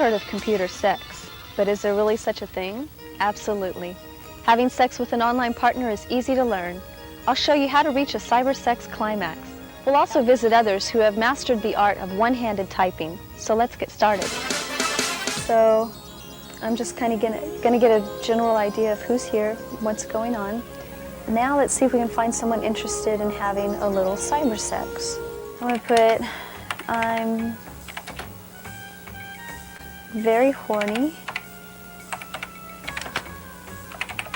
heard of computer sex, but is there really such a thing? Absolutely. Having sex with an online partner is easy to learn. I'll show you how to reach a cyber sex climax. We'll also visit others who have mastered the art of one-handed typing. So let's get started. So I'm just kind of gonna get a general idea of who's here, what's going on. Now let's see if we can find someone interested in having a little cyber sex. I'm gonna put, I'm very horny,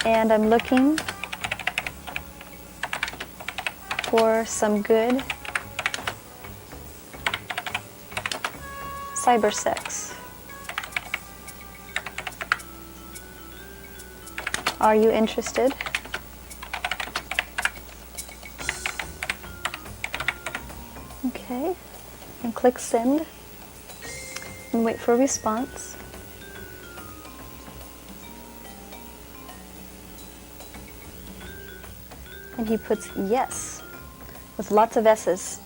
and I'm looking for some good cyber sex. Are you interested? Okay, and click send and wait for a response. And he puts yes with lots of S's.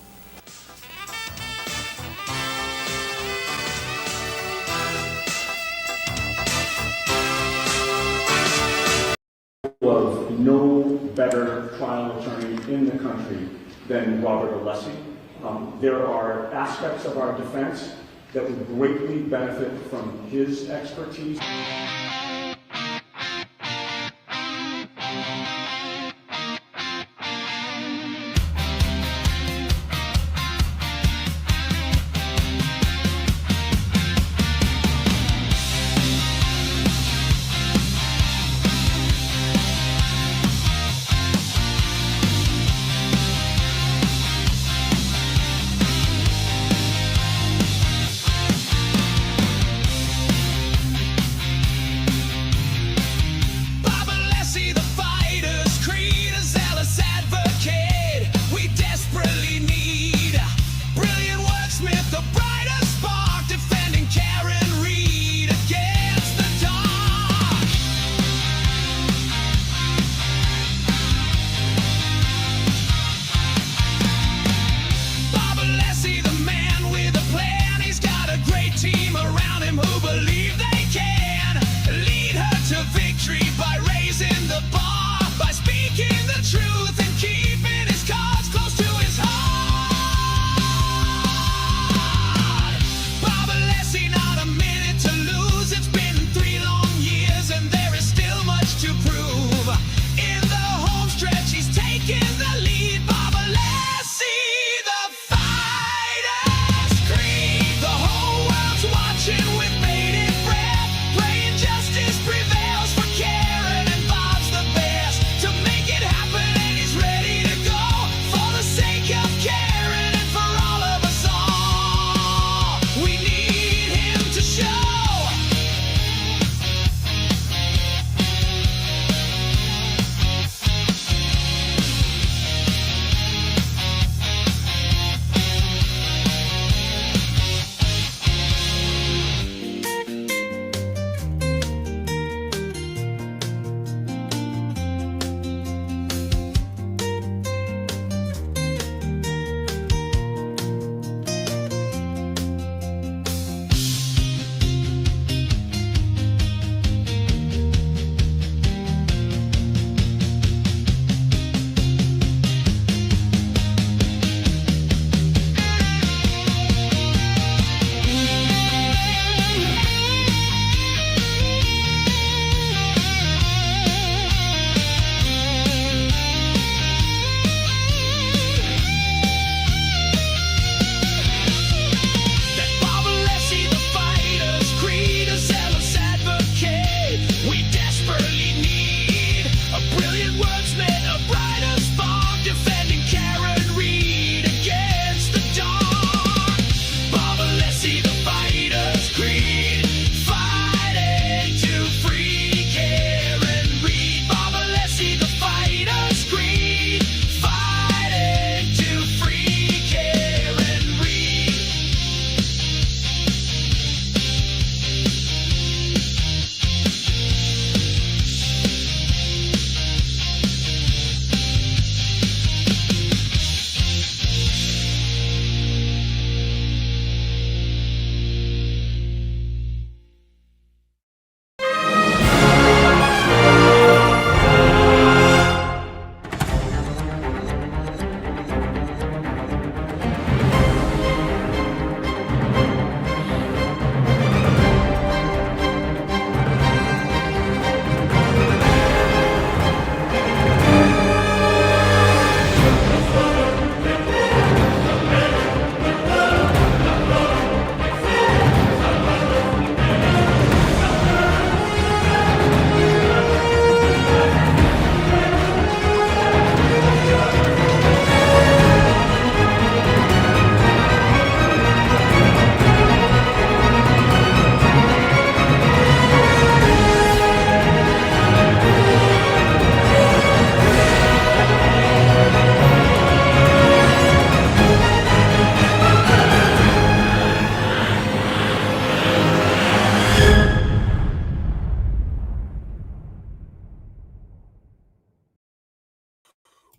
Of no better trial attorney in the country than Robert Alessi. There are aspects of our defense that would greatly benefit from his expertise.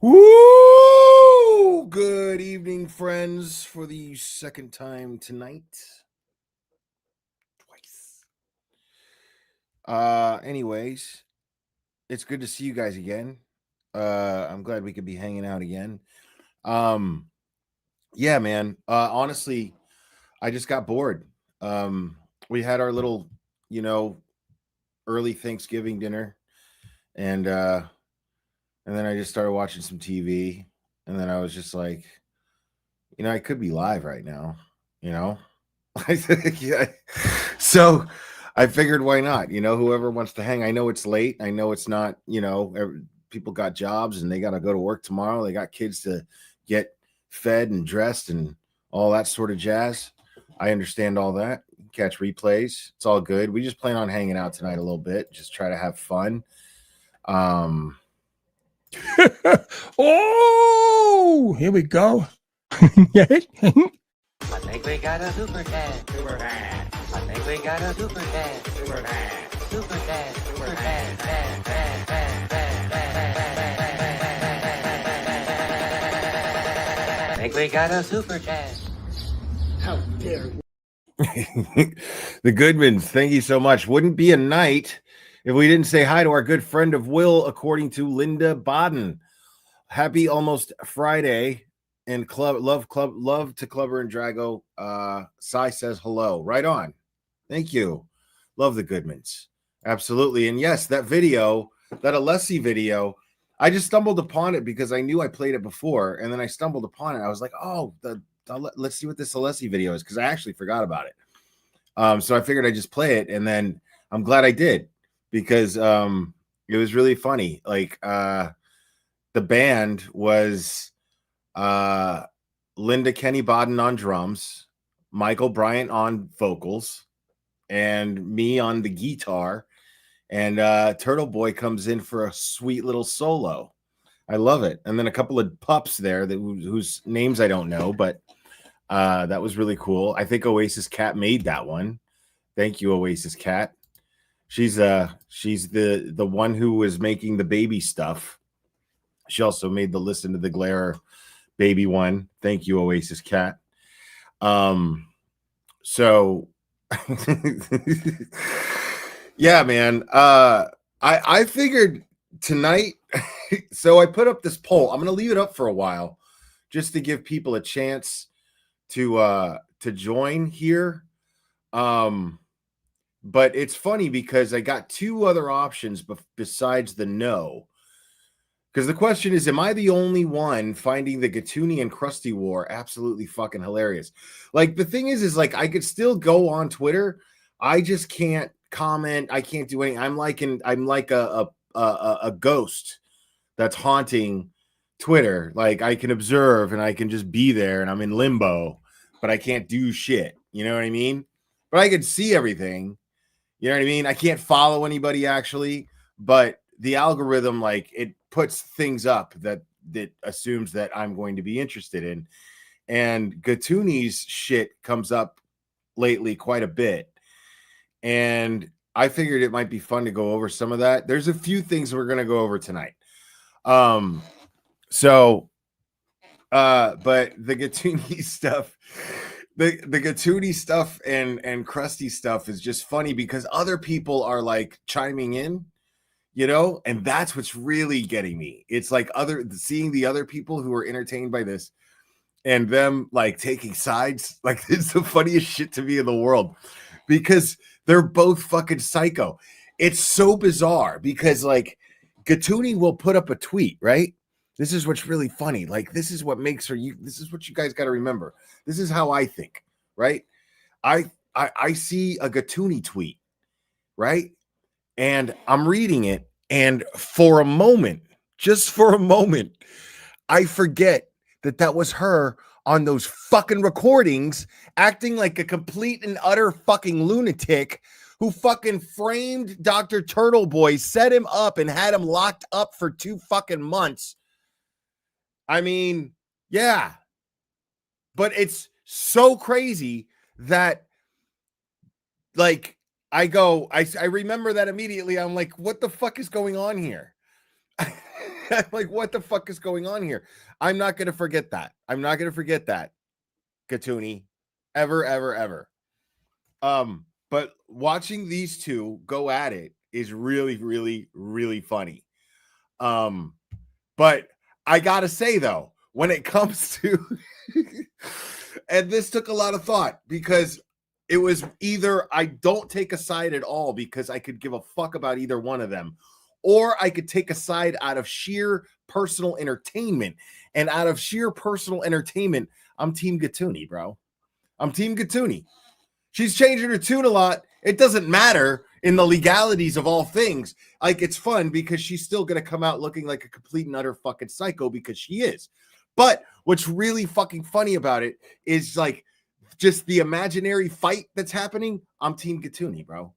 Woo! Good evening, friends, for the second time tonight. Twice. Anyways, it's good to see you guys again. I'm glad we could be hanging out again. Yeah, man. Honestly, I just got bored. We had our little, early Thanksgiving dinner, and then I just started watching some TV, and then I was just like, I could be live right now, I think, yeah. So I figured, why not? Whoever wants to hang. I know it's late. I know it's not, people got jobs and they got to go to work tomorrow. They got kids to get fed and dressed and all that sort of jazz. I understand all that. Catch replays. It's all good. We just plan on hanging out tonight a little bit. Just try to have fun. Oh, here we go. I think we got a super dad. Super dad. I think we got a super dad. Super dad. Super dad. Super dad. Dad. Dad. Dad. Dad. Dad. I think we got a super dad. How dare you? The Goodmans, thank you so much. Wouldn't be a night if we didn't say hi to our good friend of Will, according to Linda Baden. Happy almost Friday. And love to Clubber and Drago. Sai says hello. Right on. Thank you. Love the Goodmans. Absolutely. And yes, that video, that Alessi video, I just stumbled upon it because I knew I played it before, and then I stumbled upon it. I was like, oh, let's see what this Alessi video is, because I actually forgot about it. So I figured I'd just play it, and then I'm glad I did, because it was really funny. Like the band was Linda Kenny Baden on drums, Michael Bryant on vocals, and me on the guitar, and Turtle Boy comes in for a sweet little solo. I love it. And then a couple of pups there whose names I don't know, but that was really cool. I think Oasis Cat made that one. Thank you, Oasis Cat. She's the one who was making the baby stuff. She also made the Listen to the Glare baby one. Thank you, Oasis Cat. So yeah, man. I figured tonight. So I put up this poll. I'm gonna leave it up for a while just to give people a chance to join here. But it's funny because I got two other options besides the no. Because the question is, am I the only one finding the Gatuni and Krusty War absolutely fucking hilarious? Like, the thing is like, I could still go on Twitter. I just can't comment. I can't do anything. I'm like a ghost that's haunting Twitter. Like, I can observe and I can just be there and I'm in limbo, but I can't do shit. You know what I mean? But I can see everything. You know what I mean? I can't follow anybody actually, but the algorithm, like, it puts things up that assumes that I'm going to be interested in. And Gatuni's shit comes up lately quite a bit. And I figured it might be fun to go over some of that. There's a few things we're going to go over tonight. But the Gatuni stuff, the Gatuni stuff and Krusty stuff is just funny because other people are like chiming in, and that's what's really getting me. It's like seeing the other people who are entertained by this and them like taking sides. Like, it's the funniest shit to me in the world because they're both fucking psycho. It's so bizarre because like Gatuni will put up a tweet, right? This is what's really funny. Like, this is what makes her this is what you guys got to remember. This is how I think, right? I see a Gatuni tweet, right? And I'm reading it, and for a moment, just for a moment, I forget that was her on those fucking recordings acting like a complete and utter fucking lunatic who fucking framed Dr. Turtle Boy, set him up and had him locked up for 2 fucking months. I mean, yeah. But it's so crazy that, like, I remember that immediately. I'm like, what the fuck is going on here? I'm like, what the fuck is going on here? I'm not going to forget that. I'm not going to forget that, Katuni, ever, ever, ever. But watching these two go at it is really, really, really funny. But I gotta say though, when it comes to, and this took a lot of thought because it was either I don't take a side at all because I could give a fuck about either one of them, or I could take a side out of sheer personal entertainment. And out of sheer personal entertainment, I'm Team Gatuni, bro. I'm Team Gatuni. She's changing her tune a lot. It doesn't matter in the legalities of all things. Like, it's fun because she's still going to come out looking like a complete and utter fucking psycho because she is. But what's really fucking funny about it is like just the imaginary fight that's happening. I'm Team Gatuni, bro.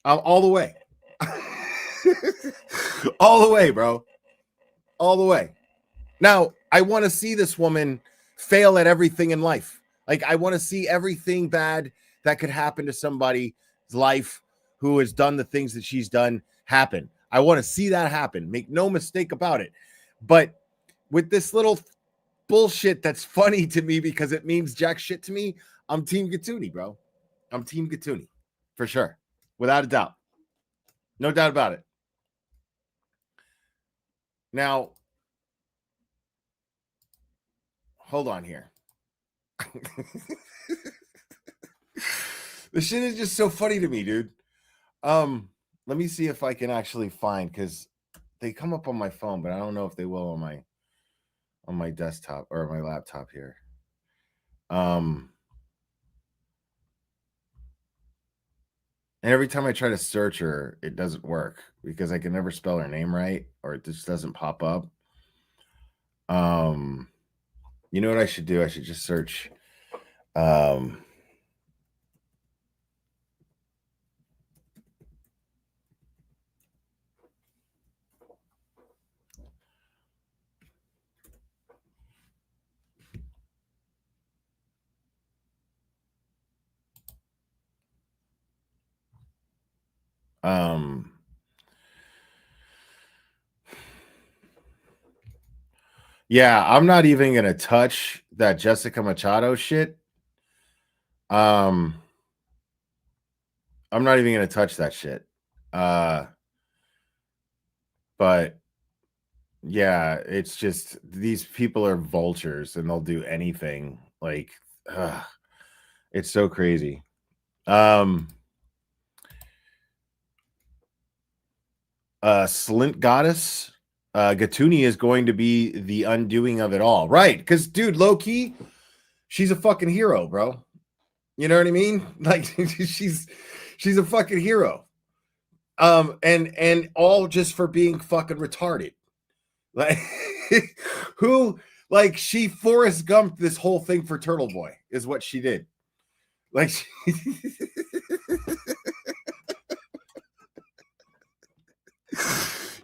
All the way. All the way, bro. All the way. Now, I want to see this woman fail at everything in life. Like, I want to see everything bad that could happen to somebody's life who has done the things that she's done happen. I want to see that happen. Make no mistake about it. But with this little bullshit that's funny to me because it means jack shit to me, I'm Team Gatuni, bro. I'm Team Gatuni for sure. Without a doubt. No doubt about it. Now, hold on here. This shit is just so funny to me, dude. Let me see if I can actually find, because they come up on my phone, but I don't know if they will on my desktop or my laptop here. And every time I try to search her, it doesn't work because I can never spell her name right, or it just doesn't pop up. You know what I should do? I should just search yeah, I'm not even gonna touch that Jessica Machado shit. I'm not even gonna touch that shit. But yeah, it's just these people are vultures and they'll do anything. Like, it's so crazy. Slint Goddess, Gatuni is going to be the undoing of it all, right? Because, dude, low key, she's a fucking hero, bro. You know what I mean? Like, she's a fucking hero. And all just for being fucking retarded. Like, who, like, she Forrest Gumped this whole thing for Turtle Boy is what she did. Like,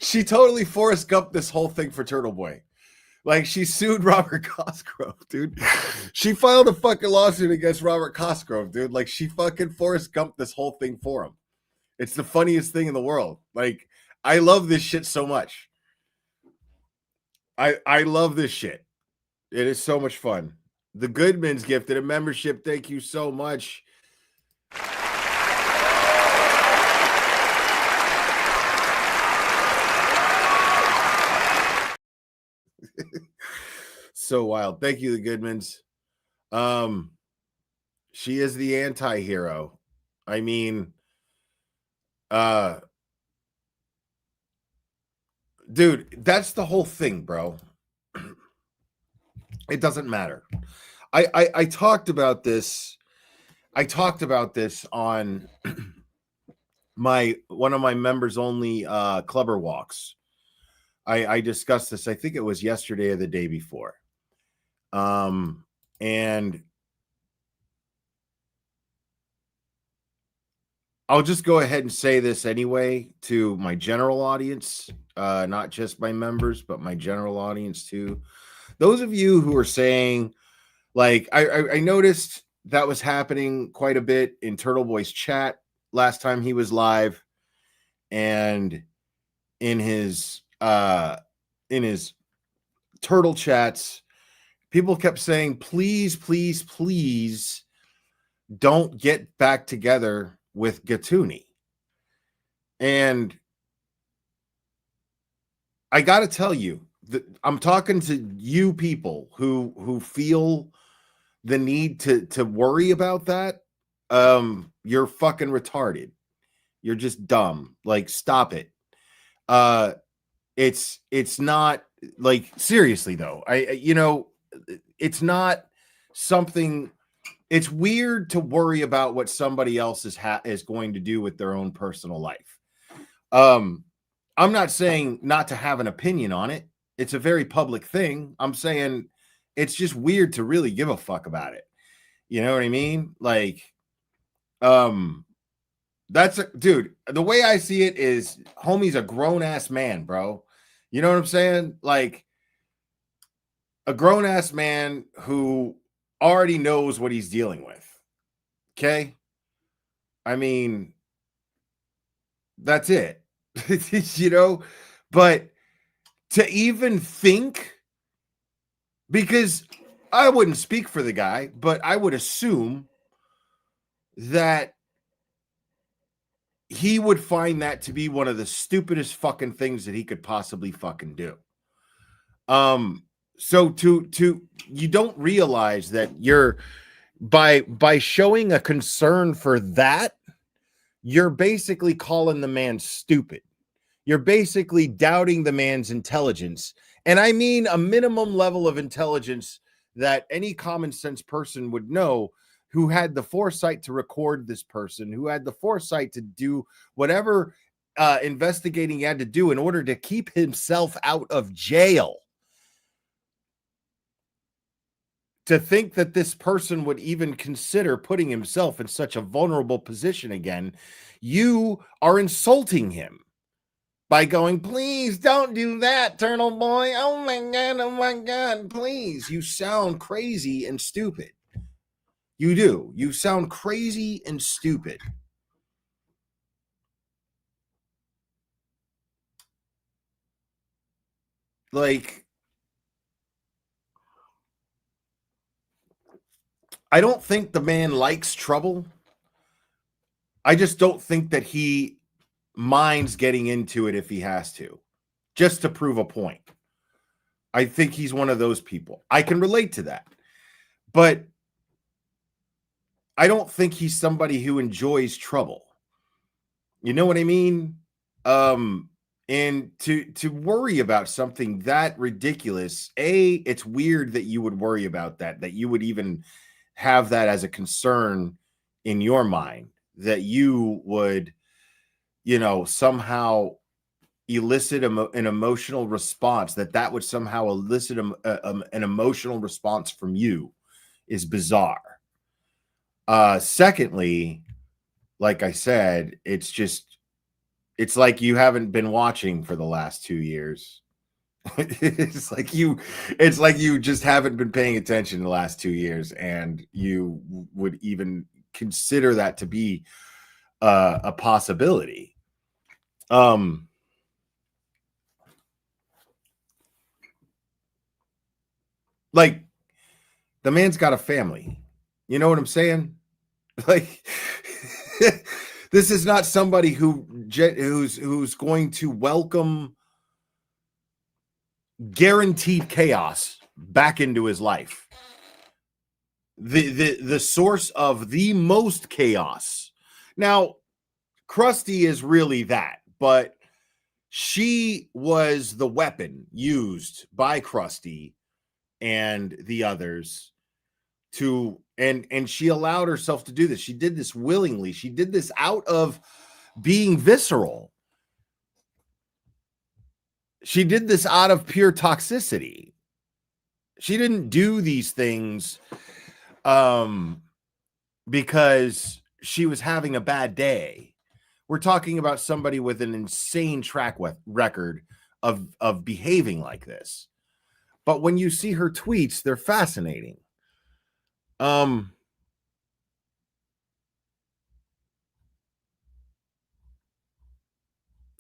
she totally Forrest Gumped this whole thing for Turtle Boy. Like, she sued Robert Cosgrove, dude. She filed a fucking lawsuit against Robert Cosgrove, dude. Like, she fucking Forrest Gumped this whole thing for him. It's the funniest thing in the world. Like, I love this shit so much. I love this shit. It is so much fun. The Goodmans gifted a membership. Thank you so much. So wild. Thank you, the Goodmans. She is the anti-hero. I mean, dude, that's the whole thing, bro. It doesn't matter. I talked about this. I talked about this on one of my members only clubber walks. I discussed this. I think it was yesterday or the day before. And I'll just go ahead and say this anyway to my general audience, not just my members, but my general audience too. Those of you who are saying, like, I noticed that was happening quite a bit in Turtle Boy's chat last time he was live, and in his turtle chats, people kept saying, please, please, please don't get back together with Gatuni. And I got to tell you, I'm talking to you people who feel the need to worry about that. You're fucking retarded. You're just dumb. Like, stop it. It's not, like, seriously though. It's not something. It's weird to worry about what somebody else is going to do with their own personal life. I'm not saying not to have an opinion on it. It's a very public thing. I'm saying it's just weird to really give a fuck about it. You know what I mean? Like, dude, the way I see it is homie's a grown ass man, bro. You know what I'm saying? Like, a grown ass man who already knows what he's dealing with. Okay? I mean, that's it. You know, but to even think, because I wouldn't speak for the guy, but I would assume that he would find that to be one of the stupidest fucking things that he could possibly fucking do. So you don't realize that you're by showing a concern for that, you're basically calling the man stupid. You're basically doubting the man's intelligence. And I mean a minimum level of intelligence that any common sense person would know, who had the foresight to record this person, who had the foresight to do whatever investigating he had to do in order to keep himself out of jail. To think that this person would even consider putting himself in such a vulnerable position again, you are insulting him by going, please don't do that, Turtle Boy. Oh my God, please. You sound crazy and stupid. You do. You sound crazy and stupid. Like, I don't think the man likes trouble. I just don't think that he minds getting into it if he has to, just to prove a point. I think he's one of those people. I can relate to that. But I don't think he's somebody who enjoys trouble. You know what I mean? And to worry about something that ridiculous, it's weird that you would worry about that you would even have that as a concern in your mind, that you would, somehow elicit an emotional response, that would somehow elicit an emotional response from you, is bizarre. Secondly, like I said, it's like you haven't been watching for the last 2 years. It's like you just haven't been paying attention the last 2 years, and you would even consider that to be a possibility. Like, the man's got a family. You know what I'm saying? Like, this is not somebody who's going to welcome guaranteed chaos back into his life. The source of the most chaos. Now, Krusty is really that, but she was the weapon used by Krusty and the others to, and she allowed herself to do this. She did this willingly. She did this out of being visceral. She did this out of pure toxicity. She didn't do these things because she was having a bad day. We're talking about somebody with an insane track record of behaving like this. But when you see her tweets, they're fascinating. I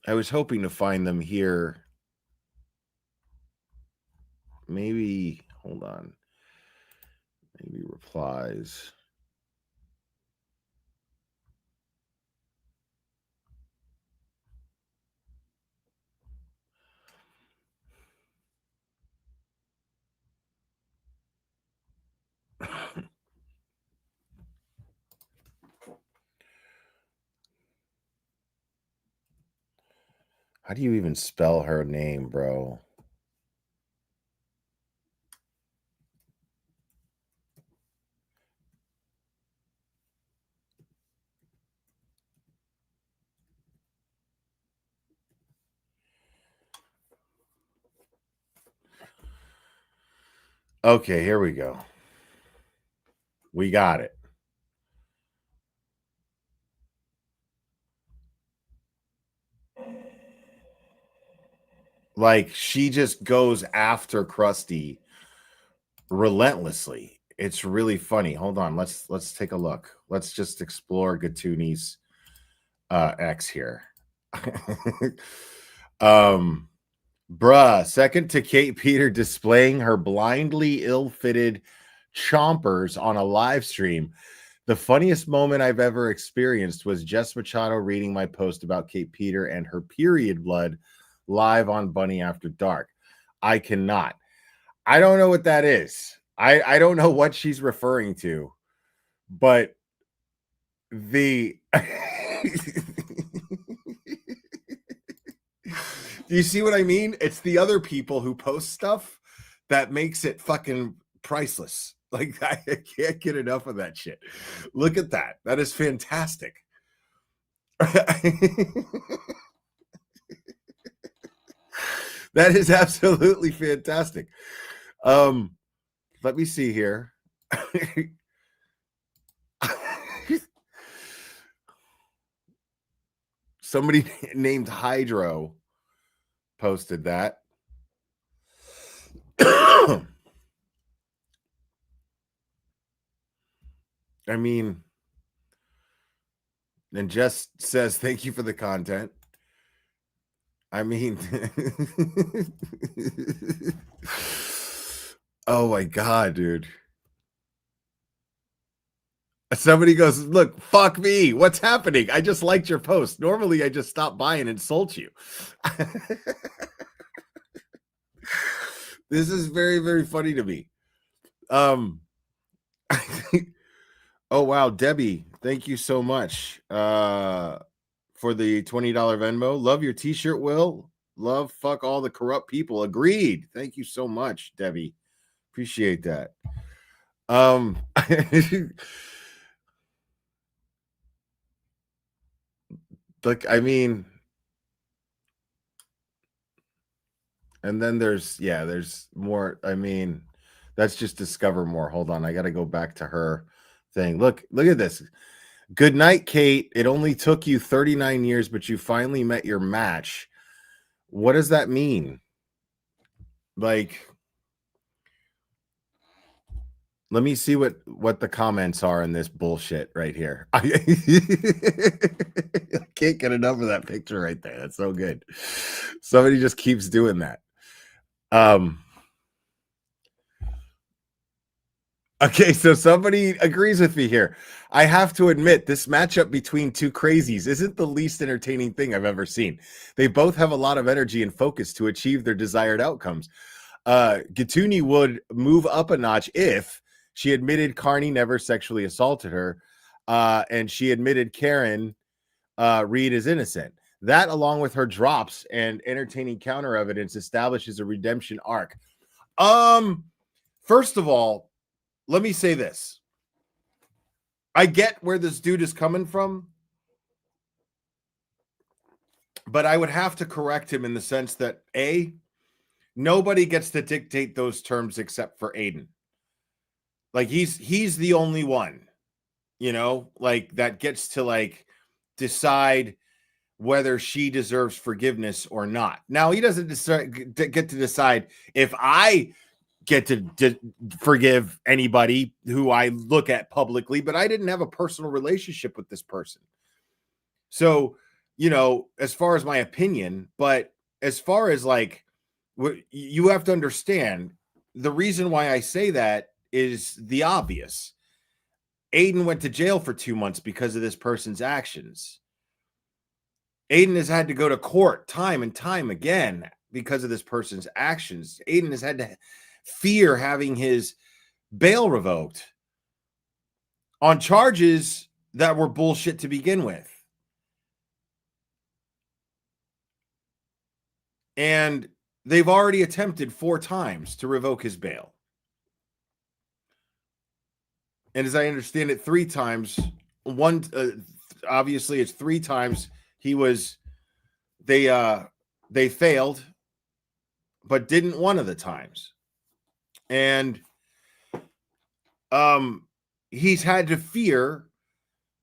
was hoping to find them here Hold on. Maybe replies. How do you even spell her name, bro? Okay, here we go. We got it. Like, she just goes after Krusty relentlessly. It's really funny. Hold on, let's take a look. Let's just explore Gatuni's X here. Bruh, second to Kate Peter displaying her blindly ill-fitted chompers on a live stream. The funniest moment I've ever experienced was Jess Machado reading my post about Kate Peter and her period blood live on Bunny After Dark. I cannot. I don't know what that is. I don't know what she's referring to, but the do you see what I mean? It's the other people who post stuff that makes it fucking priceless. Like, I can't get enough of that shit. Look at that. That is fantastic. That is absolutely fantastic. Let me see here. Somebody named Hydro posted that. I mean, and Jess says, thank you for the content. I mean, oh my God, dude. Somebody goes, look, fuck me. What's happening? I just liked your post. Normally, I just stop by and insult you. This is very, very funny to me. Oh, wow. Debbie, thank you so much for the $20 Venmo. Love your t-shirt, Will. Love, fuck all the corrupt people. Agreed. Thank you so much, Debbie. Appreciate that. Look, I mean, and then there's more. I mean, that's just discover more. Hold on, I got to go back to her thing. Look at this. Good night, Kate. It only took you 39 years, but you finally met your match. What does that mean? Like, let me see what the comments are in this bullshit right here. I can't get enough of that picture right there. That's so good. Somebody just keeps doing that. Okay, so somebody agrees with me here. I have to admit, this matchup between two crazies isn't the least entertaining thing I've ever seen. They both have a lot of energy and focus to achieve their desired outcomes. Gatuni would move up a notch if she admitted Carney never sexually assaulted her, and she admitted Karen Reed is innocent. That, along with her drops and entertaining counter evidence, establishes a redemption arc. First of all, let me say this. I get where this dude is coming from, but I would have to correct him in the sense that, A, nobody gets to dictate those terms except for Aiden. Like, he's the only one, you know, like, that gets to, like, decide whether she deserves forgiveness or not. Now, he doesn't get to decide if I get to forgive anybody who I look at publicly, but I didn't have a personal relationship with this person. So, you know, as far as my opinion, but as far as, like, what you have to understand, the reason why I say that is the obvious. Aiden went to jail for 2 months because of this person's actions. Aiden has had to go to court time and time again because of this person's actions. Aiden has had to fear having his bail revoked on charges that were bullshit to begin with. And they've already attempted 4 times to revoke his bail. And as I understand it, 3 times, obviously it's 3 times they failed, but didn't one of the times. And he's had to fear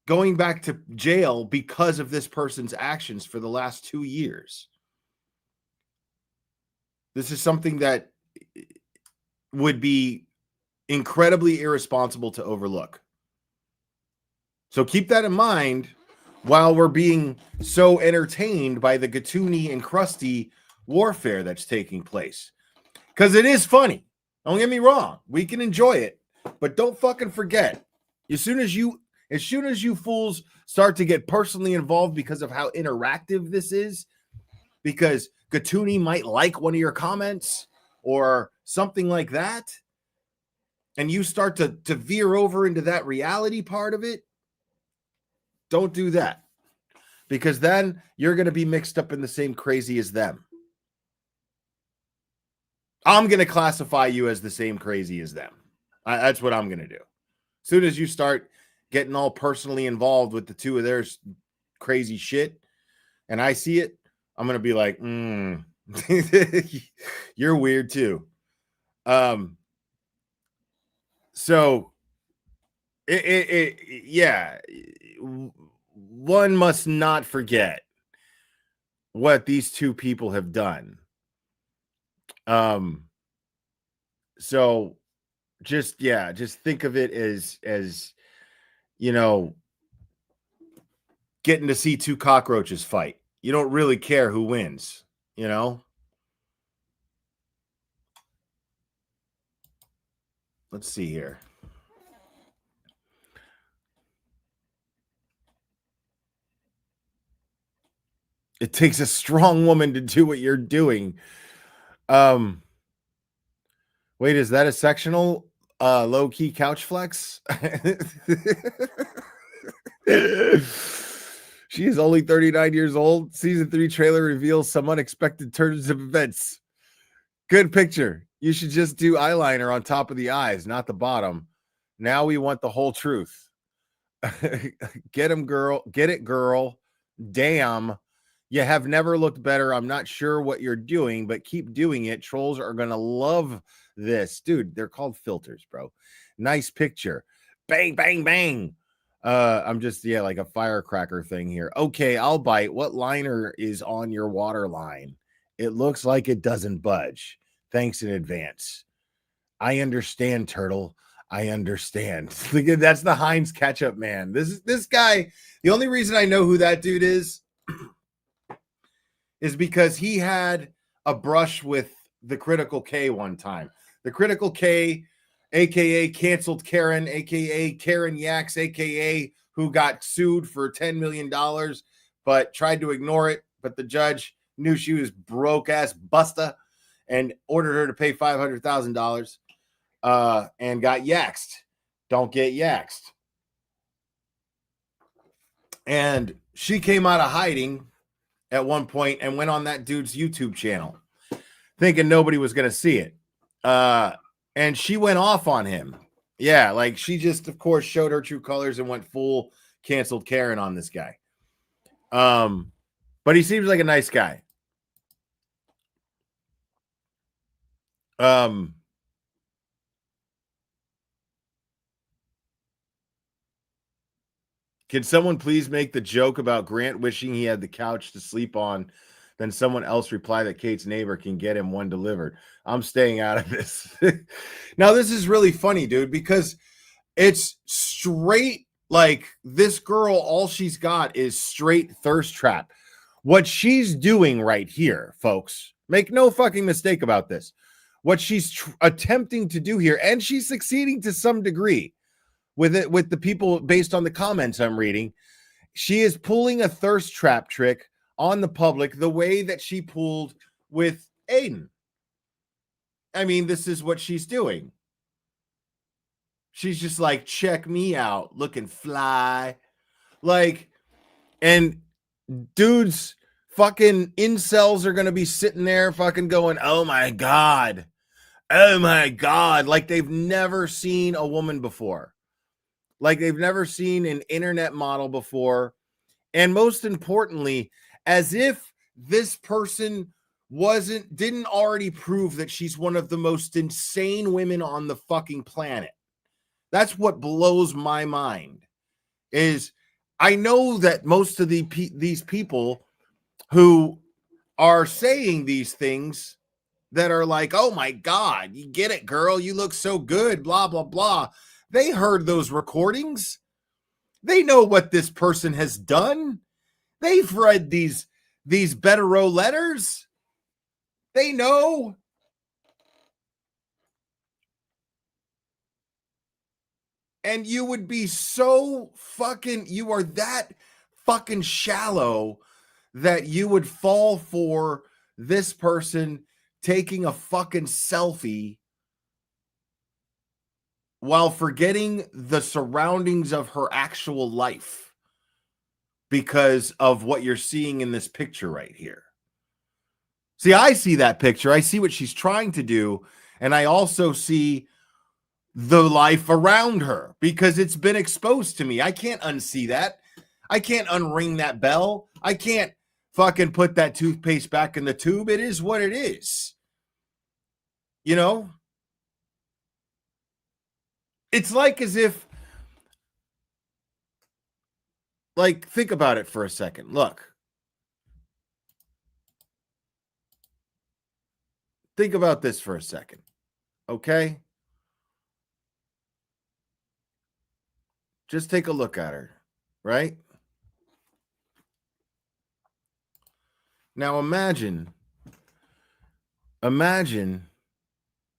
going back to jail because of this person's actions for the last 2 years. This is something that would be incredibly irresponsible to overlook. So keep that in mind while we're being so entertained by the Gatuni and Krusty warfare that's taking place. Because it is funny. Don't get me wrong. We can enjoy it. But don't fucking forget, as soon as you fools start to get personally involved because of how interactive this is, because Gatuni might like one of your comments or something like that, and you start to veer over into that reality part of it, don't do that. Because then you're going to be mixed up in the same crazy as them. I'm going to classify you as the same crazy as them. That's what I'm going to do. As soon as you start getting all personally involved with the two of their crazy shit, and I see it, I'm going to be like, you're weird too. So, yeah, one must not forget what these two people have done. So just think of it as you know, getting to see 2 cockroaches fight. You don't really care who wins, you know? Let's see here. It takes a strong woman to do what you're doing. Wait, is that a sectional low-key couch flex? She is only 39 years old. Season 3 trailer reveals some unexpected turns of events. Good picture. You should just do eyeliner on top of the eyes, not the bottom. Now we want the whole truth. Get him, girl. Get it, girl. Damn. You have never looked better. I'm not sure what you're doing, but keep doing it. Trolls are going to love this. Dude, they're called filters, bro. Nice picture. Bang, bang, bang. I'm just, like a firecracker thing here. Okay, I'll bite. What liner is on your water line? It looks like it doesn't budge. Thanks in advance. I understand, Turtle. I understand. That's the Heinz ketchup man. This guy, the only reason I know who that dude is because he had a brush with the Critical K one time. The Critical K, a.k.a. Canceled Karen, a.k.a. Karen Yaks, a.k.a. who got sued for $10 million, but tried to ignore it. But the judge knew she was broke-ass busta and ordered her to pay $500,000 and got yaxed. Don't get yaxed. And she came out of hiding at one point and went on that dude's YouTube channel thinking nobody was going to see it. And she went off on him. Yeah, like she just, of course, showed her true colors and went full canceled Karen on this guy. But he seems like a nice guy. Can someone please make the joke about Grant wishing he had the couch to sleep on? Then someone else reply that Kate's neighbor can get him one delivered. I'm staying out of this. Now, this is really funny, dude, because it's straight like this girl, all she's got is straight thirst trap. What she's doing right here, folks, make no fucking mistake about this. what she's attempting to do here, and she's succeeding to some degree with it, with the people based on the comments I'm reading. She is pulling a thirst trap trick on the public the way that she pulled with Aiden. I mean, this is what she's doing. She's just like, check me out, looking fly. Like, and dudes, fucking incels are going to be sitting there fucking going, oh my God. Oh my God. Like they've never seen a woman before. Like they've never seen an internet model before. And most importantly, as if this person didn't already prove that she's one of the most insane women on the fucking planet. That's what blows my mind. Is I know that most of these people who are saying these things that are like, oh my God, you get it, girl, you look so good, blah, blah, blah. They heard those recordings. They know what this person has done. They've read these Betero letters. They know. And you would be so fucking, you are that fucking shallow that you would fall for this person taking a fucking selfie while forgetting the surroundings of her actual life because of what you're seeing in this picture right here. See, I see that picture. I see what she's trying to do. And I also see the life around her because it's been exposed to me. I can't unsee that. I can't unring that bell. I can't fucking put that toothpaste back in the tube. It is what it is. You know? It's like as if, like, think about it for a second. Look. Think about this for a second. Okay? Just take a look at her, right? Now imagine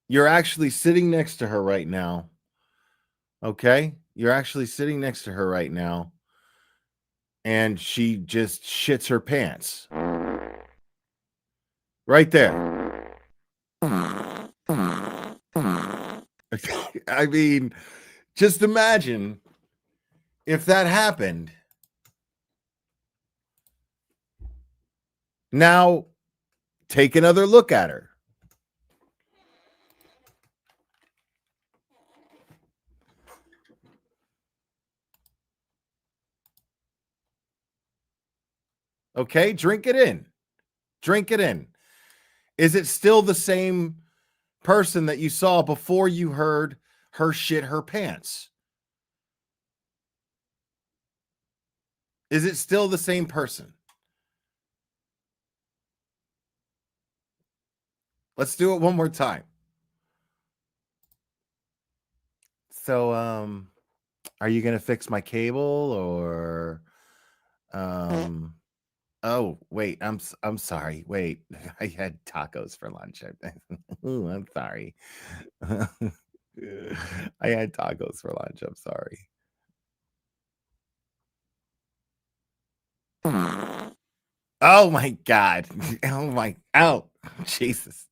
you're actually sitting next to her right now. Okay? You're actually sitting next to her right now. And she just shits her pants. Right there. I mean, just imagine if that happened. Now, take another look at her. Okay, drink it in. Drink it in. Is it still the same person that you saw before you heard her shit her pants? Is it still the same person? Let's do it one more time. So, are you going to fix my cable or, oh, wait, I'm sorry. Wait, I had tacos for lunch. Ooh, I'm sorry. I had tacos for lunch. I'm sorry. Oh my God. Oh, Jesus.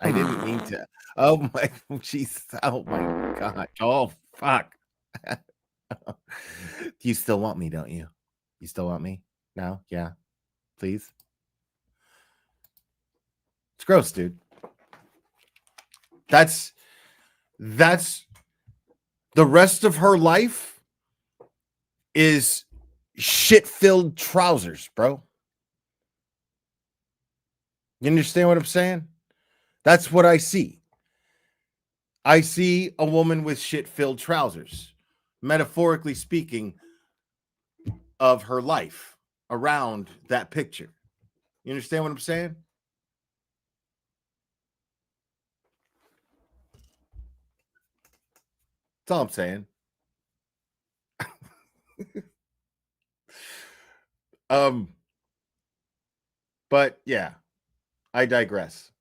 I didn't mean to. Oh my, Jesus. Oh my God. Oh, fuck. You still want me, don't you? You still want me? No? Yeah. Please. It's gross, dude. That's the rest of her life is shit-filled trousers, bro. You understand what I'm saying? That's what I see. I see a woman with shit-filled trousers, metaphorically speaking, of her life around that picture. You understand what I'm saying? That's all I'm saying. But yeah, I digress.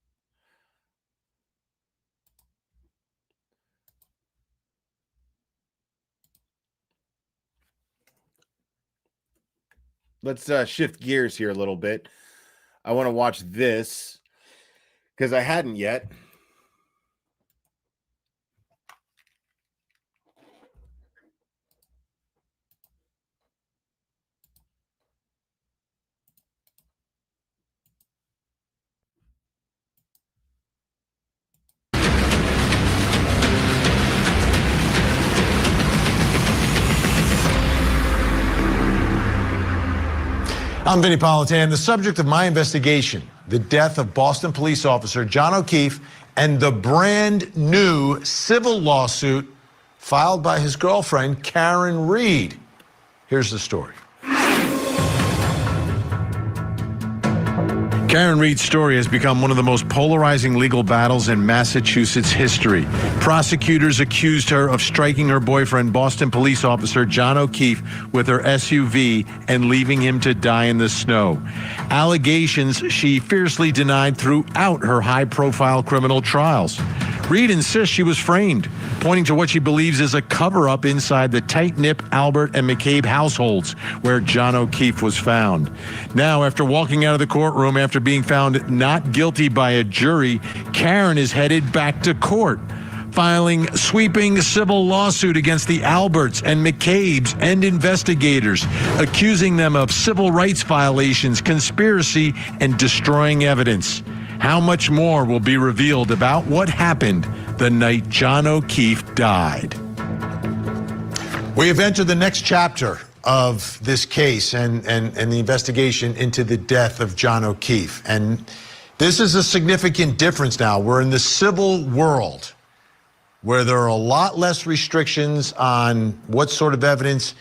Let's shift gears here a little bit. I want to watch this because I hadn't yet. I'm Vinny Politan. The subject of my investigation, the death of Boston police officer John O'Keefe and the brand new civil lawsuit filed by his girlfriend, Karen Reed. Here's the story. Karen Reed's story has become one of the most polarizing legal battles in Massachusetts history. Prosecutors accused her of striking her boyfriend, Boston police officer John O'Keefe, with her SUV and leaving him to die in the snow. Allegations she fiercely denied throughout her high-profile criminal trials. Reed insists she was framed, pointing to what she believes is a cover-up inside the tight-knit Albert and McCabe households where John O'Keefe was found. Now, after walking out of the courtroom after being found not guilty by a jury, Karen is headed back to court, filing sweeping civil lawsuit against the Alberts and McCabes and investigators, accusing them of civil rights violations, conspiracy, and destroying evidence. How much more will be revealed about what happened the night John O'Keefe died? We have entered the next chapter of this case and the investigation into the death of John O'Keefe. And this is a significant difference now. We're in the civil world where there are a lot less restrictions on what sort of evidence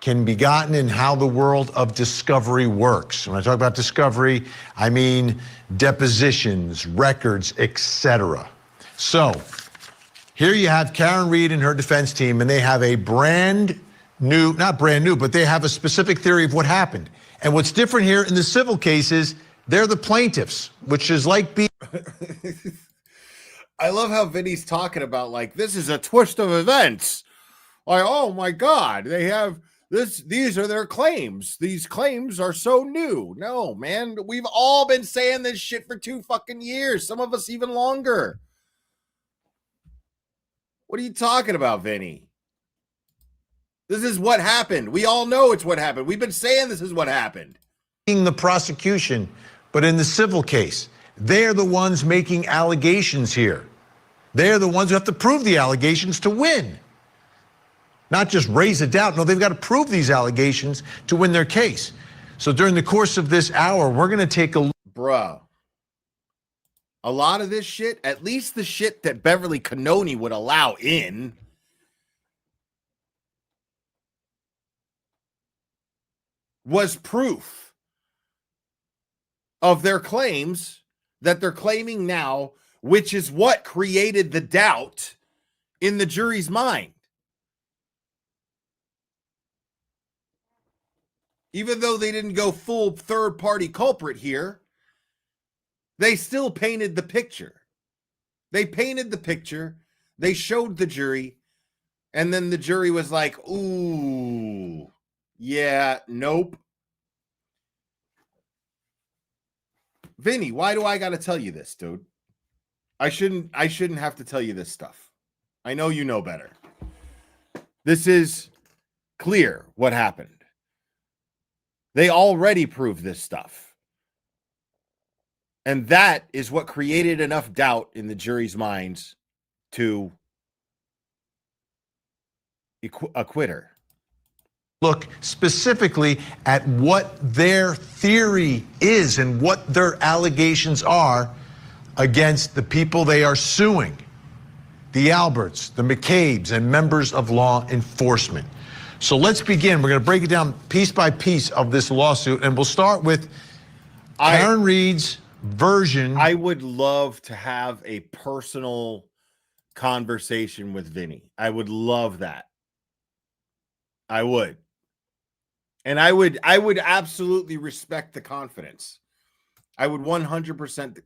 can be gotten and how the world of discovery works. When I talk about discovery, I mean depositions, records, etc. So here you have Karen Reed and her defense team, and they have a brand new, not brand new, but they have a specific theory of what happened. And what's different here in the civil cases, they're the plaintiffs, which is like being... I love how Vinny's talking about, like, this is a twist of events. Like, oh my God, they have this, these are their claims. These claims are so new. No, man, we've all been saying this shit for 2 fucking years. Some of us even longer. What are you talking about, Vinny? This is what happened. We all know it's what happened. We've been saying this is what happened. The prosecution, but in the civil case, they're the ones making allegations here. They're the ones who have to prove the allegations to win. Not just raise a doubt. No, they've got to prove these allegations to win their case. So during the course of this hour, we're going to take a look. Bro, a lot of this shit, at least the shit that Beverly Cannoni would allow in, was proof of their claims that they're claiming now, which is what created the doubt in the jury's mind. Even though they didn't go full third-party culprit here, they still painted the picture. They painted the picture, they showed the jury, and then the jury was like, ooh, yeah, nope. Vinny, why do I got to tell you this, dude? I shouldn't have to tell you this stuff. I know you know better. This is clear what happened. They already proved this stuff. And that is what created enough doubt in the jury's minds to acquit her. Look specifically at what their theory is and what their allegations are against the people they are suing. The Alberts, the McCabes, and members of law enforcement. So let's begin. We're going to break it down piece by piece of this lawsuit, and we'll start with Karen Reed's version. I would love to have a personal conversation with Vinny. I would love that. I would. And I would absolutely respect the confidence. I would 100%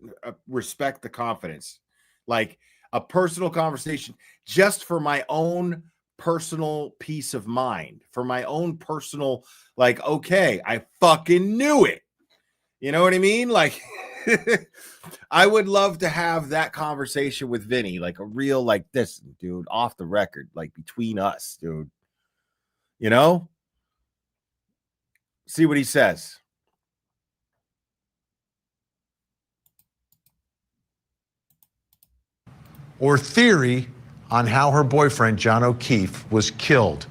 respect the confidence. Like a personal conversation just for my own personal peace of mind, for my own personal, like, okay, I fucking knew it. You know what I mean? Like, I would love to have that conversation with Vinny, like a real, like, this, dude, off the record, like between us, dude. You know? See what he says. Or theory on how her boyfriend, John O'Keefe, was killed.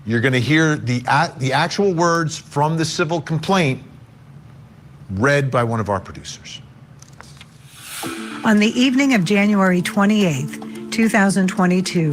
You're going to hear the actual words from the civil complaint read by one of our producers. On the evening of January 28th, 2022,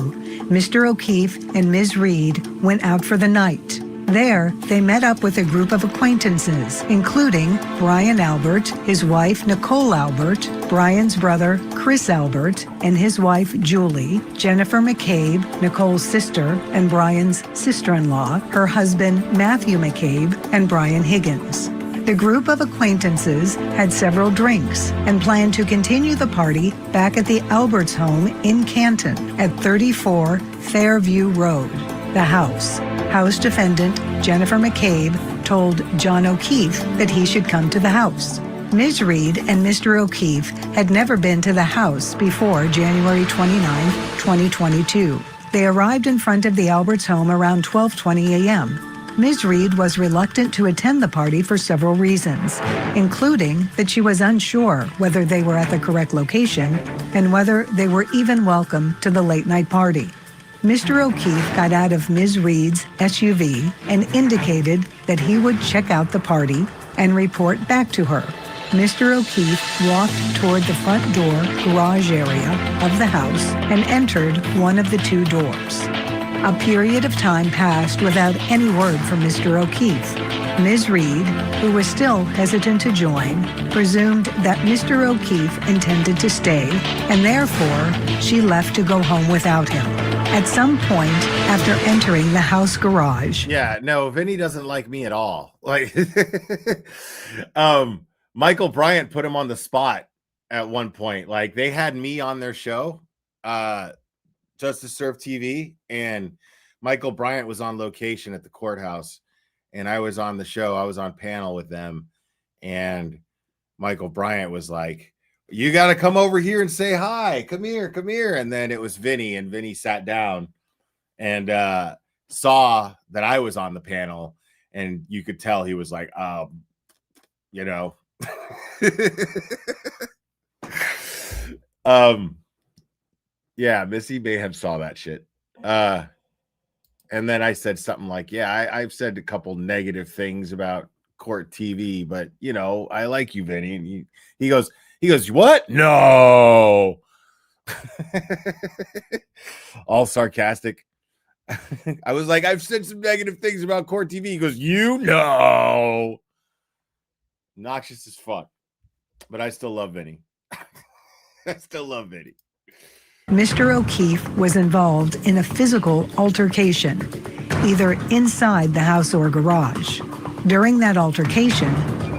Mr. O'Keefe and Ms. Reed went out for the night. There, they met up with a group of acquaintances, including Brian Albert, his wife Nicole Albert, Brian's brother Chris Albert, and his wife Julie, Jennifer McCabe, Nicole's sister, and Brian's sister-in-law, her husband Matthew McCabe, and Brian Higgins. The group of acquaintances had several drinks and planned to continue the party back at the Alberts home in Canton at 34 Fairview Road. The House defendant Jennifer McCabe told John O'Keefe that he should come to the house. Ms. Reed and Mr. O'Keefe had never been to the house before January 29, 2022. They arrived in front of the Alberts home around 12:20 a.m. Ms. Reed was reluctant to attend the party for several reasons, including that she was unsure whether they were at the correct location and whether they were even welcome to the late-night party. Mr. O'Keefe got out of Ms. Reed's SUV and indicated that he would check out the party and report back to her. Mr. O'Keefe walked toward the front door garage area of the house and entered one of the two doors. A period of time passed without any word from Mr. O'Keefe. Ms. Reed, who was still hesitant to join, presumed that Mr. O'Keefe intended to stay, and therefore she left to go home without him. At some point after entering the house garage. Yeah, no, Vinny doesn't like me at all. Like, Michael Bryant put him on the spot at one point. Like, they had me on their show, Just to Serve TV, and Michael Bryant was on location at the courthouse, and I was on the show. I was on panel with them, and Michael Bryant was like, "You got to come over here and say hi. Come here, come here." And then it was Vinny, and Vinny sat down and saw that I was on the panel, and you could tell he was like, you know. Yeah, Missy Mayhem saw that shit. And then I said something like, yeah, I've said a couple negative things about Court TV, but you know, I like you, Vinny. And he goes, what? No. All sarcastic. I was like, I've said some negative things about Court TV. He goes, you know. Noxious as fuck. But I still love Vinny. I still love Vinny. Mr. O'Keefe was involved in a physical altercation, either inside the house or garage. During that altercation,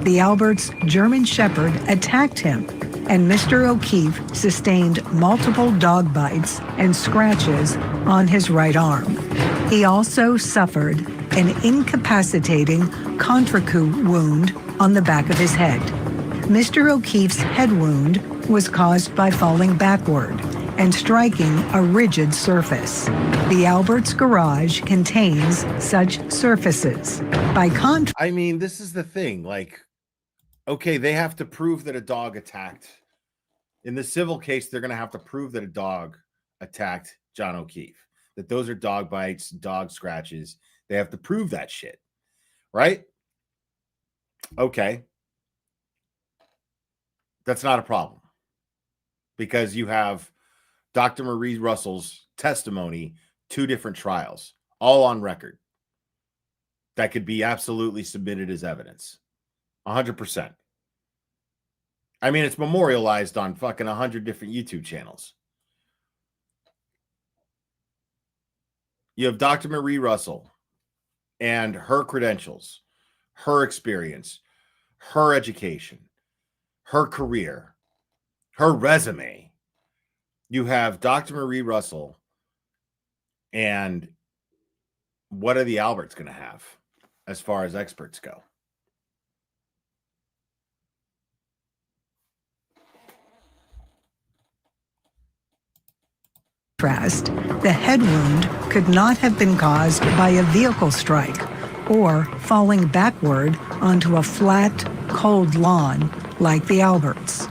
the Alberts' German Shepherd attacked him, and Mr. O'Keefe sustained multiple dog bites and scratches on his right arm. He also suffered an incapacitating contrecoup wound on the back of his head. Mr. O'Keefe's head wound was caused by falling backward and striking a rigid surface. The Alberts garage contains such surfaces. By contrast, I mean, this is the thing. Like, okay, they have to prove that a dog attacked. In the civil case, they're going to have to prove that a dog attacked John O'Keefe, that those are dog bites, dog scratches. They have to prove that shit, right? Okay. That's not a problem because you have Dr. Marie Russell's testimony, 2 different trials, all on record. That could be absolutely submitted as evidence. 100%. I mean, it's memorialized on fucking 100 different YouTube channels. You have Dr. Marie Russell and her credentials, her experience, her education, her career, her resume. You have Dr. Marie Russell And what are the Alberts going to have as far as experts go? The head wound could not have been caused by a vehicle strike or falling backward onto a flat, cold lawn like the Alberts.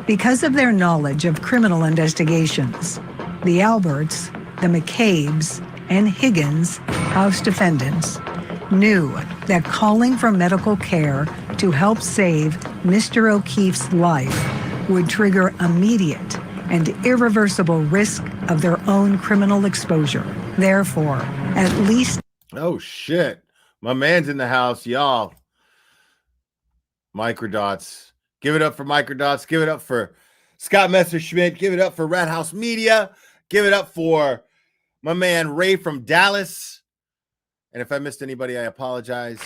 Because of their knowledge of criminal investigations, the Alberts, the McCabe's, and Higgins House defendants knew that calling for medical care to help save Mr. O'Keefe's life would trigger immediate and irreversible risk of their own criminal exposure. Therefore, at least... Oh, shit. My man's in the house, y'all. Microdots. Give it up for Microdots. Give it up for Scott Messerschmidt. Give it up for Rat House Media. Give it up for my man Ray from Dallas. And if I missed anybody, I apologize.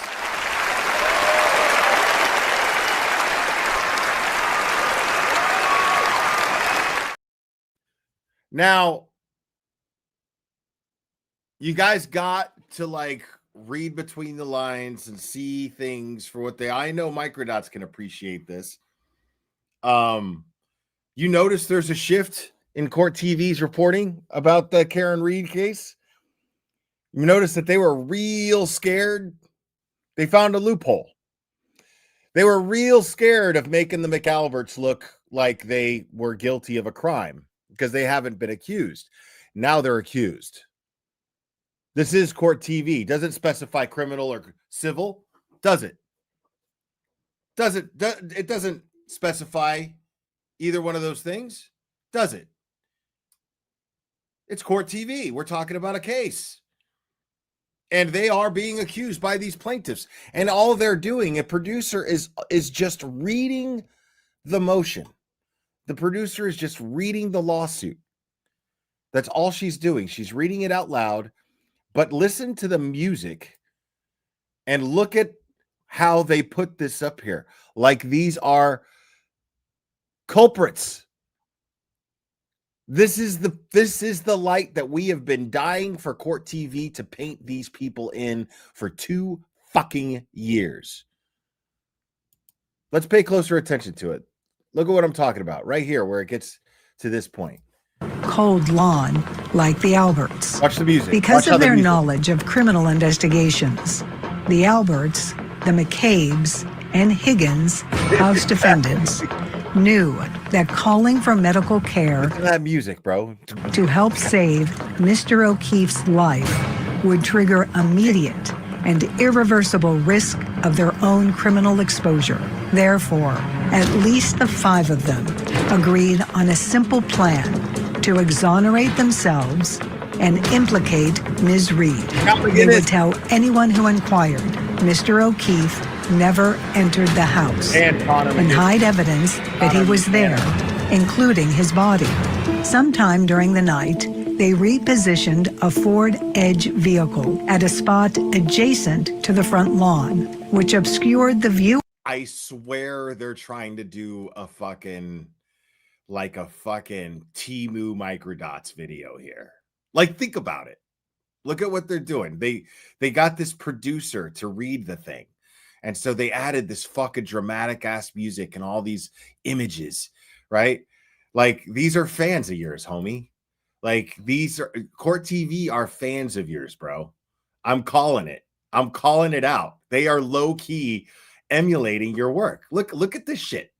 Now, you guys got to like read between the lines and see things for what they. I know Microdots can appreciate this. You notice there's a shift in Court TV's reporting about the Karen Reed case. You notice that they were real scared. They found a loophole. They were real scared of making the McAlberts look like they were guilty of a crime because they haven't been accused. Now they're accused. This is Court TV. Does it specify criminal or civil? Does it? It doesn't specify either one of those things, does it? It's Court TV. We're talking about a case. And they are being accused by these plaintiffs. And all they're doing, a producer is just reading the motion. The producer is just reading the lawsuit. That's all she's doing. She's reading it out loud. But listen to the music and look at how they put this up here. Like these are culprits. This is the light that we have been dying for Court TV to paint these people in for 2 fucking years. Let's pay closer attention to it. Look at what I'm talking about right here where it gets to this point. Cold lawn like the Alberts. Watch the music. Because of their knowledge of criminal investigations, the Alberts, the McCabe's, and Higgins House defendants knew that calling for medical care that music, bro, to help save Mr. O'Keefe's life would trigger immediate and irreversible risk of their own criminal exposure. Therefore, at least the 5 of them agreed on a simple plan to exonerate themselves and implicate Ms. Reed. They would tell anyone who inquired Mr. O'Keefe never entered the house and hide evidence that he was there, including his body. Sometime during the night, they repositioned a Ford Edge vehicle at a spot adjacent to the front lawn, which obscured the view. I swear they're trying to do a fucking Temu Microdots video here. Like, think about it. Look at what they're doing. They got this producer to read the thing. And so they added this fucking dramatic ass music and all these images, right? Like, these are fans of yours, homie. Like, these are Court TV are fans of yours, bro. I'm calling it. I'm calling it out. They are low key emulating your work. Look at this shit.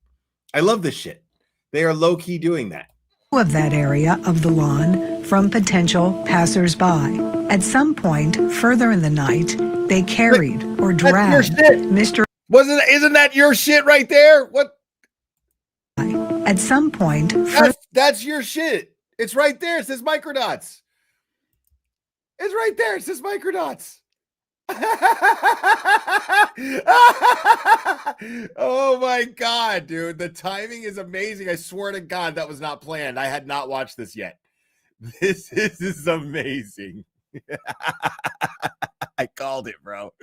I love this shit. They are low key doing that. Of that area of the lawn from potential passersby. At some point further in the night, they carried or dragged Mr. Isn't that your shit right there? What? At some point, that's your shit. It's right there. It says Microdots. It's right there. It says Microdots. Oh my God, dude. The timing is amazing. I swear to God, that was not planned. I had not watched this yet. This is amazing. I called it, bro.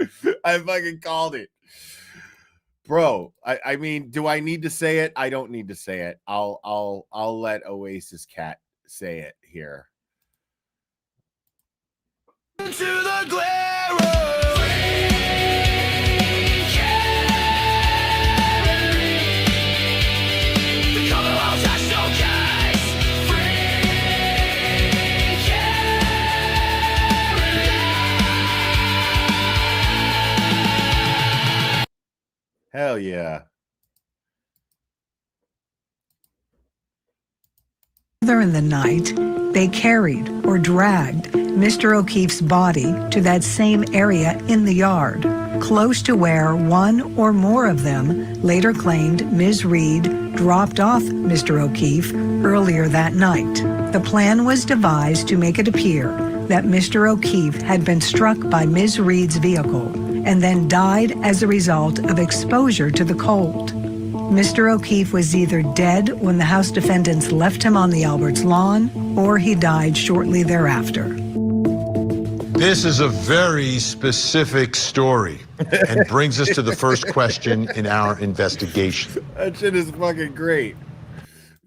I fucking called it. Bro, I mean, do I need to say it? I don't need to say it. I'll let Oasis Cat say it here. Hell yeah. Further in the night, they carried or dragged Mr. O'Keefe's body to that same area in the yard, close to where one or more of them later claimed Ms. Reed dropped off Mr. O'Keefe earlier that night. The plan was devised to make it appear that Mr. O'Keefe had been struck by Ms. Reed's vehicle and then died as a result of exposure to the cold. Mr. O'Keefe was either dead when the House defendants left him on the Alberts lawn, or he died shortly thereafter. This is a very specific story and brings us to the first question in our investigation. That shit is fucking great.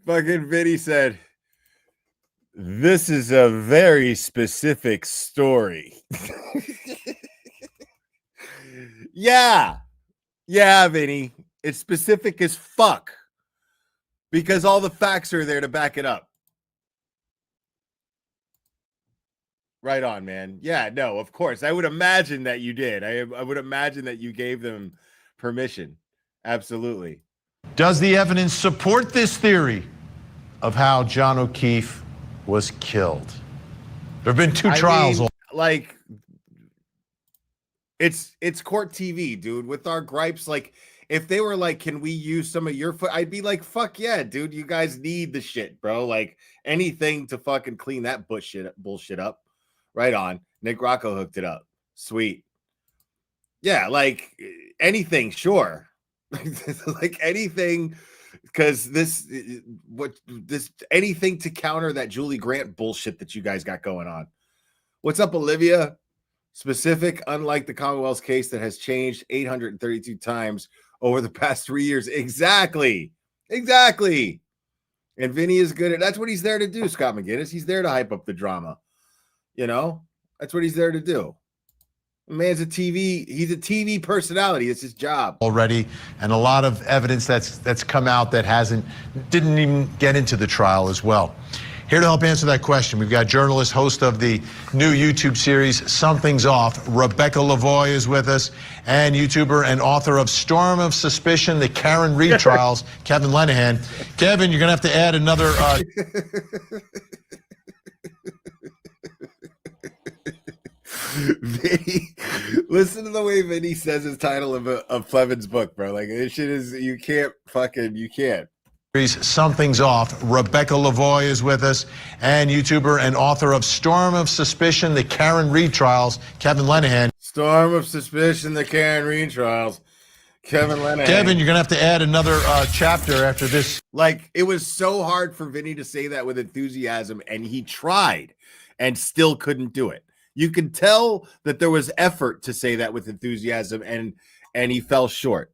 Fucking Vinny said, this is a very specific story. Yeah. Yeah, Vinny. It's specific as fuck. Because all the facts are there to back it up. Right on, man. Yeah, no, of course. I would imagine that you did. I would imagine that you gave them permission. Absolutely. Does the evidence support this theory of how John O'Keefe was killed? There have been two trials. I mean, like, it's court TV, dude. With our gripes, like, if they were like, can we use some of your foot? I'd be like, fuck yeah, dude. You guys need the shit, bro. Like, anything to fucking clean that bullshit up. Right on. Nick Rocco hooked it up. Sweet. Yeah, like anything, sure. Like anything, because anything to counter that Julie Grant bullshit that you guys got going on. What's up, Olivia? Specific, unlike the Commonwealth's case that has changed 832 times over the past 3 years. Exactly. And Vinny is good at that's what he's there to do, Scott McGinnis. He's there to hype up the drama. You know, that's what he's there to do. The man's he's a TV personality. It's his job. Already, and a lot of evidence that's come out that didn't even get into the trial as well. Here to help answer that question, we've got journalist, host of the new YouTube series, Something's Off. Rebecca Lavoie is with us, and YouTuber and author of Storm of Suspicion, the Karen Reed Trials, Kevin Lenahan. Kevin, you're going to have to add another... Vinny, listen to the way Vinny says his title of Plevin's book, bro. Like, this shit is, you can't. Something's Off. Rebecca Lavoie is with us, and YouTuber and author of Storm of Suspicion, the Karen Reed Trials, Kevin Lenahan. Storm of Suspicion, the Karen Reed Trials, Kevin Lenahan. Kevin, you're going to have to add another chapter after this. Like, it was so hard for Vinny to say that with enthusiasm, and he tried and still couldn't do it. You could tell that there was effort to say that with enthusiasm, and he fell short.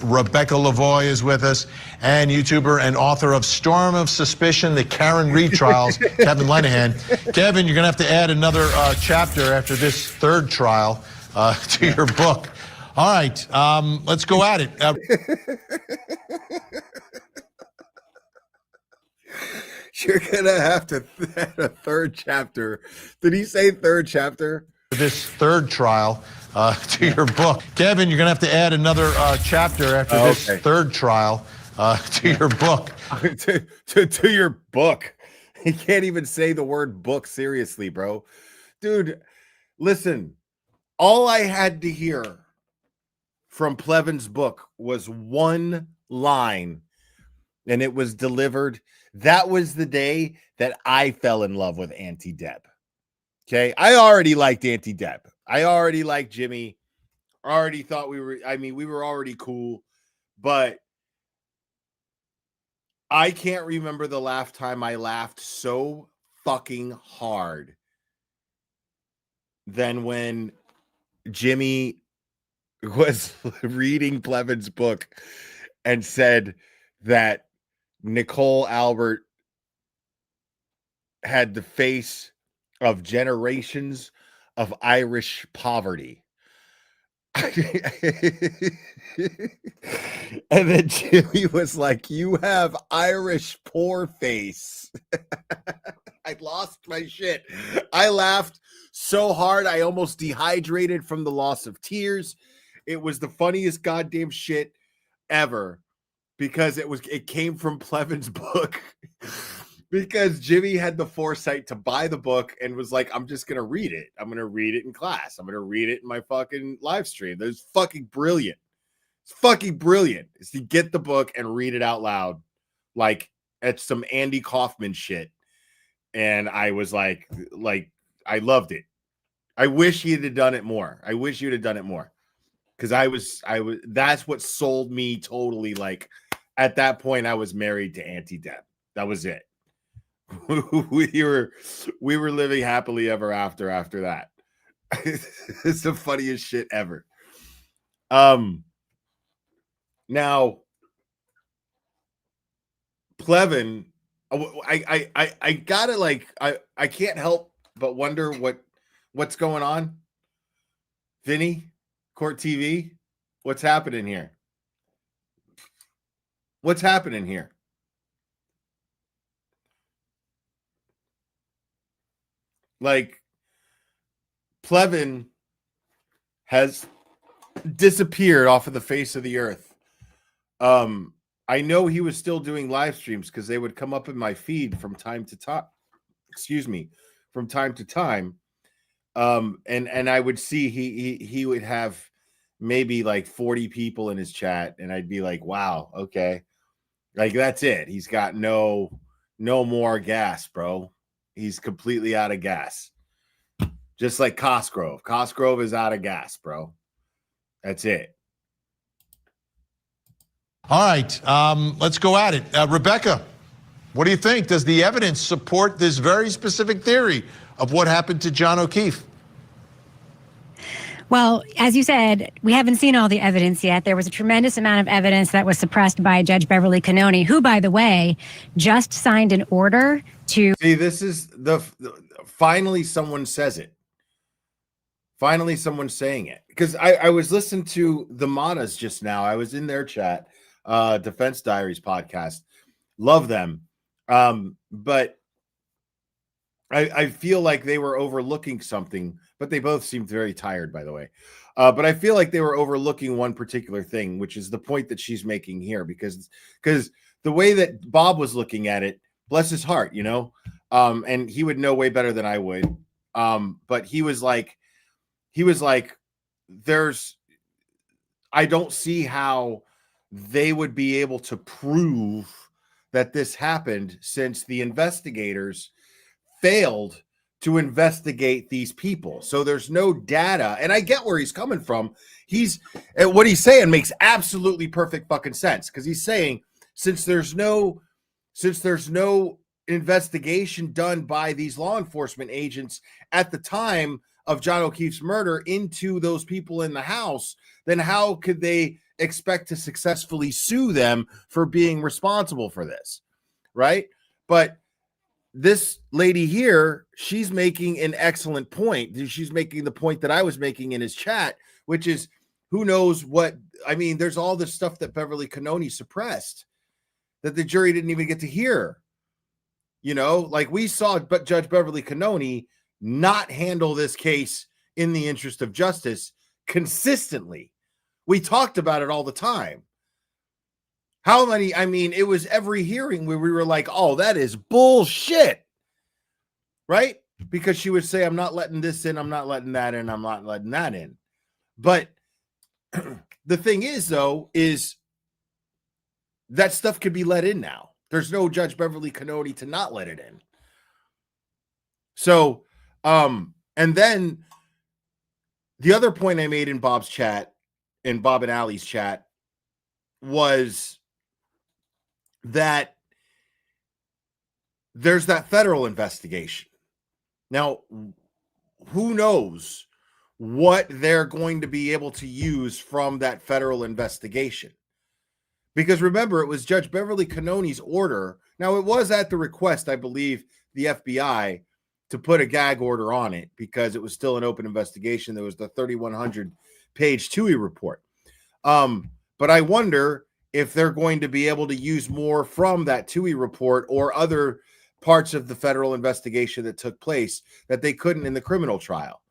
Rebecca Lavoie is with us, and YouTuber and author of Storm of Suspicion, the Karen Reed Trials, Kevin Lenahan. Kevin, you're going to have to add another chapter after this third trial to your book. All right, let's go at it. You're gonna have to add a third chapter. Did he say third chapter? This third trial to your book. Kevin, you're gonna have to add another chapter after this third trial to your book. to your book. He can't even say the word book seriously, bro. Dude, listen. All I had to hear from Plevin's book was one line, and it was delivered. That was the day that I fell in love with Auntie Deb. Okay. I already liked Auntie Deb. I already liked Jimmy. Already thought we were already cool, but I can't remember the last time I laughed so fucking hard than when Jimmy was reading Plevin's book and said that Nicole Albert had the face of generations of Irish poverty. And then Jimmy was like, "You have Irish poor face." I lost my shit. I laughed so hard I almost dehydrated from the loss of tears. It was the funniest goddamn shit ever because it came from Plevin's book. Because Jimmy had the foresight to buy the book and was like, I'm just going to read it. I'm going to read it in class. I'm going to read it in my fucking live stream. That's fucking brilliant. It's fucking brilliant is to get the book and read it out loud. Like it's some Andy Kaufman shit. And I was like, I loved it. I wish you'd have done it more. I wish you'd have done it more. Because I was, that's what sold me totally. Like at that point, I was married to Auntie Deb. That was it. we were living happily ever after that. It's the funniest shit ever. Now Plevin, I gotta like I can't help but wonder what's going on. Vinny, Court TV, what's happening here? What's happening here? Like Plevin has disappeared off of the face of the earth. I know he was still doing live streams because they would come up in my feed from time to time. From time to time. And I would see he would have maybe like 40 people in his chat, and I'd be like, wow, okay. Like that's it. He's got no more gas, bro. He's completely out of gas. Just like Cosgrove. Cosgrove is out of gas, bro. That's it. All right, let's go at it. Rebecca, what do you think? Does the evidence support this very specific theory of what happened to John O'Keefe? Well, as you said, we haven't seen all the evidence yet. There was a tremendous amount of evidence that was suppressed by Judge Beverly Cannone, who, by the way, just signed an order to... See, this is finally someone says it. Finally someone's saying it. Because I was listening to the Matas just now. I was in their chat, Defense Diaries podcast. Love them. But I feel like they were overlooking something, but they both seemed very tired, by the way. But I feel like they were overlooking one particular thing, which is the point that she's making here, because the way that Bob was looking at it, bless his heart, you know, and he would know way better than I would. But he was like, I don't see how they would be able to prove that this happened since the investigators failed to investigate these people. So there's no data. And I get where he's coming from. What he's saying makes absolutely perfect fucking sense. Because he's saying, since there's no investigation done by these law enforcement agents at the time of John O'Keefe's murder into those people in the house, then how could they expect to successfully sue them for being responsible for this? Right? But this lady here, she's making an excellent point. She's making the point that I was making in his chat, which is, who knows what, I mean, there's all this stuff that Beverly Cannone suppressed that the jury didn't even get to hear. You know, like we saw Judge Beverly Cannone not handle this case in the interest of justice consistently. We talked about it all the time. How many, I mean, it was every hearing where we were like, oh, that is bullshit. Right? Because she would say, I'm not letting this in, I'm not letting that in, I'm not letting that in. But the thing is, though, is that stuff could be let in now. There's no Judge Beverly Cannone to not let it in. So, and then the other point I made in Bob's chat, in Bob and Allie's chat, was that there's that federal investigation. Now, who knows what they're going to be able to use from that federal investigation? Because remember, it was Judge Beverly Cannone's order. Now, it was at the request, I believe, the FBI to put a gag order on it because it was still an open investigation. There was the 3,100 page TUI report. But I wonder if they're going to be able to use more from that TUI report or other parts of the federal investigation that took place that they couldn't in the criminal trial.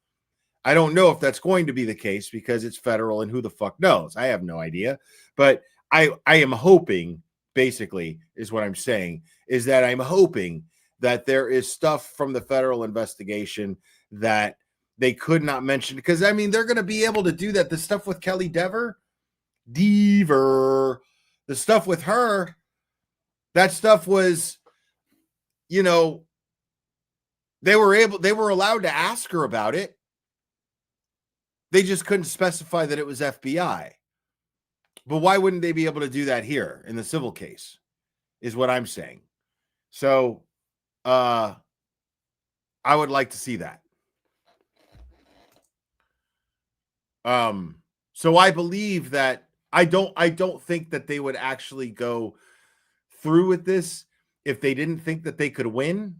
I don't know if that's going to be the case because it's federal and who the fuck knows? I have no idea. But I am hoping, basically, is what I'm saying, is that I'm hoping that there is stuff from the federal investigation that they could not mention. Because, I mean, they're going to be able to do that. The stuff with Kelly Dever, the stuff with her, that stuff was, you know, they were allowed to ask her about it. They just couldn't specify that it was FBI. But why wouldn't they be able to do that here in the civil case, is what I'm saying. So I would like to see that. So I believe that I don't think that they would actually go through with this if they didn't think that they could win.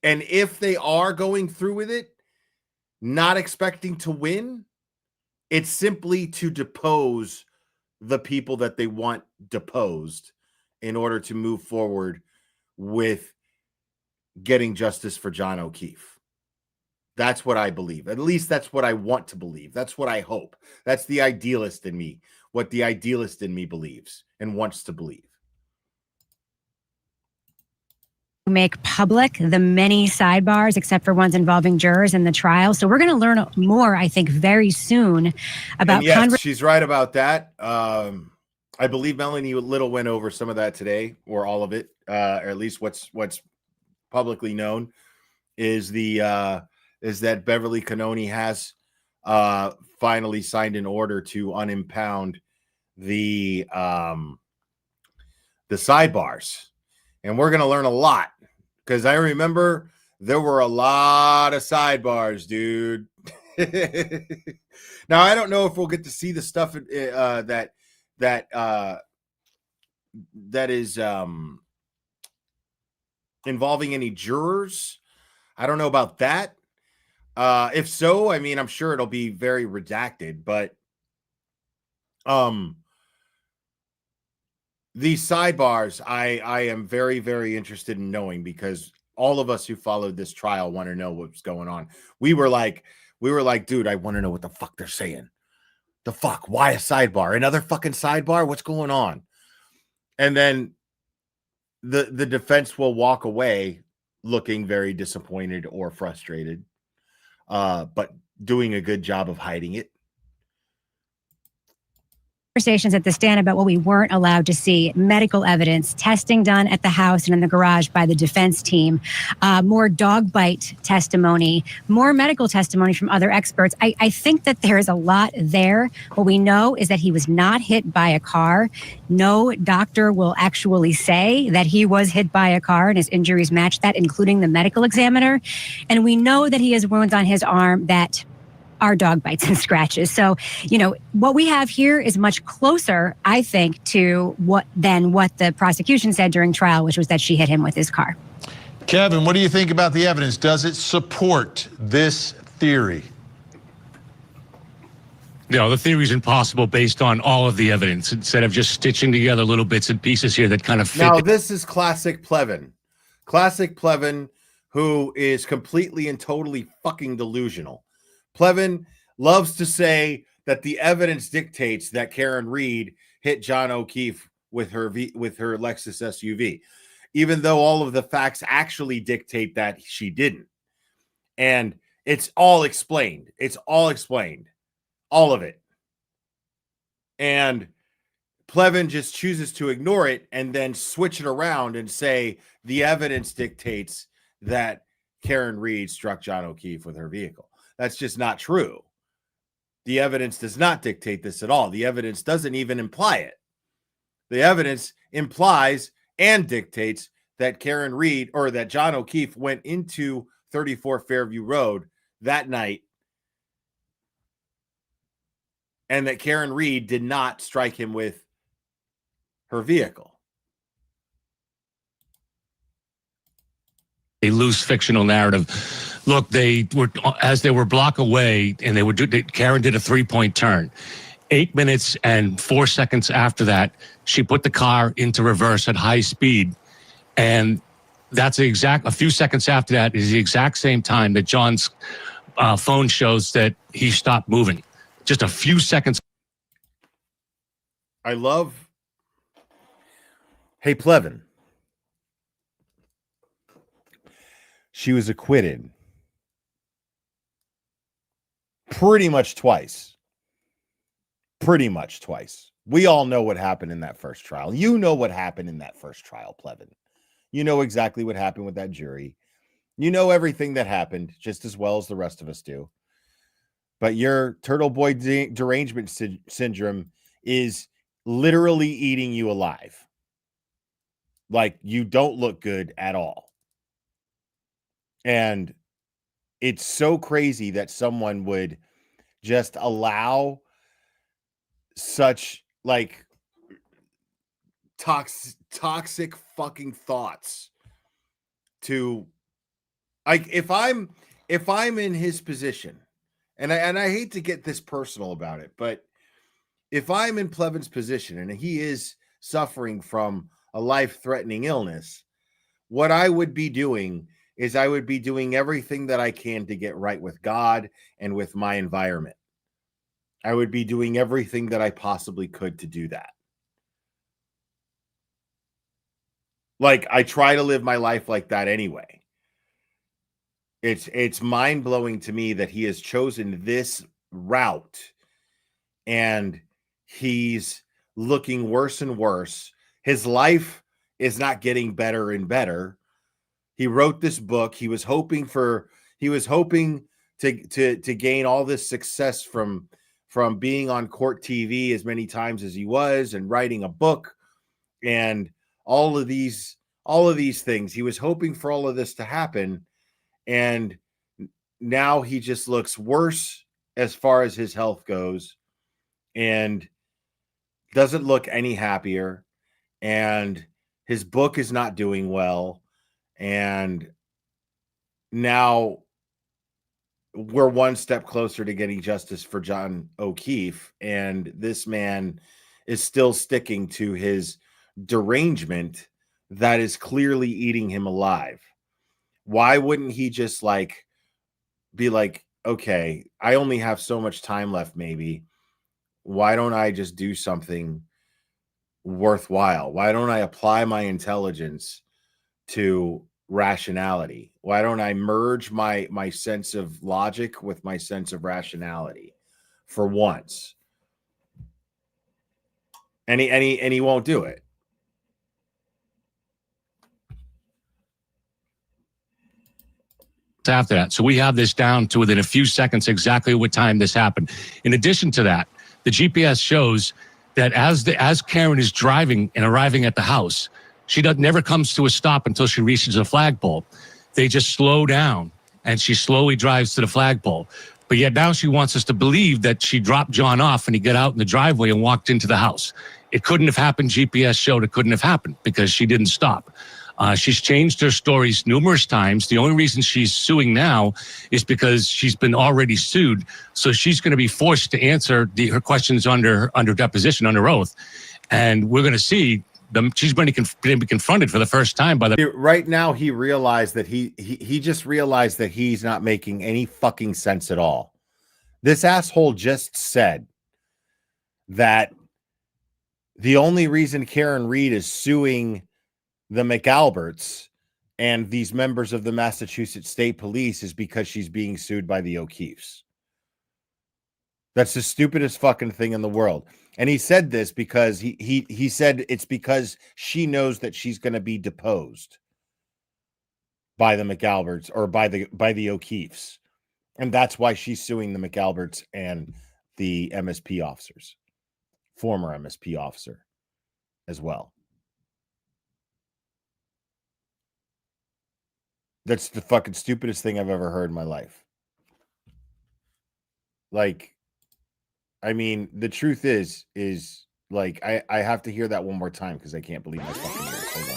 And if they are going through with it, not expecting to win, it's simply to depose the people that they want deposed in order to move forward with getting justice for John O'Keefe. That's what I believe. At least that's what I want to believe. That's what I hope. That's the idealist in me, what the idealist in me believes and wants to believe. Make public the many sidebars, except for ones involving jurors in the trial. So we're going to learn more, I think, very soon about. And yes, she's right about that. I believe Melanie Little went over some of that today, or all of it, or at least what's publicly known is that Beverly Cannone has finally signed an order to unimpound the sidebars. And we're going to learn a lot because I remember there were a lot of sidebars, dude. Now, I don't know if we'll get to see the stuff that is involving any jurors. I don't know about that. If so, I mean, I'm sure it'll be very redacted, but these sidebars, I am very, very interested in knowing because all of us who followed this trial want to know what's going on. We were like, dude, I want to know what the fuck they're saying. The fuck? Why a sidebar? Another fucking sidebar? What's going on? And then the defense will walk away looking very disappointed or frustrated, but doing a good job of hiding it. Conversations at the stand about what we weren't allowed to see: medical evidence, testing done at the house and in the garage by the defense team, more dog bite testimony, more medical testimony from other experts. I think that there is a lot there. What we know is that he was not hit by a car. No doctor will actually say that he was hit by a car and his injuries match that, including the medical examiner. And we know that he has wounds on his arm that are dog bites and scratches. So, you know, what we have here is much closer, I think, to what the prosecution said during trial, which was that she hit him with his car. Kevin, what do you think about the evidence? Does it support this theory? No, the theory is impossible based on all of the evidence, instead of just stitching together little bits and pieces here that kind of fit. Now, this is classic Plevin. Classic Plevin, who is completely and totally fucking delusional. Plevin loves to say that the evidence dictates that Karen Read hit John O'Keefe with her Lexus SUV, even though all of the facts actually dictate that she didn't. And it's all explained. It's all explained. All of it. And Plevin just chooses to ignore it and then switch it around and say the evidence dictates that Karen Read struck John O'Keefe with her vehicle. That's just not true. The evidence does not dictate this at all. The evidence doesn't even imply it. The evidence implies and dictates that Karen Read, or that John O'Keefe, went into 34 Fairview Road that night and that Karen Read did not strike him with her vehicle. a loose fictional narrative. Look, they were a block away, and Karen did a 3-point turn. 8 minutes and 4 seconds after that, she put the car into reverse at high speed, and that's a few seconds after that is the exact same time that John's phone shows that he stopped moving. Just a few seconds. I love. Hey, Plevin. She was acquitted pretty much twice. We all know what happened in that first trial. You know what happened in that first trial, Plevin. You know exactly what happened with that jury. You know everything that happened just as well as the rest of us do. But your turtle boy derangement syndrome is literally eating you alive. Like, you don't look good at all. And it's so crazy that someone would just allow such like toxic fucking thoughts to, like, if I'm in his position, and I hate to get this personal about it, but if I'm in Plevin's position and he is suffering from a life-threatening illness, what I would be doing is I would be doing everything that I can to get right with God and with my environment. I would be doing everything that I possibly could to do that. Like, I try to live my life like that anyway. It's mind-blowing to me that he has chosen this route and he's looking worse and worse. His life is not getting better and better. He wrote this book. He was hoping to gain all this success from being on court TV as many times as he was, and writing a book and all of these things. He was hoping for all of this to happen, and now he just looks worse as far as his health goes and doesn't look any happier, and his book is not doing well. And now we're one step closer to getting justice for John O'Keefe, and this man is still sticking to his derangement that is clearly eating him alive. Why wouldn't he just be like, okay, I only have so much time left, maybe. Why don't I just do something worthwhile? Why don't I apply my intelligence to rationality? Why don't I merge my sense of logic with my sense of rationality for once? And he won't do it. After that. So we have this down to within a few seconds exactly what time this happened. In addition to that, the GPS shows that as Karen is driving and arriving at the house, she never comes to a stop until she reaches a flagpole. They just slow down, and she slowly drives to the flagpole. But yet now she wants us to believe that she dropped John off and he got out in the driveway and walked into the house. It couldn't have happened. GPS showed it couldn't have happened because she didn't stop. She's changed her stories numerous times. The only reason she's suing now is because she's been already sued. So she's going to be forced to answer her questions under deposition, under oath. And we're going to see she's going to be confronted for the first time by the. Right now, he realized that he just realized that he's not making any fucking sense at all. This asshole just said that the only reason Karen Read is suing the McAlberts and these members of the Massachusetts State Police is because she's being sued by the O'Keefes. That's the stupidest fucking thing in the world. And he said this because he said it's because she knows that she's going to be deposed by the McAlberts or by the O'Keefes. And that's why she's suing the McAlberts and the MSP officers, former MSP officer as well. That's the fucking stupidest thing I've ever heard in my life. Like, I mean, the truth is like, I have to hear that one more time because I can't believe my fucking ears.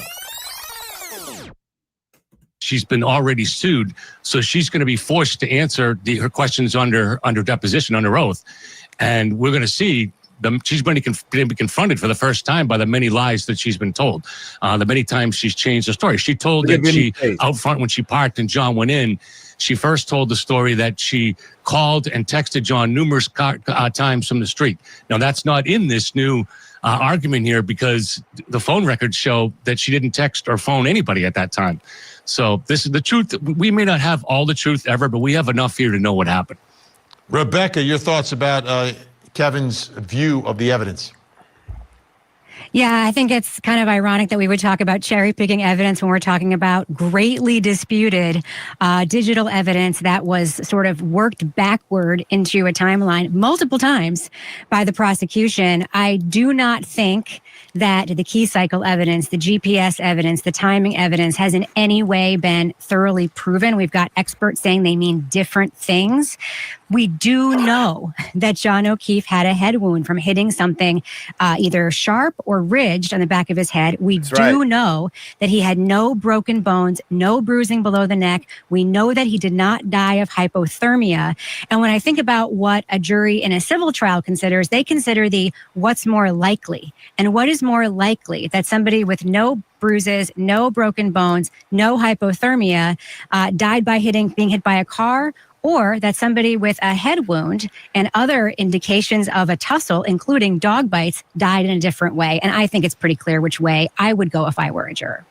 Hold on. she's been already sued, so she's going to be forced to answer her questions under deposition, under oath, and we're going to see she's going to be confronted for the first time by the many lies that she's been told, the many times she's changed the story. She told that she out front when she parked and John went in. She first told the story that she called and texted John numerous times from the street. Now, that's not in this new argument here because the phone records show that she didn't text or phone anybody at that time. So this is the truth. We may not have all the truth ever, but we have enough here to know what happened. Rebecca, your thoughts about Kevin's view of the evidence? Yeah, I think it's kind of ironic that we would talk about cherry picking evidence when we're talking about greatly disputed digital evidence that was sort of worked backward into a timeline multiple times by the prosecution. I do not think that the key cycle evidence, the GPS evidence, the timing evidence has in any way been thoroughly proven. We've got experts saying they mean different things. We do know that John O'Keefe had a head wound from hitting something either sharp or ridged on the back of his head. We do know that he had no broken bones, no bruising below the neck. We know that he did not die of hypothermia. And when I think about what a jury in a civil trial considers, they consider the what's more likely. And what is more likely? That somebody with no bruises, no broken bones, no hypothermia died by being hit by a car, or that somebody with a head wound and other indications of a tussle, including dog bites, died in a different way. And I think it's pretty clear which way I would go if I were a juror.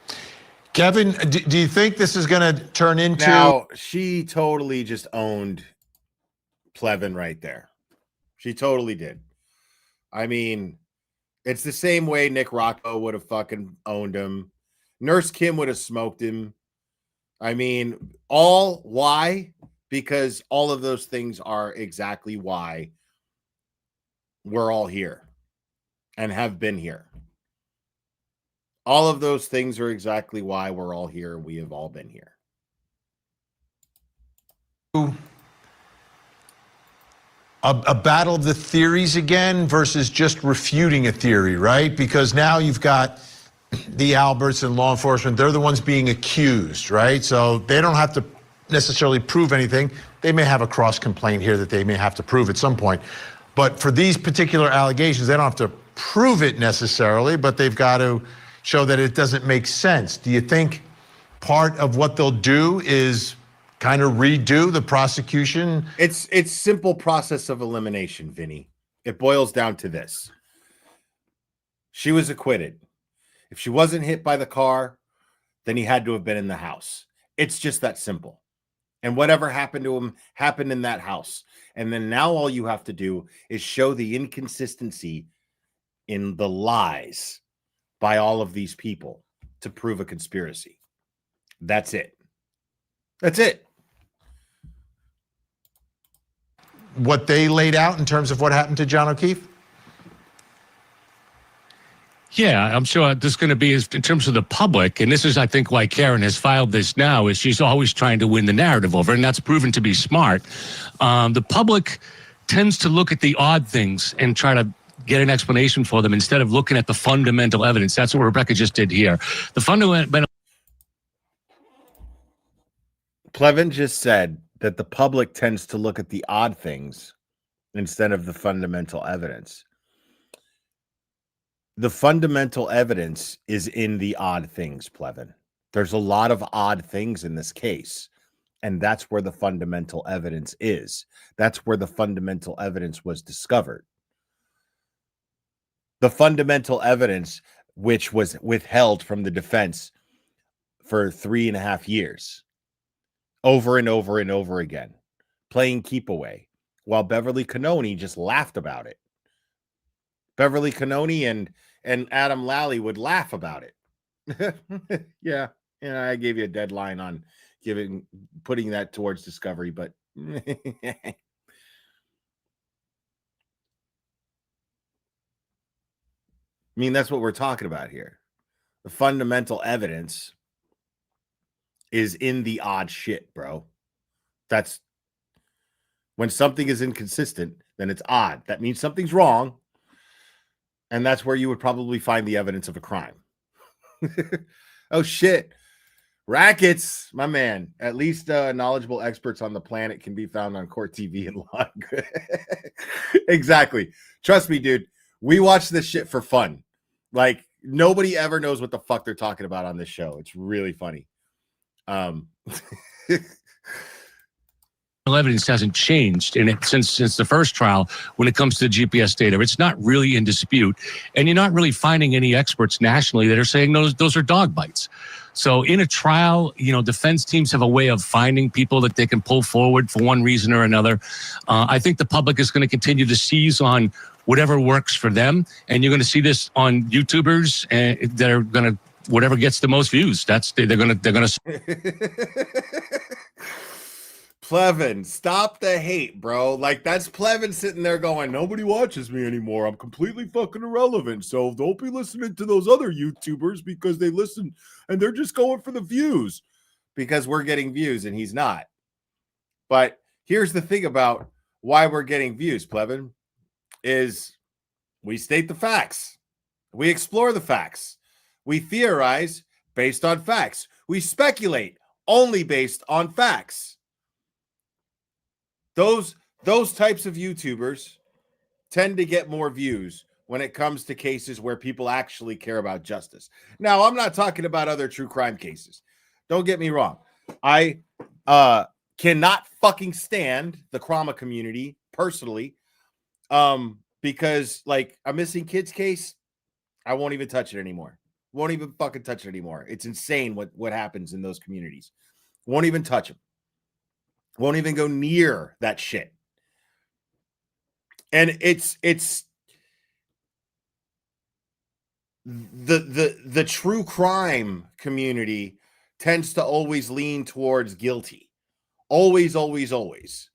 Kevin, do you think this is going to turn into... Now, she totally just owned Plevin right there. She totally did. I mean, it's the same way Nick Rocco would have fucking owned him. Nurse Kim would have smoked him. I mean, why? Because all of those things are exactly why we're all here and have been here. All of those things are exactly why we're all here. We have all been here. A battle of the theories again versus just refuting a theory, right? Because now you've got the Alberts and law enforcement. They're the ones being accused, right? So they don't have to necessarily prove anything. They may have a cross complaint here that they may have to prove at some point. But for these particular allegations, they don't have to prove it necessarily, but they've got to show that it doesn't make sense. Do you think part of what they'll do is kind of redo the prosecution? It's simple process of elimination, Vinny. It boils down to this. She was acquitted. If she wasn't hit by the car, then he had to have been in the house. It's just that simple. And whatever happened to him happened in that house. And then now all you have to do is show the inconsistency in the lies by all of these people to prove a conspiracy. That's it. That's it. What they laid out in terms of what happened to John O'Keefe? Yeah, I'm sure there's going to be, in terms of the public, and this is, I think, why Karen has filed this now, is she's always trying to win the narrative over, and that's proven to be smart. The public tends to look at the odd things and try to get an explanation for them instead of looking at the fundamental evidence. That's what Rebecca just did here. The fundamental... Plevin just said that the public tends to look at the odd things instead of the fundamental evidence. The fundamental evidence is in the odd things, Plevin. There's a lot of odd things in this case, and that's where the fundamental evidence is. That's where the fundamental evidence was discovered. The fundamental evidence, which was withheld from the defense for 3.5 years, over and over and over again, playing keep away, while Beverly Cannoni just laughed about it. Beverly Cannoni and Adam Lally would laugh about it. yeah, I gave you a deadline on putting that towards discovery, but I mean, that's what we're talking about here. The fundamental evidence is in the odd shit, bro. That's when something is inconsistent, then it's odd. That means something's wrong. And that's where you would probably find the evidence of a crime. Oh, shit. Rackets, my man. At least knowledgeable experts on the planet can be found on Court TV and Law. Exactly. Trust me, dude. We watch this shit for fun. Like, nobody ever knows what the fuck they're talking about on this show. It's really funny. Evidence hasn't changed in it since the first trial when it comes to the GPS data. It's not really in dispute, and you're not really finding any experts nationally that are saying those are dog bites. So in a trial, defense teams have a way of finding people that they can pull forward for one reason or another. I think the public is going to continue to seize on whatever works for them, and you're going to see this on YouTubers that are going to whatever gets the most views. They're going to. Plevin, stop the hate, bro. Like, that's Plevin sitting there going, nobody watches me anymore. I'm completely fucking irrelevant. So don't be listening to those other YouTubers because they listen and they're just going for the views because we're getting views and he's not. But here's the thing about why we're getting views, Plevin, is we state the facts. We explore the facts. We theorize based on facts. We speculate only based on facts. Those types of YouTubers tend to get more views when it comes to cases where people actually care about justice. Now, I'm not talking about other true crime cases. Don't get me wrong. I cannot fucking stand the trauma community personally, because like a missing kids case, I won't even touch it anymore. Won't even fucking touch it anymore. It's insane what happens in those communities. Won't even touch them. Won't even go near that shit. And it's the true crime community tends to always lean towards guilty. Always, always, always.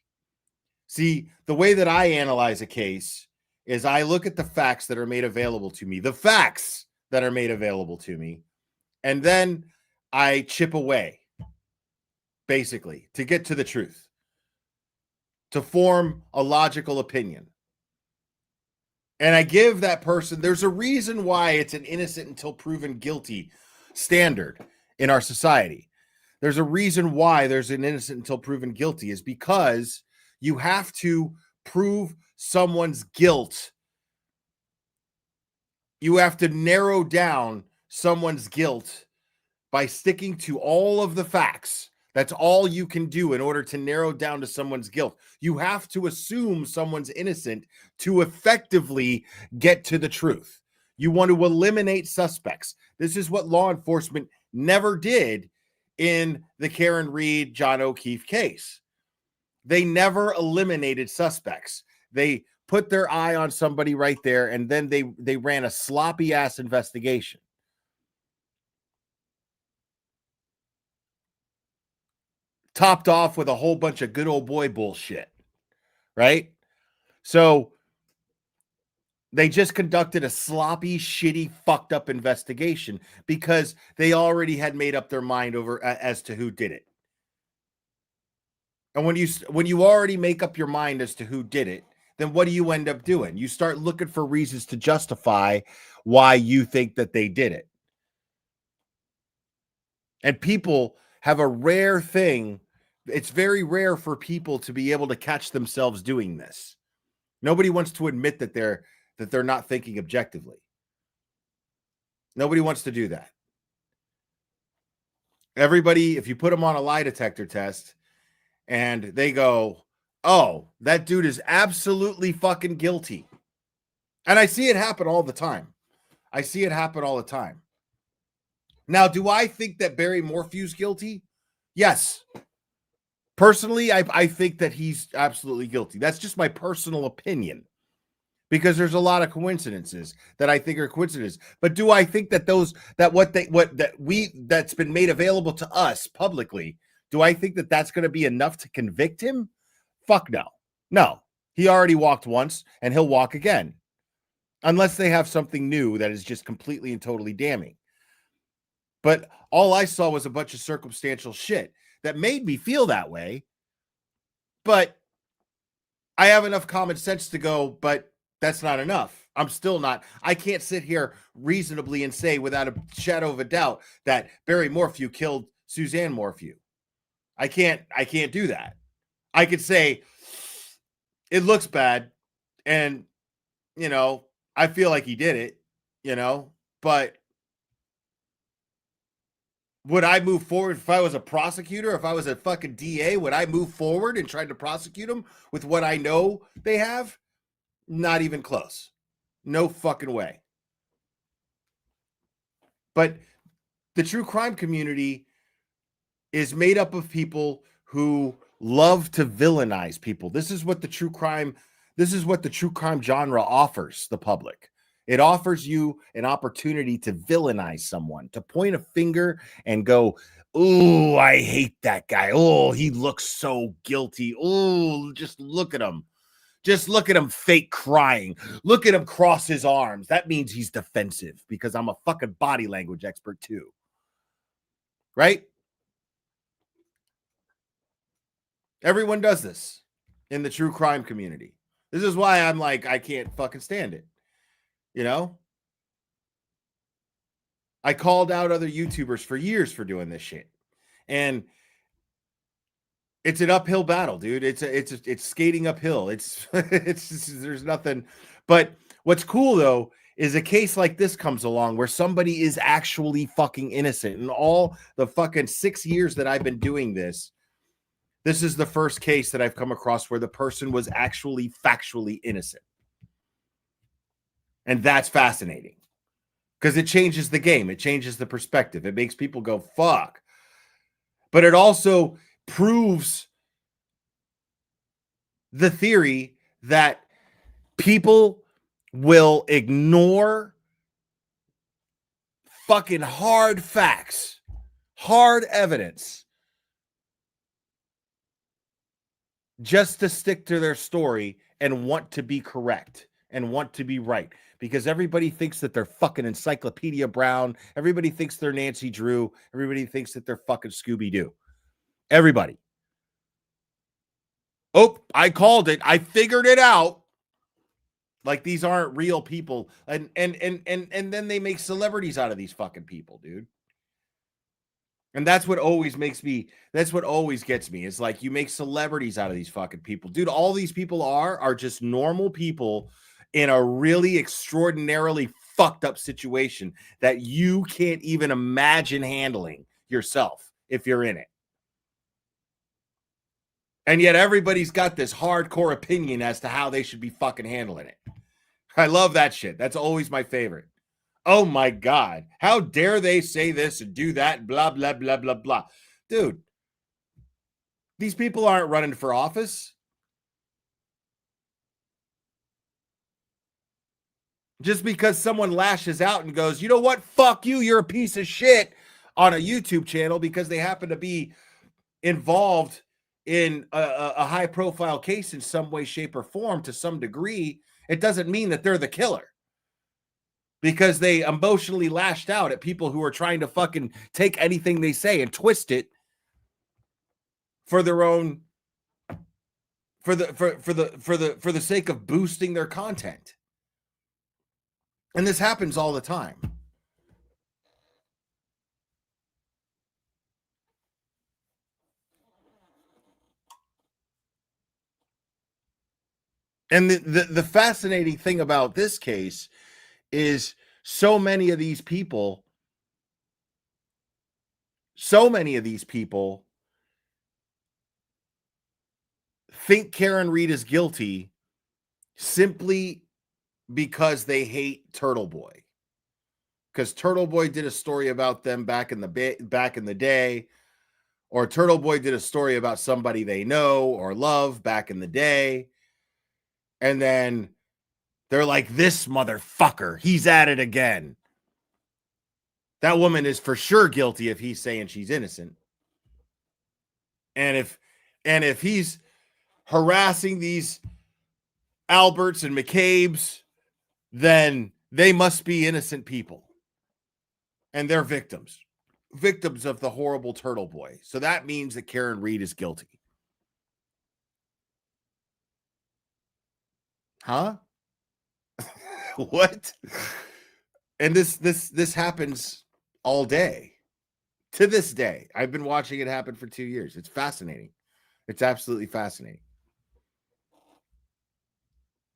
See, the way that I analyze a case is I look at the facts that are made available to me, and then I chip away, basically, to get to the truth, to form a logical opinion. And I give that person, there's a reason why it's an innocent until proven guilty standard in our society. There's a reason why there's an innocent until proven guilty, is because you have to prove someone's guilt. You have to narrow down someone's guilt by sticking to all of the facts. That's all you can do in order to narrow down to someone's guilt. You have to assume someone's innocent to effectively get to the truth. You want to eliminate suspects. This is what law enforcement never did in the Karen Read, John O'Keefe case. They never eliminated suspects. They put their eye on somebody right there, and then they ran a sloppy ass investigation. Topped off with a whole bunch of good old boy bullshit, right? So they just conducted a sloppy, shitty, fucked up investigation because they already had made up their mind over as to who did it. And when you already make up your mind as to who did it, then what do you end up doing? You start looking for reasons to justify why you think that they did it. And people have a rare thing. It's very rare for people to be able to catch themselves doing this. Nobody wants to admit that they're not thinking objectively. Nobody wants to do that. Everybody, if you put them on a lie detector test and they go, "Oh, that dude is absolutely fucking guilty." And I see it happen all the time. Now, do I think that Barry Morphew's guilty? Yes. Personally, I think that he's absolutely guilty. That's just my personal opinion, because there's a lot of coincidences that I think are coincidences. But do I think that that's been made available to us publicly, do I think that that's going to be enough to convict him? Fuck no. No. He already walked once and he'll walk again. Unless they have something new that is just completely and totally damning. But all I saw was a bunch of circumstantial shit that made me feel that way. But I have enough common sense to go, but that's not enough. I can't sit here reasonably and say without a shadow of a doubt that Barry Morphew killed Suzanne Morphew. I can't do that. I could say it looks bad and, you know, I feel like he did it, you know, but would I move forward if I was a prosecutor? If I was a fucking DA, would I move forward and try to prosecute them with what I know they have? Not even close. No fucking way. But the true crime community is made up of people who love to villainize people. This is what the true crime genre offers the public. It offers you an opportunity to villainize someone, to point a finger and go, "Oh, I hate that guy. Oh, he looks so guilty. Oh, just look at him. Just look at him fake crying. Look at him cross his arms. That means he's defensive because I'm a fucking body language expert too." Right? Everyone does this in the true crime community. This is why I'm like, I can't fucking stand it. You know? I called out other YouTubers for years for doing this shit. And it's an uphill battle, dude. It's skating uphill. It's there's nothing. But what's cool though is a case like this comes along where somebody is actually fucking innocent. And all the fucking 6 years that I've been doing this, this is the first case that I've come across where the person was actually factually innocent. And that's fascinating because it changes the game. It changes the perspective. It makes people go, fuck. But it also proves the theory that people will ignore fucking hard facts, hard evidence, just to stick to their story and want to be correct and want to be right. Because everybody thinks that they're fucking Encyclopedia Brown. Everybody thinks they're Nancy Drew. Everybody thinks that they're fucking Scooby-Doo. Everybody. Oh, I called it. I figured it out. Like these aren't real people. And then they make celebrities out of these fucking people, dude. And that's what always makes me, that's what always gets me. It's like you make celebrities out of these fucking people. Dude, all these people are just normal people in a really extraordinarily fucked up situation that you can't even imagine handling yourself if you're in it. And yet everybody's got this hardcore opinion as to how they should be fucking handling it. I love that shit. That's always my favorite. Oh my God. How dare they say this and do that? Blah, blah, blah, blah, blah. Dude, these people aren't running for office. Just because someone lashes out and goes, you know what? Fuck you. You're a piece of shit on a YouTube channel because they happen to be involved in a high profile case in some way, shape, or form to some degree. It doesn't mean that they're the killer because they emotionally lashed out at people who are trying to fucking take anything they say and twist it for their own, for the sake of boosting their content. And this happens all the time. And the fascinating thing about this case is so many of these people think Karen Read is guilty simply because they hate Turtle Boy. Because Turtle Boy did a story about them back in the day, or Turtle Boy did a story about somebody they know or love back in the day. And then they're like, this motherfucker, he's at it again. That woman is for sure guilty if he's saying she's innocent. And if he's harassing these Alberts and McCabe's, then they must be innocent people. And they're victims of the horrible Turtle Boy. So that means that Karen Read is guilty. Huh? What? And this happens all day. To this day, I've been watching it happen for 2 years. It's fascinating. It's absolutely fascinating.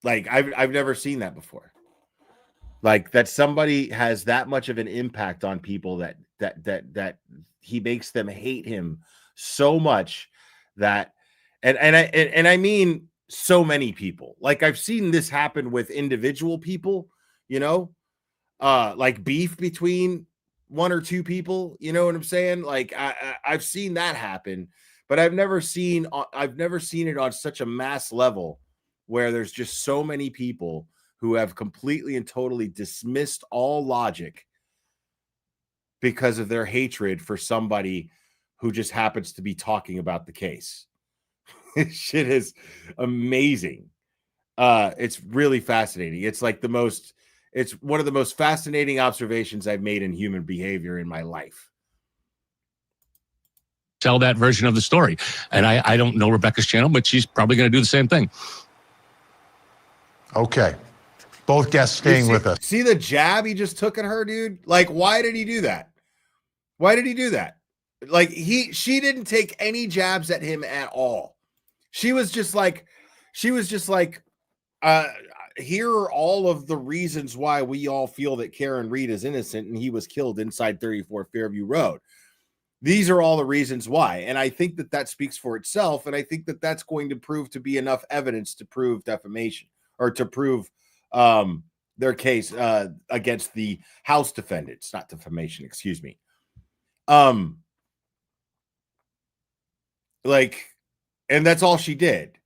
Like I've never seen that before. Like that somebody has that much of an impact on people that he makes them hate him so much that and I mean so many people. Like I've seen this happen with individual people, you know, like beef between one or two people, you know what I'm saying? Like I've seen that happen, but I've never seen it on such a mass level where there's just so many people who have completely and totally dismissed all logic because of their hatred for somebody who just happens to be talking about the case. This shit is amazing. It's really fascinating. It's one of the most fascinating observations I've made in human behavior in my life. Tell that version of the story. And I don't know Rebecca's channel, but she's probably going to do the same thing. Okay. Both guests staying with us. See the jab he just took at her, dude? Like, why did he do that? Why did he do that? Like, she didn't take any jabs at him at all. She was just like, here are all of the reasons why we all feel that Karen Read is innocent and he was killed inside 34 Fairview Road. These are all the reasons why. And I think that speaks for itself. And I think that that's going to prove to be enough evidence to prove defamation or to prove their case against the House defendants, not defamation, excuse me. Like, and that's all she did.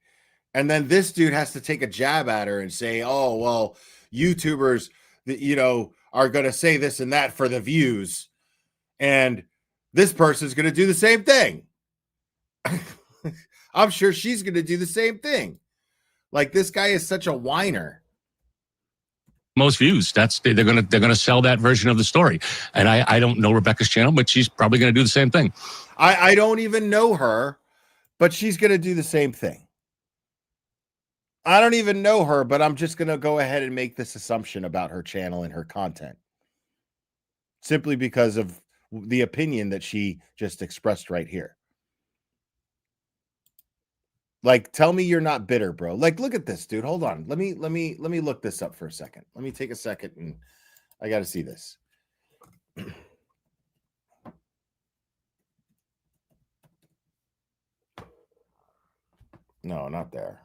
And then this dude has to take a jab at her and say, oh, well, YouTubers, you know, are going to say this and that for the views. And this person's going to do the same thing. I'm sure she's going to do the same thing. Like, this guy is such a whiner. Most views. They're gonna sell that version of the story. And I don't know Rebecca's channel, but she's probably going to do the same thing. I don't even know her, but she's going to do the same thing. I don't even know her, but I'm just going to go ahead and make this assumption about her channel and her content. Simply because of the opinion that she just expressed right here. Like, tell me you're not bitter, bro. Like, look at this, dude. Hold on. Let me look this up for a second. Let me take a second and I got to see this. No, not there.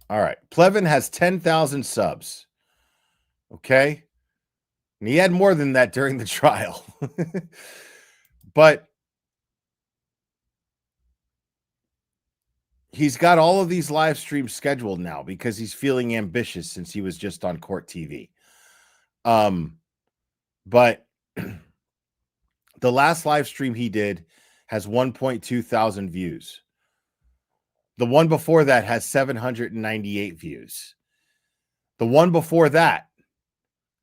All right. Plevin has 10,000 subs. Okay. And he had more than that during the trial. But he's got all of these live streams scheduled now because he's feeling ambitious since he was just on Court TV. But the last live stream he did has 1.2 thousand views. The one before that has 798 views. The one before that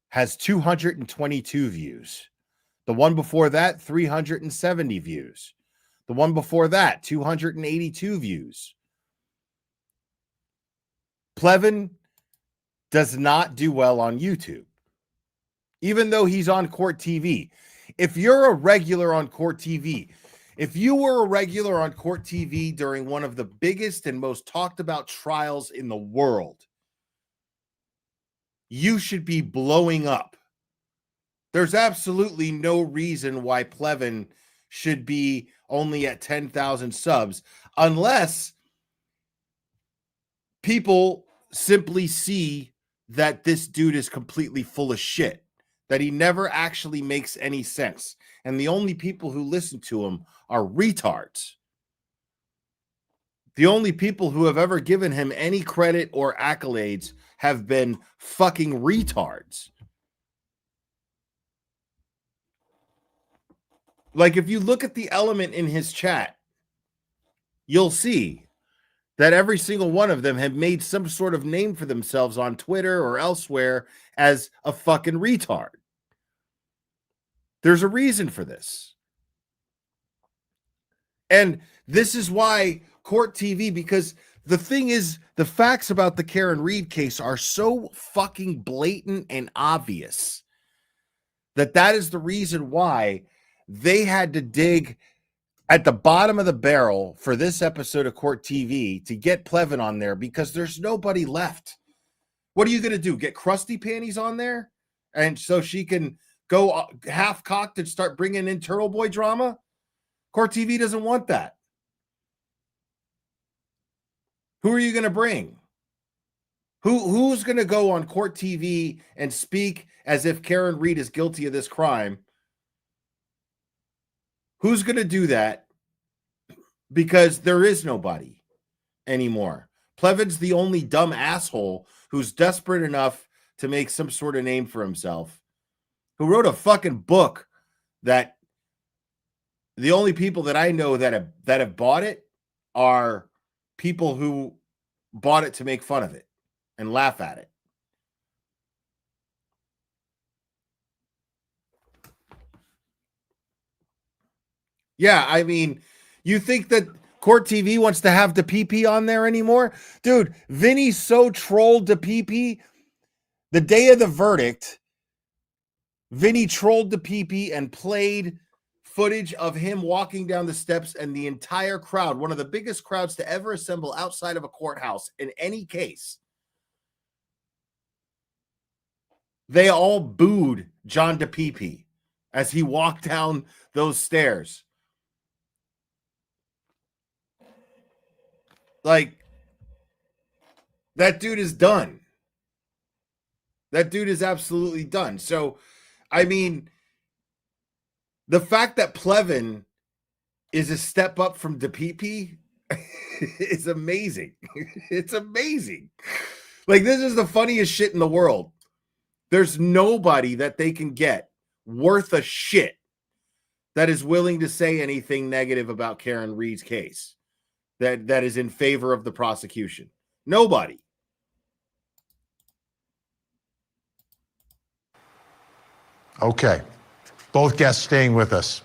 has 222 views. The one before that, 370 views. The one before that, 282 views. Plevin does not do well on YouTube, even though he's on Court TV. If you're a regular on Court TV, if you were a regular on Court TV during one of the biggest and most talked about trials in the world, you should be blowing up. There's absolutely no reason why Plevin should be only at 10,000 subs unless people simply see that this dude is completely full of shit, that he never actually makes any sense. And the only people who listen to him are retards. The only people who have ever given him any credit or accolades have been fucking retards. Like, if you look at the element in his chat, you'll see that every single one of them have made some sort of name for themselves on Twitter or elsewhere as a fucking retard. There's a reason for this. And this is why Court TV, because the thing is, the facts about the Karen Reed case are so fucking blatant and obvious that is the reason why they had to dig at the bottom of the barrel for this episode of Court TV to get Plevin on there, because there's nobody left. What are you going to do? Get Krusty Panties on there? And so she can go half-cocked and start bringing in Turtle Boy drama? Court TV doesn't want that. Who are you going to bring? Who's going to go on Court TV and speak as if Karen Reed is guilty of this crime? Who's going to do that? Because there is nobody anymore. Plevin's the only dumb asshole who's desperate enough to make some sort of name for himself, who wrote a fucking book that the only people that I know that have bought it are people who bought it to make fun of it and laugh at it. Yeah, I mean, you think that Court TV wants to have DePP on there anymore? Dude, Vinny so trolled DePP. The day of the verdict, Vinny trolled DePP and played footage of him walking down the steps, and the entire crowd, one of the biggest crowds to ever assemble outside of a courthouse in any case, they all booed John DePP as he walked down those stairs. Like, that dude is done. That dude is absolutely done. So, I mean, the fact that Plevin is a step up from DePP is amazing. It's amazing. Like, this is the funniest shit in the world. There's nobody that they can get worth a shit that is willing to say anything negative about Karen Reed's case that is in favor of the prosecution. Nobody. Okay. Both guests staying with us.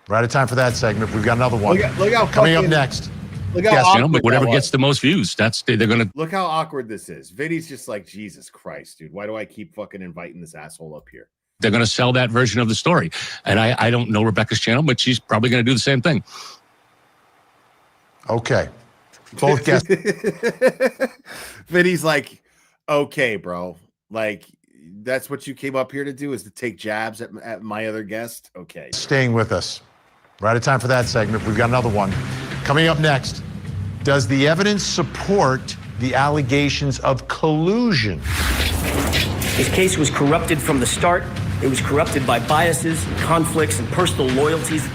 We're out of time for that segment. We've got another one. Look how coming fucking, up next. Look how Yes, awkward but whatever that gets was. the most views, they're gonna. Look how awkward this is. Vinny's just like, Jesus Christ, dude. Why do I keep fucking inviting this asshole up here? They're going to sell that version of the story. And I don't know Rebecca's channel, but she's probably going to do the same thing. Okay. Both guests. Vinny's like, okay, bro. Like, that's what you came up here to do, is to take jabs at my other guest? Okay. Staying with us. We're out of time for that segment. We've got another one. Coming up next, does the evidence support the allegations of collusion? His case was corrupted from the start. It was corrupted by biases, and conflicts, and personal loyalties.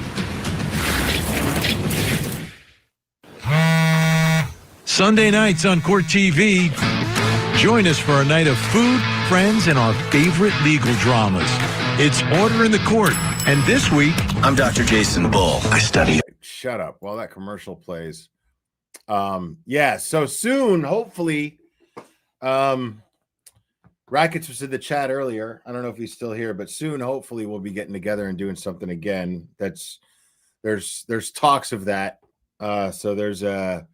Sunday nights on Court TV. Join us for a night of food, friends, and our favorite legal dramas. It's Order in the Court. And this week, I'm Dr. Jason Bull. I study. Shut up while that commercial plays. Yeah, so soon, hopefully, Rackets was in the chat earlier. I don't know if he's still here, but soon, hopefully, we'll be getting together and doing something again. There's talks of that. So there's what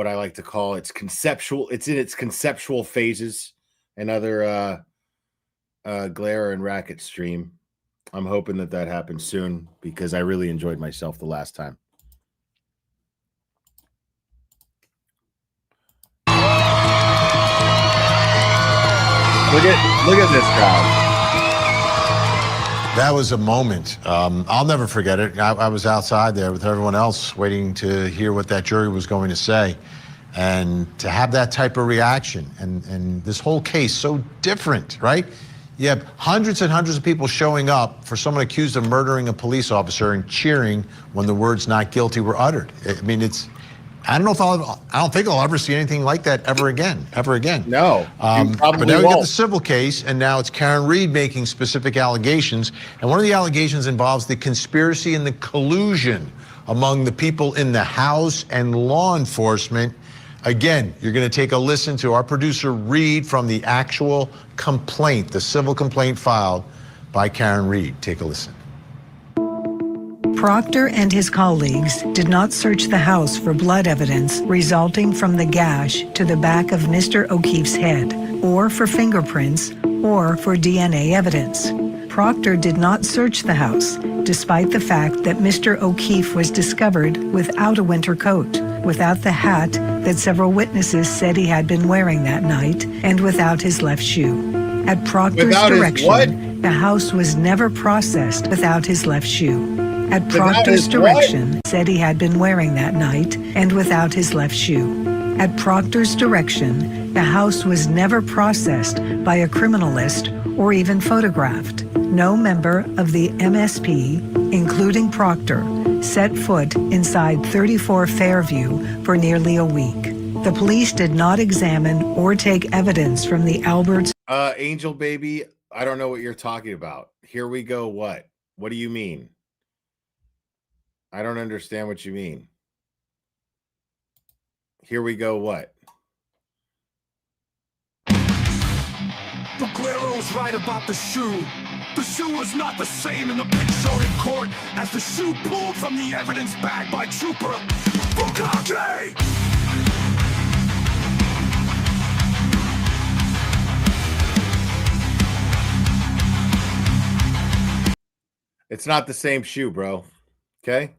I like to call it's conceptual. It's in its conceptual phases. Another Glare and Racket stream. I'm hoping that happens soon because I really enjoyed myself the last time. Look at this crowd. that was a moment. I'll never forget it. I was outside there with everyone else waiting to hear what that jury was going to say. And to have that type of reaction and this whole case so different, right? You have hundreds and hundreds of people showing up for someone accused of murdering a police officer and cheering when the words "not guilty" were uttered. I mean, I don't think I'll ever see anything like that ever again. No, but now we got the civil case, and now it's Karen Reed making specific allegations. And one of the allegations involves the conspiracy and the collusion among the people in the House and law enforcement. Again, you're going to take a listen to our producer Reed from the actual complaint, the civil complaint filed by Karen Reed. Take a listen. Proctor and his colleagues did not search the house for blood evidence resulting from the gash to the back of Mr. O'Keefe's head, or for fingerprints, or for DNA evidence. Proctor did not search the house, despite the fact that Mr. O'Keefe was discovered without a winter coat, without the hat that several witnesses said he had been wearing that night, and without his left shoe. At Proctor's Without his direction, what? the house was never processed without his left shoe. At Without Proctor's his direction, said he had been wearing that night, and without his left shoe. At Proctor's direction, the house was never processed by a criminalist or even photographed. No member of the MSP, including Proctor, set foot inside 34 Fairview for nearly a week. The police did not examine or take evidence from the Alberts. Angel baby, I don't know what you're talking about. Here we go. What? What do you mean? I don't understand what you mean. Here we go. What? Aguero's right about the shoe. The shoe was not the same in the picture in court as the shoe pulled from the evidence bag by Trooper Bukake. It's not the same shoe, bro. Okay?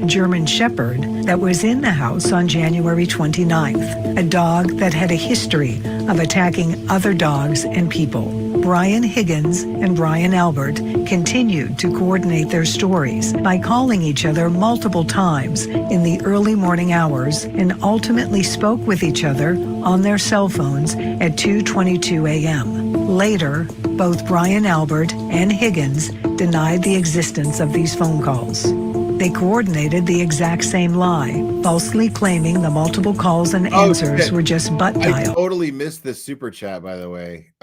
German Shepherd that was in the house on January 29th, a dog that had a history of attacking other dogs and people. Brian Higgins and Brian Albert continued to coordinate their stories by calling each other multiple times in the early morning hours and ultimately spoke with each other on their cell phones at 2:22 a.m. Later, both Brian Albert and Higgins denied the existence of these phone calls. They coordinated the exact same lie, falsely claiming the multiple calls and answers were just butt I dial. totally missed this super chat, by the way.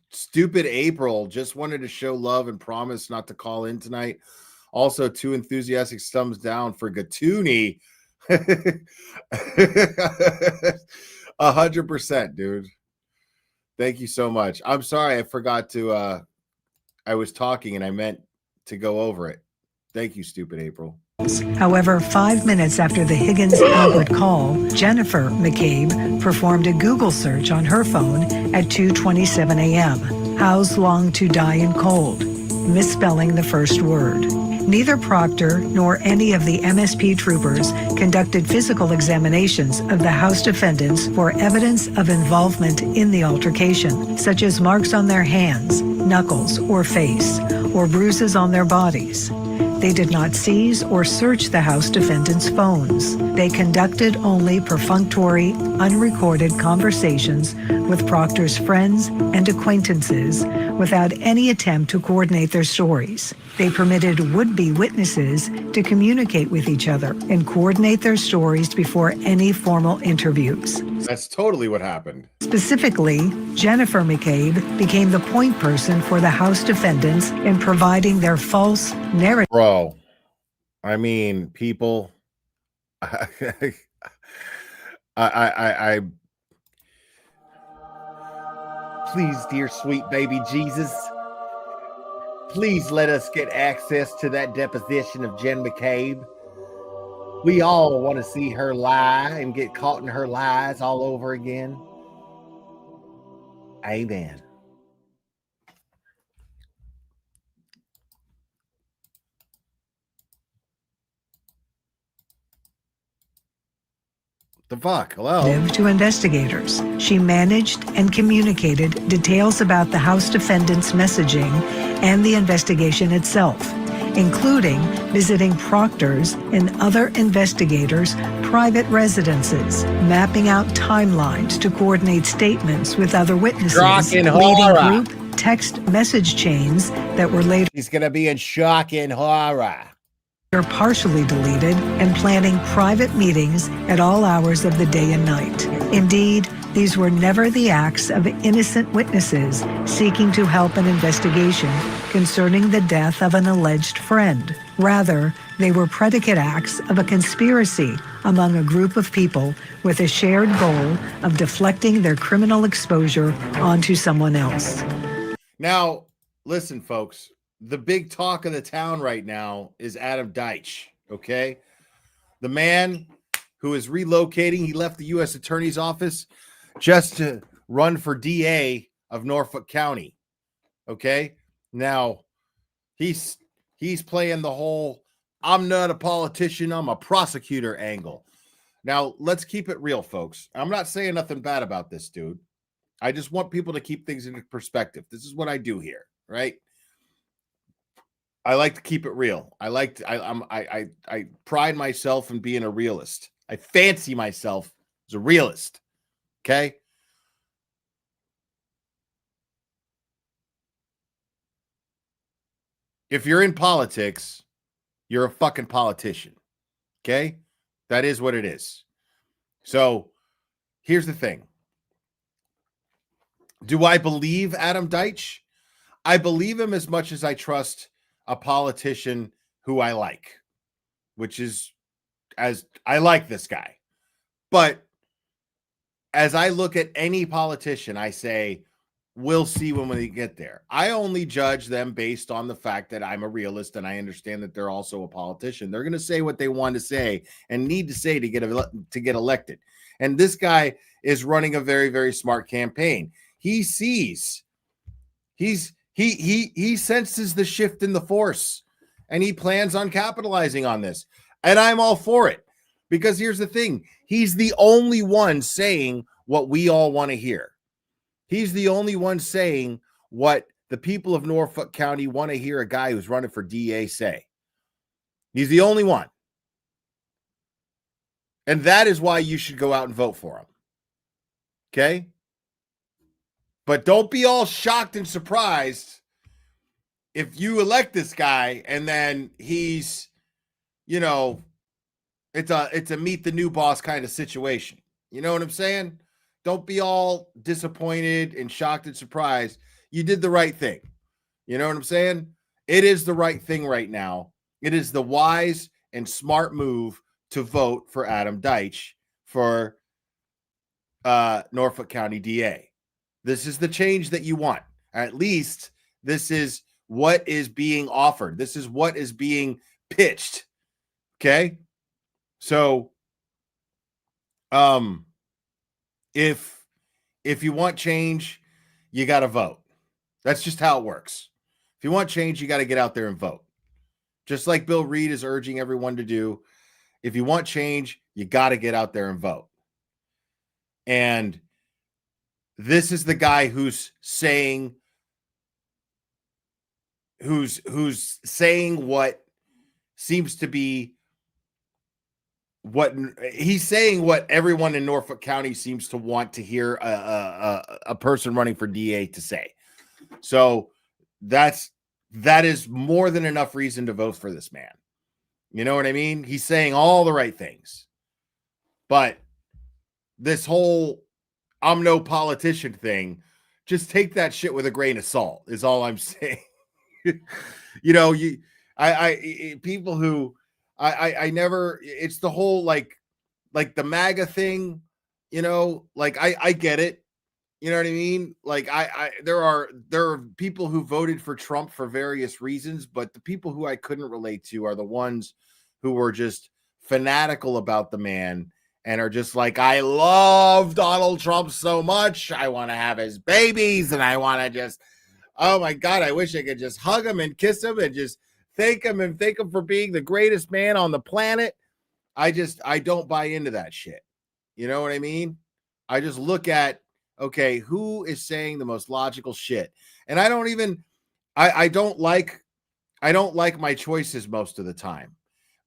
Stupid April just wanted to show love and promise not to call in tonight. Also, 2 enthusiastic thumbs down for Gatuni. 100%, dude. Thank you so much. I'm sorry I forgot to I was talking and I meant to go over it. Thank you, stupid April. However, 5 minutes after the Higgins-Albert call, Jennifer McCabe performed a Google search on her phone at 2:27 a.m. How's long to die in cold? Misspelling the first word. Neither Proctor nor any of the MSP troopers conducted physical examinations of the house defendants for evidence of involvement in the altercation, such as marks on their hands, knuckles, or face, or bruises on their bodies. They did not seize or search the house defendants' phones. They conducted only perfunctory, unrecorded conversations with Proctor's friends and acquaintances without any attempt to coordinate their stories. They permitted would-be witnesses to communicate with each other and coordinate their stories before any formal interviews. That's totally what happened. Specifically, Jennifer McCabe became the point person for the house defendants in providing their false narrative. Bro, I mean, people, I please, dear sweet baby Jesus, please let us get access to that deposition of Jen McCabe. We all want to see her lie and get caught in her lies all over again. Amen. The fuck? Hello? To investigators. She managed and communicated details about the house defendants' messaging and the investigation itself, including visiting Proctor's and other investigators' private residences, mapping out timelines to coordinate statements with other witnesses, Shocking leading horror. group text message chains that were later He's going to be in shock and horror. partially deleted, and planning private meetings at all hours of the day and night. Indeed, these were never the acts of innocent witnesses seeking to help an investigation concerning the death of an alleged friend. Rather, they were predicate acts of a conspiracy among a group of people with a shared goal of deflecting their criminal exposure onto someone else. Now, listen, folks. the big talk of the town right now is Adam Deitch. Okay. The man who is relocating, he left the U.S. Attorney's Office just to run for DA of Norfolk County. Okay. Now he's playing the whole I'm not a politician, I'm a prosecutor angle. Now, let's keep it real, folks. I'm not saying nothing bad about this dude. I just want people to keep things into perspective. This is what I do here, right? I like to keep it real. I pride myself in being a realist. I fancy myself as a realist. Okay? If you're in politics, you're a fucking politician. Okay? That is what it is. So here's the thing. Do I believe Adam Deitch? I believe him as much as I trust a politician who I like, which is as I like this guy. But as I look at any politician, I say, we'll see when we get there. I only judge them based on the fact that I'm a realist and I understand that they're also a politician. They're going to say what they want to say and need to say to get elected. And this guy is running a very, very smart campaign. He sees, he senses the shift in the force, and he plans on capitalizing on this. And I'm all for it, because here's the thing. He's the only one saying what we all want to hear. He's the only one saying what the people of Norfolk County want to hear a guy who's running for DA say. He's the only one. And that is why you should go out and vote for him. Okay? But don't be all shocked and surprised if you elect this guy and then he's, you know, it's a meet the new boss kind of situation. You know what I'm saying? Don't be all disappointed and shocked and surprised. You did the right thing. You know what I'm saying? It is the right thing right now. It is the wise and smart move to vote for Adam Deitch for Norfolk County DA. This is the change that you want. At least this is what is being offered. This is what is being pitched. Okay? So, if you want change, you got to vote. That's just how it works. If you want change, you got to get out there and vote. Just like Bill Reed is urging everyone to do. If you want change, you got to get out there and vote. And this is the guy who's saying what seems to be what he's saying, what everyone in Norfolk County seems to want to hear a person running for DA to say. So that is more than enough reason to vote for this man. You know what I mean? He's saying all the right things. But this whole I'm no politician thing, just take that shit with a grain of salt is all I'm saying. You know, people who I never, it's the whole like the MAGA thing, you know, like I get it. You know what I mean? Like there are people who voted for Trump for various reasons, but the people who I couldn't relate to are the ones who were just fanatical about the man and are just like, I love Donald Trump so much. I want to have his babies and I want to just, oh my God, I wish I could just hug him and kiss him and just thank him for being the greatest man on the planet. I don't buy into that shit. You know what I mean? I just look at, okay, who is saying the most logical shit? And I don't like my choices most of the time.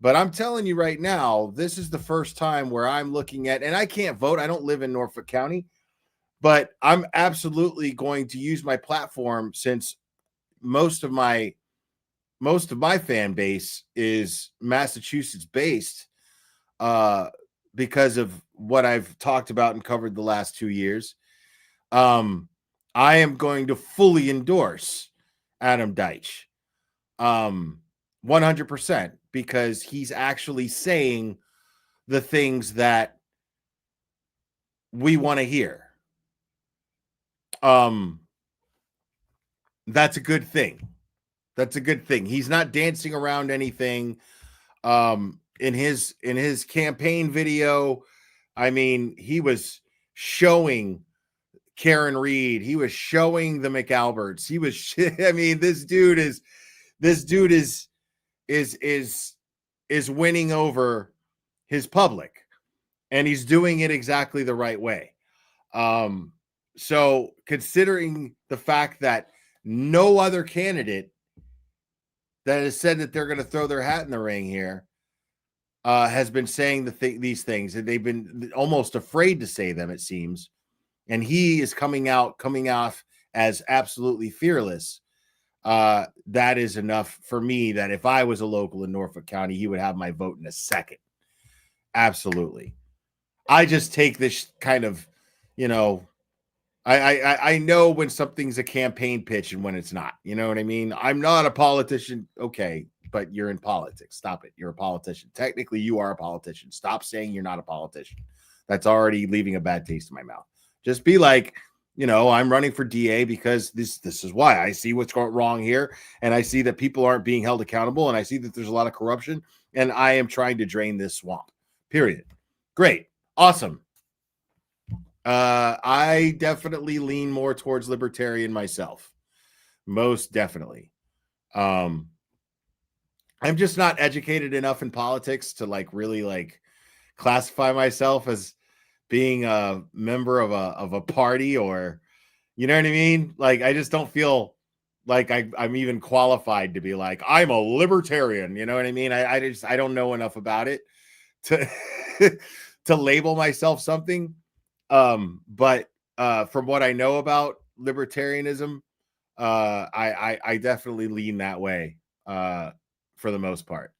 But I'm telling you right now, this is the first time where I'm looking at, and I can't vote. I don't live in Norfolk County, but I'm absolutely going to use my platform, since most of my fan base is Massachusetts based, because of what I've talked about and covered the last 2 years. I am going to fully endorse Adam Deitch, 100%, because he's actually saying the things that we want to hear. That's a good thing. That's a good thing. He's not dancing around anything. In his campaign video, I mean, he was showing Karen Reed. He was showing the McAlberts. He was. I mean, this dude is winning over his public, and he's doing it exactly the right way. So considering the fact that no other candidate that has said that they're going to throw their hat in the ring here has been saying these things, and they've been almost afraid to say them, it seems. And he is coming off as absolutely fearless. That is enough for me that if I was a local in Norfolk County, he would have my vote in a second. Absolutely. I just take this kind of, I know when something's a campaign pitch and when it's not. You know what I mean? I'm not a politician. Okay, but you're in politics. Stop it. You're a politician. Technically, you are a politician. Stop saying you're not a politician. That's already leaving a bad taste in my mouth. Just be like, I'm running for DA because this is why. I see what's going wrong here, and I see that people aren't being held accountable, and I see that there's a lot of corruption, and I am trying to drain this swamp. Period. Great. Awesome. I definitely lean more towards libertarian myself. Most definitely. I'm just not educated enough in politics to really classify myself as being a member of a party, or you know what I mean? Like, I just don't feel like I'm even qualified to be like, I'm a libertarian. You know what I mean? I don't know enough about it to to label myself something. But from what I know about libertarianism, I definitely lean that way for the most part.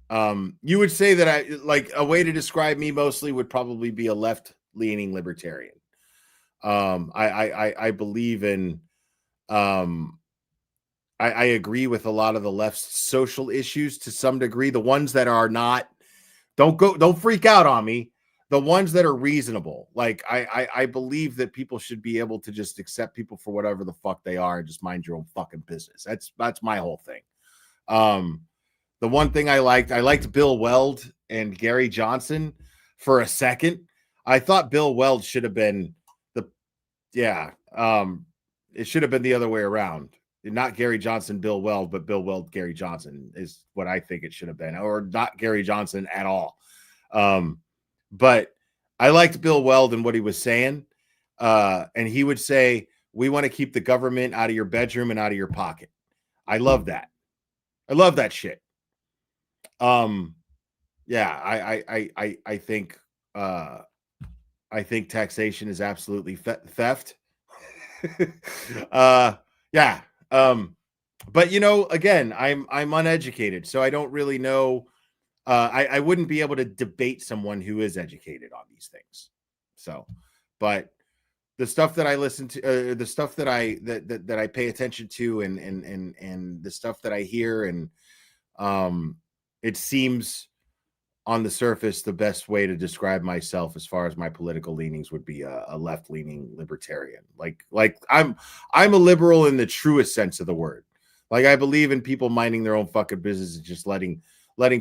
You would say that a way to describe me mostly would probably be a left-leaning libertarian. I believe in I agree with a lot of the left's social issues to some degree. The ones that are not, don't freak out on me. The ones that are reasonable, like I believe that people should be able to just accept people for whatever the fuck they are and just mind your own fucking business. That's my whole thing. The one thing I liked Bill Weld and Gary Johnson for a second. I thought Bill Weld should have been it should have been the other way around. Not Gary Johnson, Bill Weld, but Bill Weld, Gary Johnson is what I think it should have been, or not Gary Johnson at all. But I liked Bill Weld and what he was saying. And he would say, we want to keep the government out of your bedroom and out of your pocket. I love that. I love that shit. I think taxation is absolutely theft. But again, I'm uneducated, so I don't really know. I wouldn't be able to debate someone who is educated on these things. So, but the stuff that I listen to, the stuff that I pay attention to, and the stuff that I hear, and it seems on the surface the best way to describe myself as far as my political leanings would be a left-leaning libertarian. Like I'm a liberal in the truest sense of the word. Like, I believe in people minding their own fucking business and just letting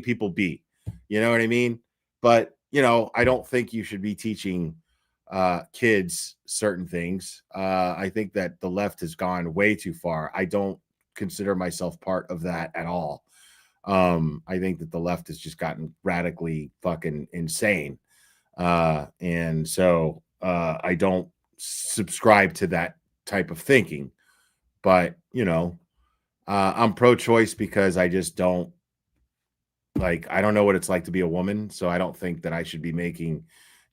people be, you know what I mean? But, I don't think you should be teaching kids certain things. I think that the left has gone way too far. I don't consider myself part of that at all. I think that the left has just gotten radically fucking insane. And so I don't subscribe to that type of thinking, but, I'm pro-choice because I just don't, I don't know what it's like to be a woman. So I don't think that I should be making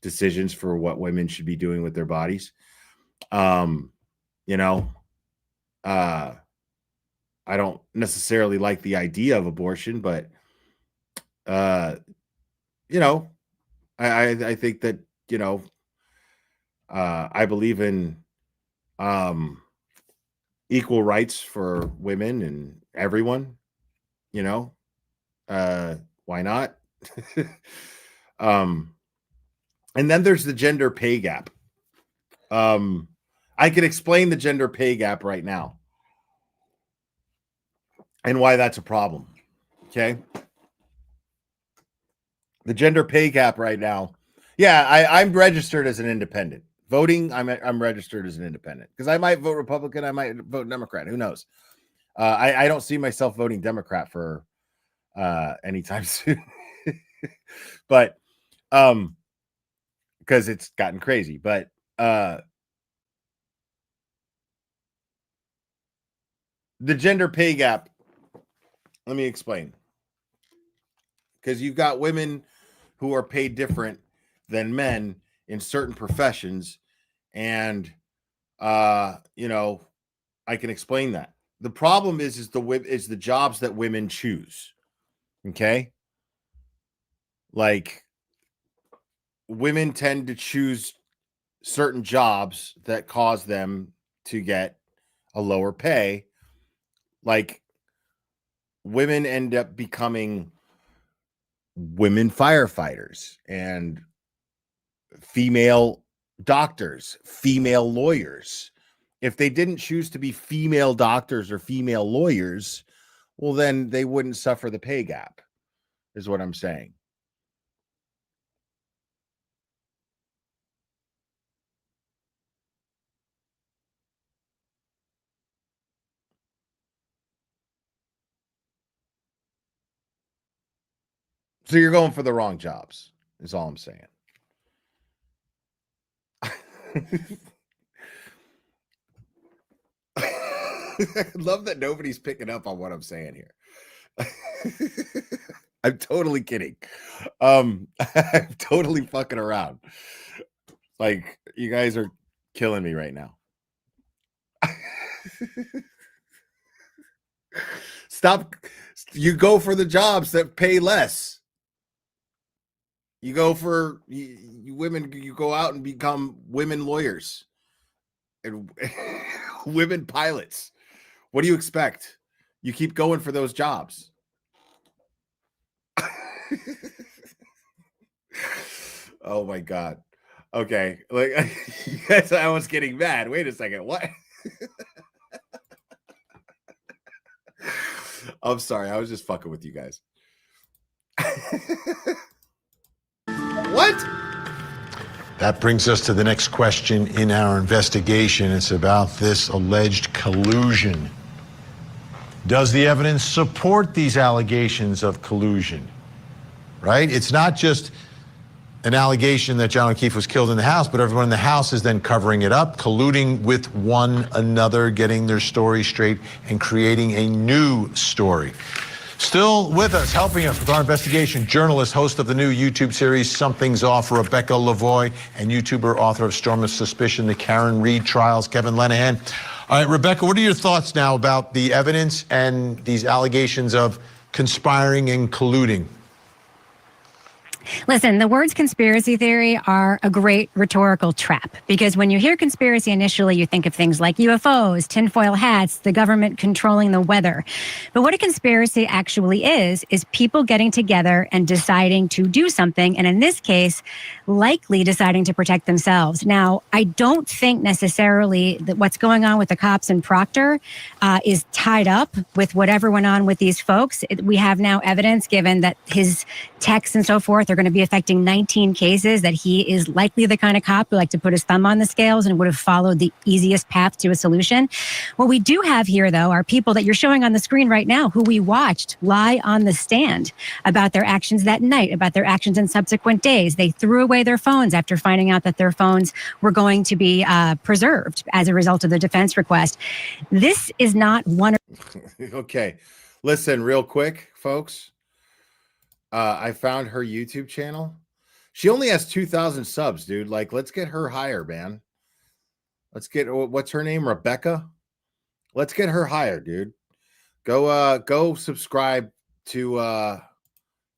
decisions for what women should be doing with their bodies. I don't necessarily like the idea of abortion, but, I think that, I believe in equal rights for women and everyone, why not? And then there's the gender pay gap. I could explain the gender pay gap right now. and why that's a problem. Okay. The gender pay gap right now. Yeah, I'm registered as an independent. Voting, I'm registered as an independent because I might vote Republican, I might vote Democrat. Who knows? I don't see myself voting Democrat for anytime soon. But because it's gotten crazy. But the gender pay gap, let me explain. Because you've got women who are paid different than men in certain professions, and you know, I can explain that. The problem is the jobs that women choose. Okay, like women tend to choose certain jobs that cause them to get a lower pay. Like women end up becoming women firefighters and female doctors, female lawyers. If they didn't choose to be female doctors or female lawyers, well, then they wouldn't suffer the pay gap, is what I'm saying. So you're going for the wrong jobs, is all I'm saying. I love that nobody's picking up on what I'm saying here. I'm totally kidding. I'm totally fucking around. Like, you guys are killing me right now. Stop. You go for the jobs that pay less. You go for you women, you go out and become women lawyers and women pilots. What do you expect? You keep going for those jobs. Oh my God. Okay. Like, yes, I was getting mad. Wait a second. What? I'm sorry. I was just fucking with you guys. What? That brings us to the next question in our investigation. It's about this alleged collusion. Does the evidence support these allegations of collusion? Right? It's not just an allegation that John O'Keefe was killed in the house, but everyone in the house is then covering it up, colluding with one another, getting their story straight, and creating a new story. Still with us, helping us with our investigation, journalist, host of the new YouTube series, Something's Off, Rebecca Lavoie, and YouTuber, author of Storm of Suspicion, the Karen Read Trials, Kevin Lenahan. All right, Rebecca, what are your thoughts now about the evidence and these allegations of conspiring and colluding? Listen, the words conspiracy theory are a great rhetorical trap because when you hear conspiracy initially, you think of things like UFOs, tinfoil hats, the government controlling the weather. But what a conspiracy actually is people getting together and deciding to do something. And in this case, likely deciding to protect themselves. Now, I don't think necessarily that what's going on with the cops in Proctor is tied up with whatever went on with these folks. We have now evidence given that his texts and so forth are going to be affecting 19 cases, that he is likely the kind of cop who liked to put his thumb on the scales and would have followed the easiest path to a solution. What we do have here, though, are people that you're showing on the screen right now who we watched lie on the stand about their actions that night, about their actions in subsequent days. They threw away their phones after finding out that their phones were going to be preserved as a result of the defense request. This is not one. Okay. Listen, real quick, folks. I found her YouTube channel. She only has 2,000 subs, dude. Like, let's get her higher, man. Let's get, what's her name? Rebecca. Let's get her higher, dude. Go subscribe to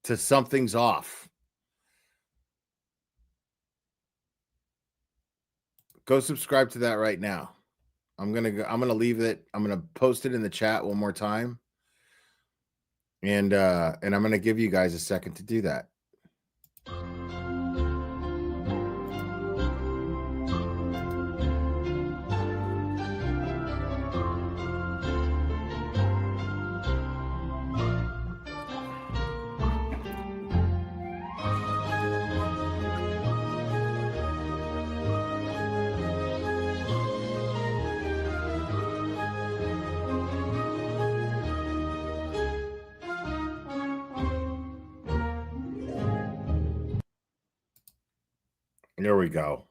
Something's Off. Go subscribe to that right now. I'm gonna leave it. I'm gonna post it in the chat one more time. And I'm going to give you guys a second to do that. There we go.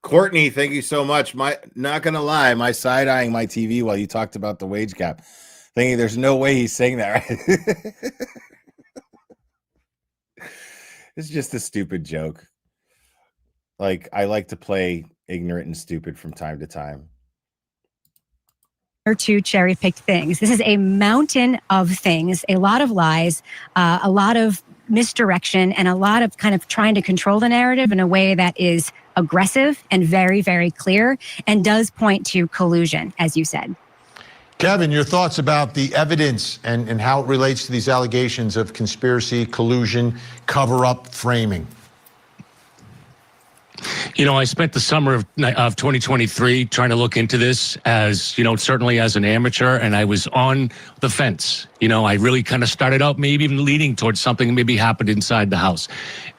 Courtney, thank you so much. Not gonna lie, my side-eyeing my TV while you talked about the wage gap, thinking there's no way he's saying that right. It's just a stupid joke. Like, I like to play ignorant and stupid from time to time. Or two cherry-picked things. This is a mountain of things, a lot of lies, a lot of misdirection, and a lot of kind of trying to control the narrative in a way that is aggressive and very, very clear, and does point to collusion, as you said. Kevin, your thoughts about the evidence and how it relates to these allegations of conspiracy, collusion, cover-up, framing? You know, I spent the summer of 2023 trying to look into this as, you know, certainly as an amateur, and I was on the fence. You know, I really kind of started out maybe even leaning towards something that maybe happened inside the house.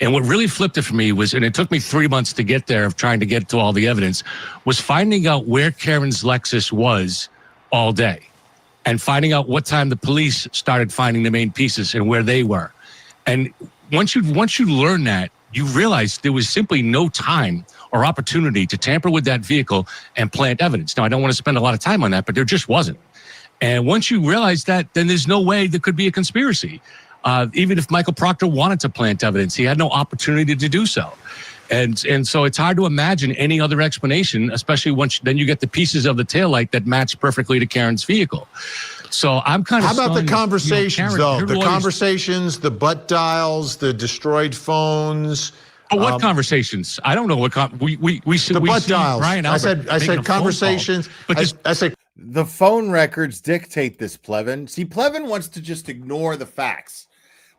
And what really flipped it for me was, and it took me 3 months to get there of trying to get to all the evidence, was finding out where Karen's Lexus was all day and finding out what time the police started finding the main pieces and where they were. And once you learn that, you realize there was simply no time or opportunity to tamper with that vehicle and plant evidence. Now, I don't want to spend a lot of time on that, but there just wasn't. And once you realize that, then there's no way there could be a conspiracy. Even if Michael Proctor wanted to plant evidence, he had no opportunity to do so. And so it's hard to imagine any other explanation, especially once then you get the pieces of the taillight that match perfectly to Karen's vehicle. So I'm kind of. How about the conversations, though? The lawyers, conversations, the butt dials, the destroyed phones. Oh, what conversations? I don't know what we the butt dials. Brian Albert I said conversations. I said the phone records dictate this, Plevin. See, Plevin wants to just ignore the facts.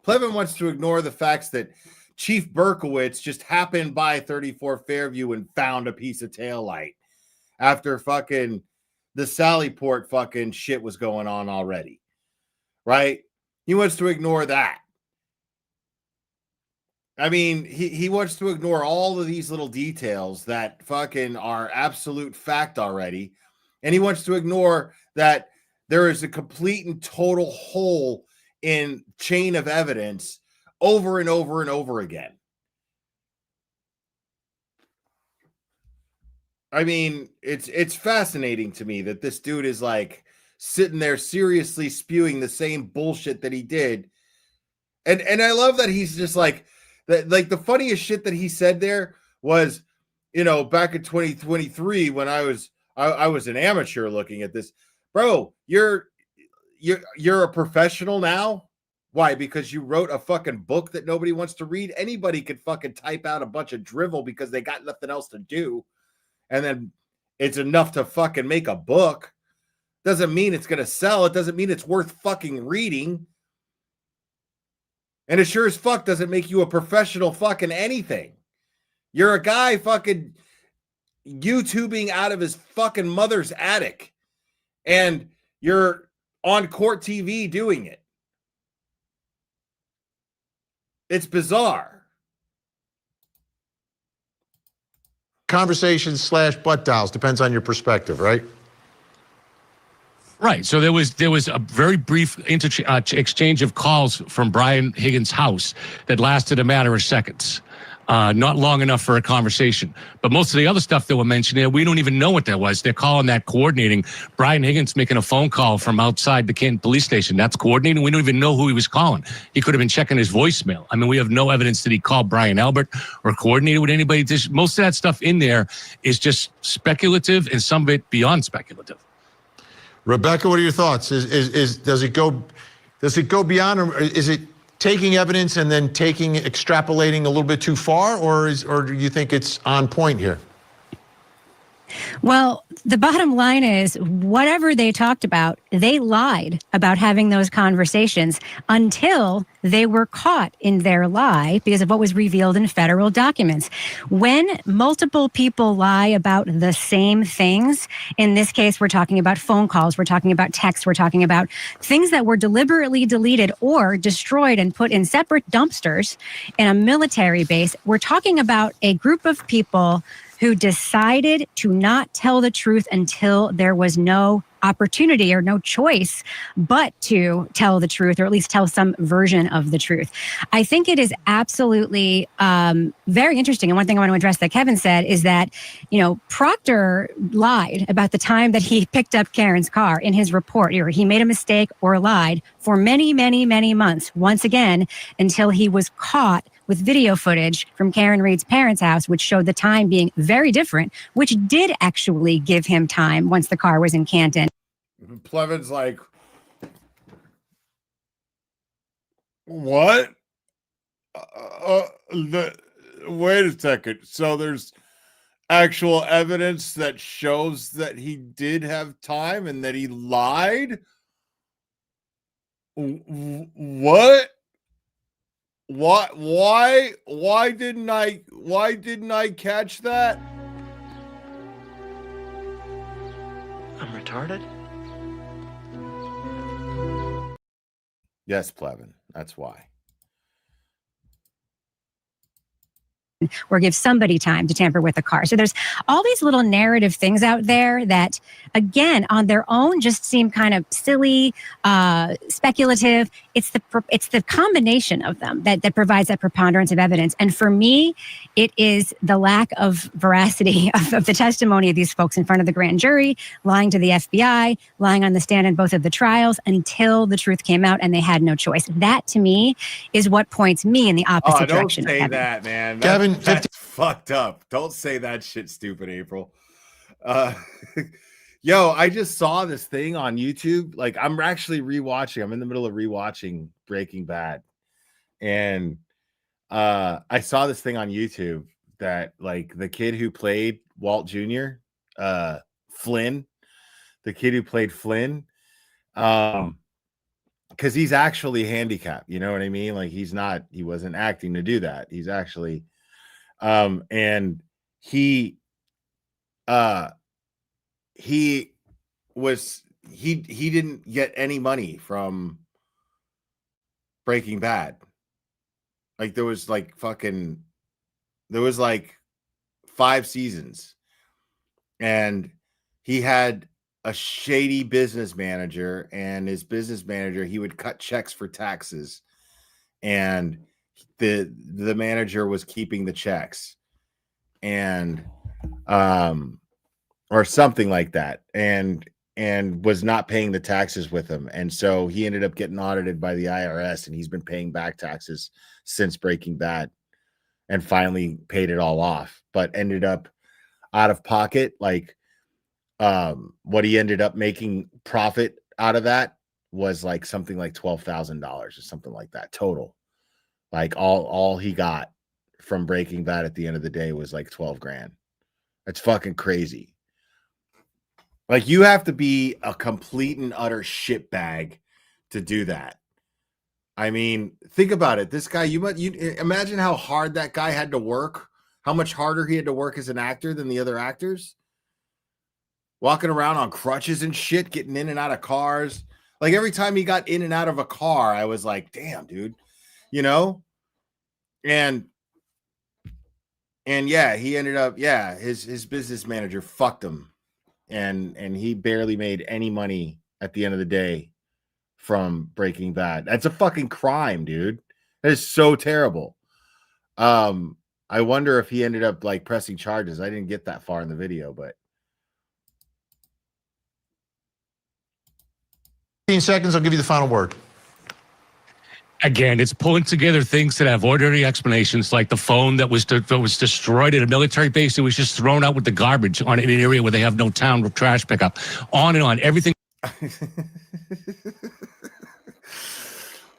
Plevin wants to ignore the facts that Chief Berkowitz just happened by 34 Fairview and found a piece of taillight after fucking the Sallyport fucking shit was going on already, right? He wants to ignore that. I mean, he wants to ignore all of these little details that fucking are absolute fact already. And he wants to ignore that there is a complete and total hole in chain of evidence over and over and over again. I mean, it's fascinating to me that this dude is like sitting there seriously spewing the same bullshit that he did. And I love that he's just like that. Like the funniest shit that he said there was, you know, back in 2023 when I was an amateur looking at this. Bro, you're a professional now. Why? Because you wrote a fucking book that nobody wants to read. Anybody could fucking type out a bunch of drivel because they got nothing else to do. And then it's enough to fucking make a book. Doesn't mean it's going to sell. It doesn't mean it's worth fucking reading. And it sure as fuck doesn't make you a professional fucking anything. You're a guy fucking YouTubing out of his fucking mother's attic. And you're on court TV doing it. It's bizarre. conversations / butt dials, depends on your perspective, right? Right. So there was a very brief exchange of calls from Brian Higgins' house that lasted a matter of seconds. Not long enough for a conversation. But most of the other stuff that were mentioned there, we don't even know what that was. They're calling that coordinating. Brian Higgins making a phone call from outside the Canton police station. That's coordinating. We don't even know who he was calling. He could have been checking his voicemail. I mean, we have no evidence that he called Brian Albert or coordinated with anybody. Most of that stuff in there is just speculative and some of it beyond speculative. Rebecca, what are your thoughts? Does it go beyond, or is it taking evidence and then extrapolating a little bit too far, or do you think it's on point here? Well, the bottom line is whatever they talked about, they lied about having those conversations until they were caught in their lie because of what was revealed in federal documents. When multiple people lie about the same things, in this case, we're talking about phone calls, we're talking about texts, we're talking about things that were deliberately deleted or destroyed and put in separate dumpsters in a military base. We're talking about a group of people who decided to not tell the truth until there was no opportunity or no choice but to tell the truth, or at least tell some version of the truth. I think it is absolutely very interesting. And one thing I want to address that Kevin said is that, Proctor lied about the time that he picked up Karen's car in his report. Either he made a mistake or lied for many, many, many months, once again, until he was caught with video footage from Karen Reed's parents' house, which showed the time being very different, which did actually give him time once the car was in Canton. Plevin's like, what? Wait a second. So there's actual evidence that shows that he did have time and that he lied? What? Why didn't I catch that? I'm retarded? Yes, Plevin. That's why. Or give somebody time to tamper with the car. So there's all these little narrative things out there that, again, on their own just seem kind of silly, speculative. It's the combination of them that provides that preponderance of evidence. And for me, it is the lack of veracity of the testimony of these folks in front of the grand jury, lying to the FBI, lying on the stand in both of the trials until the truth came out and they had no choice. That, to me, is what points me in the opposite direction. Don't say that, man. Kevin, That's fucked up. Don't say that shit, stupid April. Yo, I just saw this thing on YouTube. Like, I'm actually rewatching. I'm in the middle of rewatching Breaking Bad. And I saw this thing on YouTube that, like, the kid who played Walt Jr., Flynn, the kid who played Flynn, because he's actually handicapped. You know what I mean? Like, he wasn't acting to do that. He's actually... and he didn't get any money from Breaking Bad. Like, there was like 5 seasons, and he had a shady business manager, and his business manager, he would cut checks for taxes, and the manager was keeping the checks, and or something like that, and was not paying the taxes with him. And so he ended up getting audited by the IRS, and he's been paying back taxes since Breaking Bad, and finally paid it all off, but ended up out of pocket. Like, what he ended up making profit out of that was like something like $12,000 or something like that total. Like, all he got from Breaking Bad at the end of the day was like 12 grand. That's fucking crazy. Like, you have to be a complete and utter shitbag to do that. I mean, think about it. This guy, you imagine how hard that guy had to work, how much harder he had to work as an actor than the other actors. Walking around on crutches and shit, getting in and out of cars. Like, every time he got in and out of a car, I was like, damn, dude. You know, and yeah, he ended up, his business manager fucked him, and he barely made any money at the end of the day from Breaking Bad. That's a fucking crime, dude. That is so terrible. I wonder if he ended up like pressing charges. I didn't get that far in the video, but 15 seconds, I'll give you the final word. Again, it's pulling together things that have ordinary explanations, like the phone that was destroyed at a military base. It was just thrown out with the garbage on an area where they have no town trash pickup. On and on. Everything.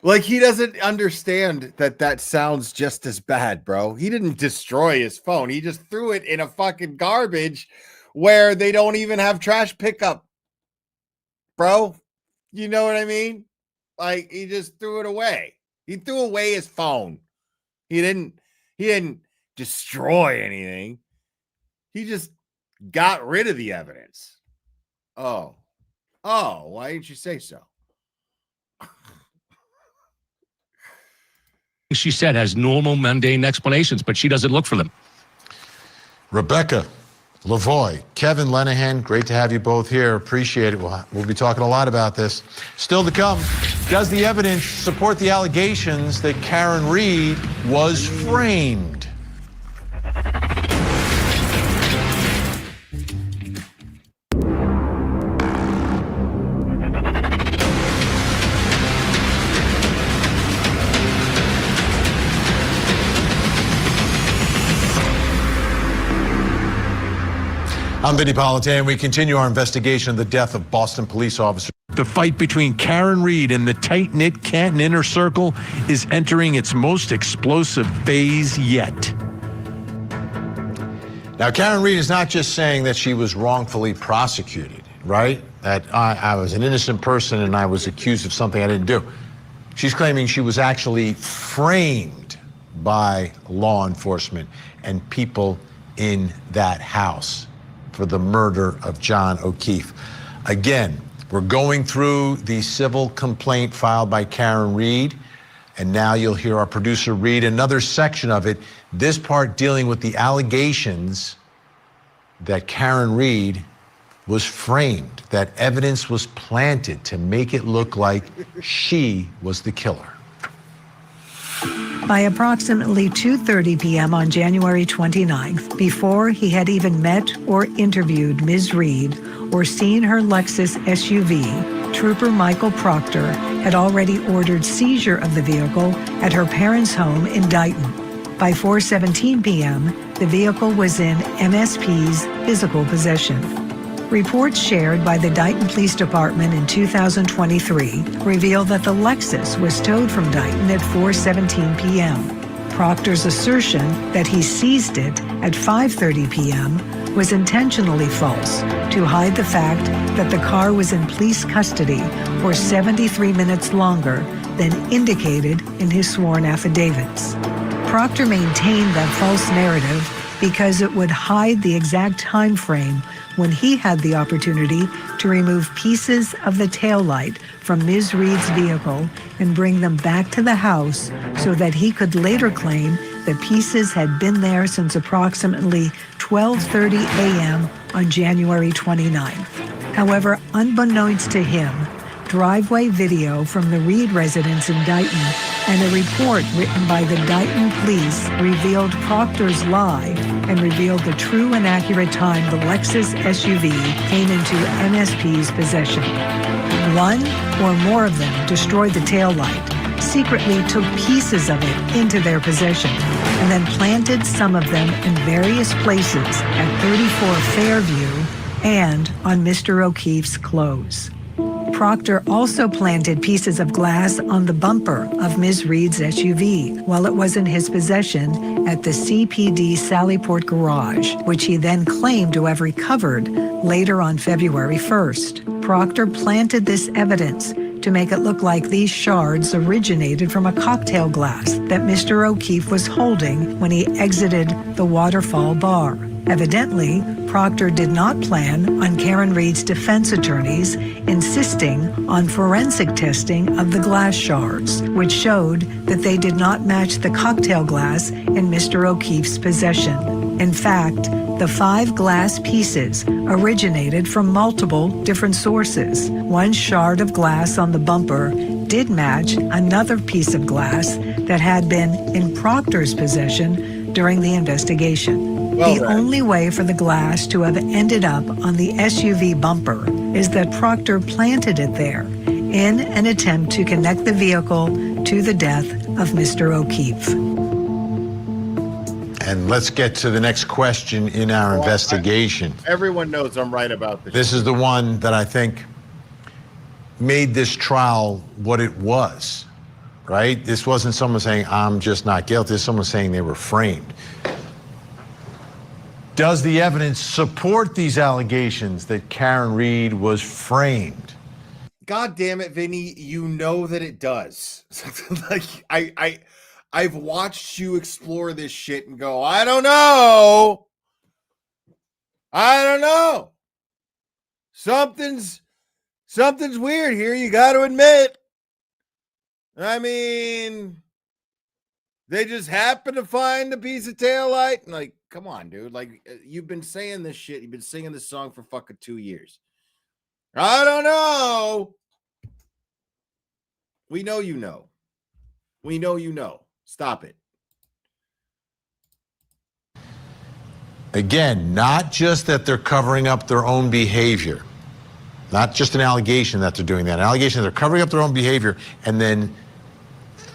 Like, he doesn't understand that sounds just as bad, bro. He didn't destroy his phone. He just threw it in a fucking garbage where they don't even have trash pickup, bro. You know what I mean? Like, he just threw it away. He threw away his phone. He didn't destroy anything. He just got rid of the evidence. Oh, why didn't you say so? She said has normal, mundane explanations, but she doesn't look for them. Rebecca, Lavoy, Kevin Lenahan, great to have you both here. Appreciate it. We'll be talking a lot about this. Still to come, does the evidence support the allegations that Karen Read was framed? I'm Vinny Politan. We continue our investigation of the death of Boston police officer. The fight between Karen Read and the tight-knit Canton Inner Circle is entering its most explosive phase yet. Now, Karen Read is not just saying that she was wrongfully prosecuted, right? That I was an innocent person and I was accused of something I didn't do. She's claiming she was actually framed by law enforcement and people in that house for the murder of John O'Keefe. Again, we're going through the civil complaint filed by Karen Read, and now you'll hear our producer read another section of it, this part dealing with the allegations that Karen Read was framed, that evidence was planted to make it look like she was the killer. By approximately 2:30 p.m. on January 29th, before he had even met or interviewed Ms. Read or seen her Lexus SUV, Trooper Michael Proctor had already ordered seizure of the vehicle at her parents' home in Dighton. By 4:17 p.m., the vehicle was in MSP's physical possession. Reports shared by the Dighton Police Department in 2023 reveal that the Lexus was towed from Dighton at 4:17 p.m. Proctor's assertion that he seized it at 5:30 p.m. was intentionally false to hide the fact that the car was in police custody for 73 minutes longer than indicated in his sworn affidavits. Proctor maintained that false narrative because it would hide the exact time frame when he had the opportunity to remove pieces of the taillight from Ms. Read's vehicle and bring them back to the house so that he could later claim the pieces had been there since approximately 12:30 a.m. on January 29th. However, unbeknownst to him, driveway video from the Read residence in Dighton and a report written by the Dighton police revealed Proctor's lie and revealed the true and accurate time the Lexus SUV came into MSP's possession. One or more of them destroyed the taillight, secretly took pieces of it into their possession, and then planted some of them in various places at 34 Fairview and on Mr. O'Keefe's clothes. Proctor also planted pieces of glass on the bumper of Ms. Read's SUV while it was in his possession at the CPD Sallyport garage, which he then claimed to have recovered later on February 1st. Proctor planted this evidence to make it look like these shards originated from a cocktail glass that Mr. O'Keefe was holding when he exited the Waterfall Bar. Evidently, Proctor did not plan on Karen Read's defense attorneys insisting on forensic testing of the glass shards, which showed that they did not match the cocktail glass in Mr. O'Keefe's possession. In fact, the 5 glass pieces originated from multiple different sources. One shard of glass on the bumper did match another piece of glass that had been in Proctor's possession during the investigation. The only way for the glass to have ended up on the SUV bumper is that Proctor planted it there in an attempt to connect the vehicle to the death of Mr. O'Keefe. And let's get to the next question in our investigation. Everyone knows I'm right about this. This is the one that I think made this trial what it was, right? This wasn't someone saying, I'm just not guilty. This is someone saying they were framed. Does the evidence support these allegations that Karen Read was framed? God damn it, Vinny, you know that it does. Like I've watched you explore this shit and go, I don't know. Something's weird here, you got to admit. I mean, they just happen to find a piece of taillight and like, come on, dude. Like, you've been saying this shit. You've been singing this song for fucking 2 years. I don't know. We know you know. We know you know. Stop it. Again, not just that they're covering up their own behavior, not just an allegation that they're doing that, an allegation that they're covering up their own behavior and then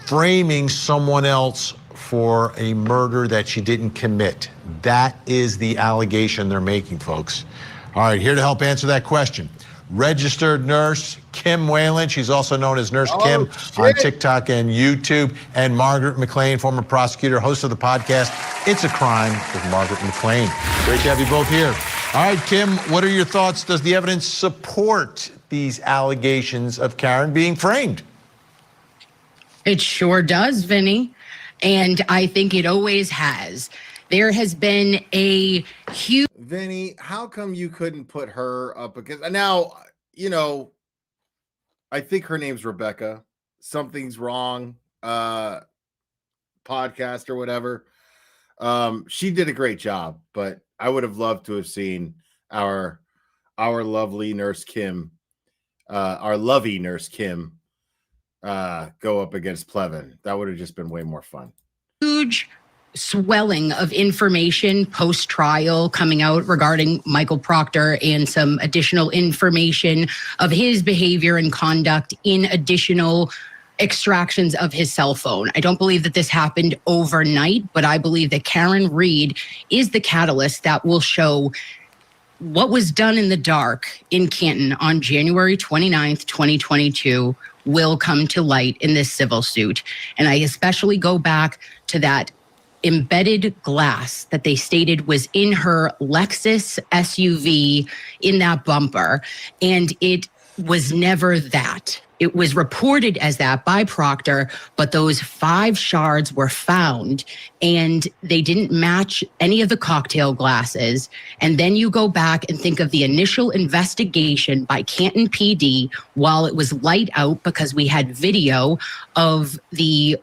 framing someone else for a murder that she didn't commit. That is the allegation they're making, folks. All right, here to help answer that question, registered nurse Kim Whalen. She's also known as Nurse Kim on TikTok and YouTube. And Margaret McLean, former prosecutor, host of the podcast, It's a Crime with Margaret McLean. Great to have you both here. All right, Kim, what are your thoughts? Does the evidence support these allegations of Karen being framed? It sure does, Vinny. And I think it always has. There has been a huge... Vinny, how come you couldn't put her up? Because now, you know, I think her name's Rebecca. Something's wrong. Podcast or whatever. She did a great job, but I would have loved to have seen our lovely Nurse Kim, our lovey Nurse Kim, go up against Plevin. That would have just been way more fun. Huge swelling of information post-trial coming out regarding Michael Proctor and some additional information of his behavior and conduct in additional extractions of his cell phone. I don't believe that this happened overnight, but I believe that Karen Read is the catalyst that will show what was done in the dark in Canton on January 29th, 2022 will come to light in this civil suit. And I especially go back to that embedded glass that they stated was in her Lexus SUV in that bumper. And it was never that. It was reported as that by Proctor, but those 5 shards were found and they didn't match any of the cocktail glasses. And then you go back and think of the initial investigation by Canton PD while it was light out, because we had video of the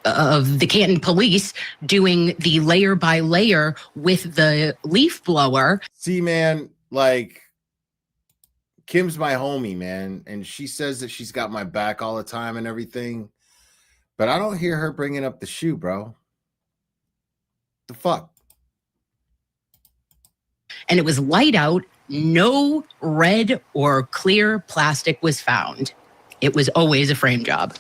Canton police doing the layer by layer with the leaf blower. See, man, like, Kim's my homie, man, and she says that she's got my back all the time and everything, but I don't hear her bringing up the shoe, bro. The fuck? And it was light out. No red or clear plastic was found. It was always a frame job.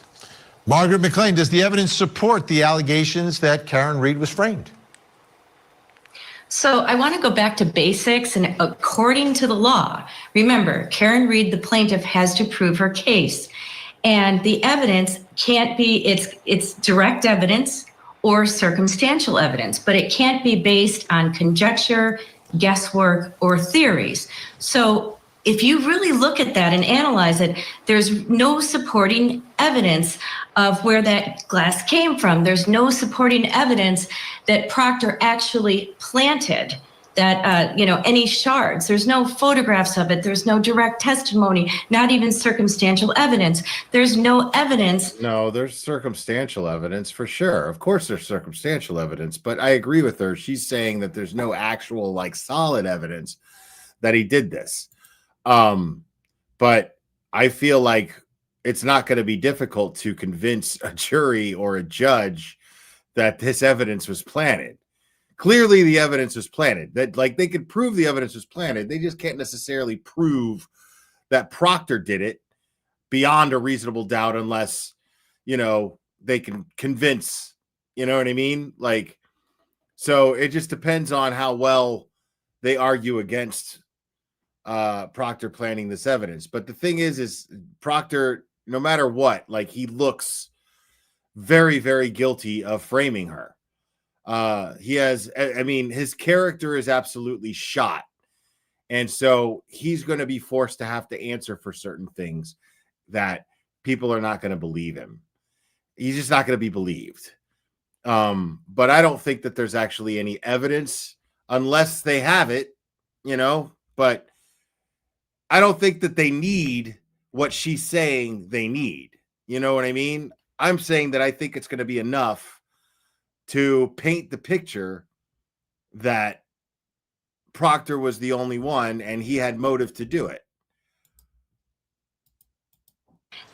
Margaret McLean, does the evidence support the allegations that Karen Read was framed? So I want to go back to basics, and according to the law, remember, Karen Read, the plaintiff, has to prove her case. And the evidence can't be, it's direct evidence or circumstantial evidence, but it can't be based on conjecture, guesswork, or theories. So if you really look at that and analyze it, there's no supporting evidence of where that glass came from. There's no supporting evidence that Proctor actually planted that, any shards. There's no photographs of it. There's no direct testimony, not even circumstantial evidence. There's no evidence. No, there's circumstantial evidence for sure. Of course there's circumstantial evidence, but I agree with her. She's saying that there's no actual, like, solid evidence that he did this. But I feel like it's not going to be difficult to convince a jury or a judge that this evidence was planted. Clearly the evidence was planted. That, like, they could prove the evidence was planted. They just can't necessarily prove that Proctor did it beyond a reasonable doubt unless, they can convince, you know what I mean? Like, so it just depends on how well they argue against Proctor planting this evidence. But the thing is Proctor, no matter what, like, he looks very, very guilty of framing her. His character is absolutely shot. And so he's going to be forced to have to answer for certain things that people are not going to believe him. He's just not going to be believed. But I don't think that there's actually any evidence unless they have it, but I don't think that they need what she's saying they need. You know what I mean? I'm saying that I think it's going to be enough to paint the picture that Proctor was the only one and he had motive to do it.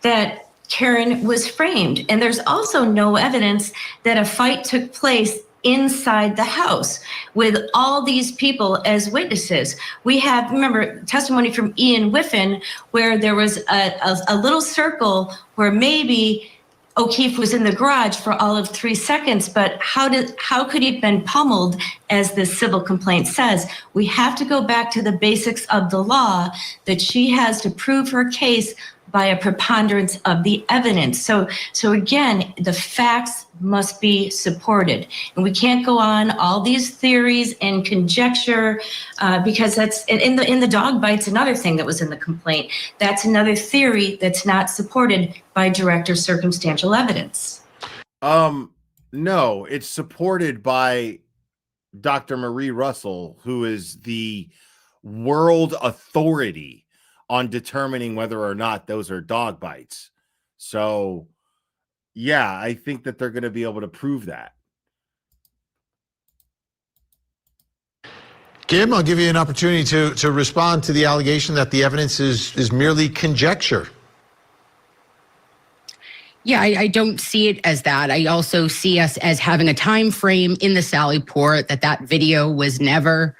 That Karen was framed. And there's also no evidence that a fight took place inside the house with all these people as witnesses. We have, remember, testimony from Ian Whiffen where there was a little circle where maybe O'Keefe was in the garage for all of 3 seconds, but how could he have been pummeled, as the civil complaint says? We have to go back to the basics of the law, that she has to prove her case by a preponderance of the evidence. So again, the facts must be supported. And we can't go on all these theories and conjecture, because that's in the dog bites, another thing that was in the complaint. That's another theory that's not supported by direct or circumstantial evidence. No, it's supported by Dr. Marie Russell, who is the world authority on determining whether or not those are dog bites. So, yeah, I think that they're going to be able to prove that. Kim, I'll give you an opportunity to respond to the allegation that the evidence is merely conjecture. Yeah, I don't see it as that. I also see us as having a time frame in the Sally Port that video was never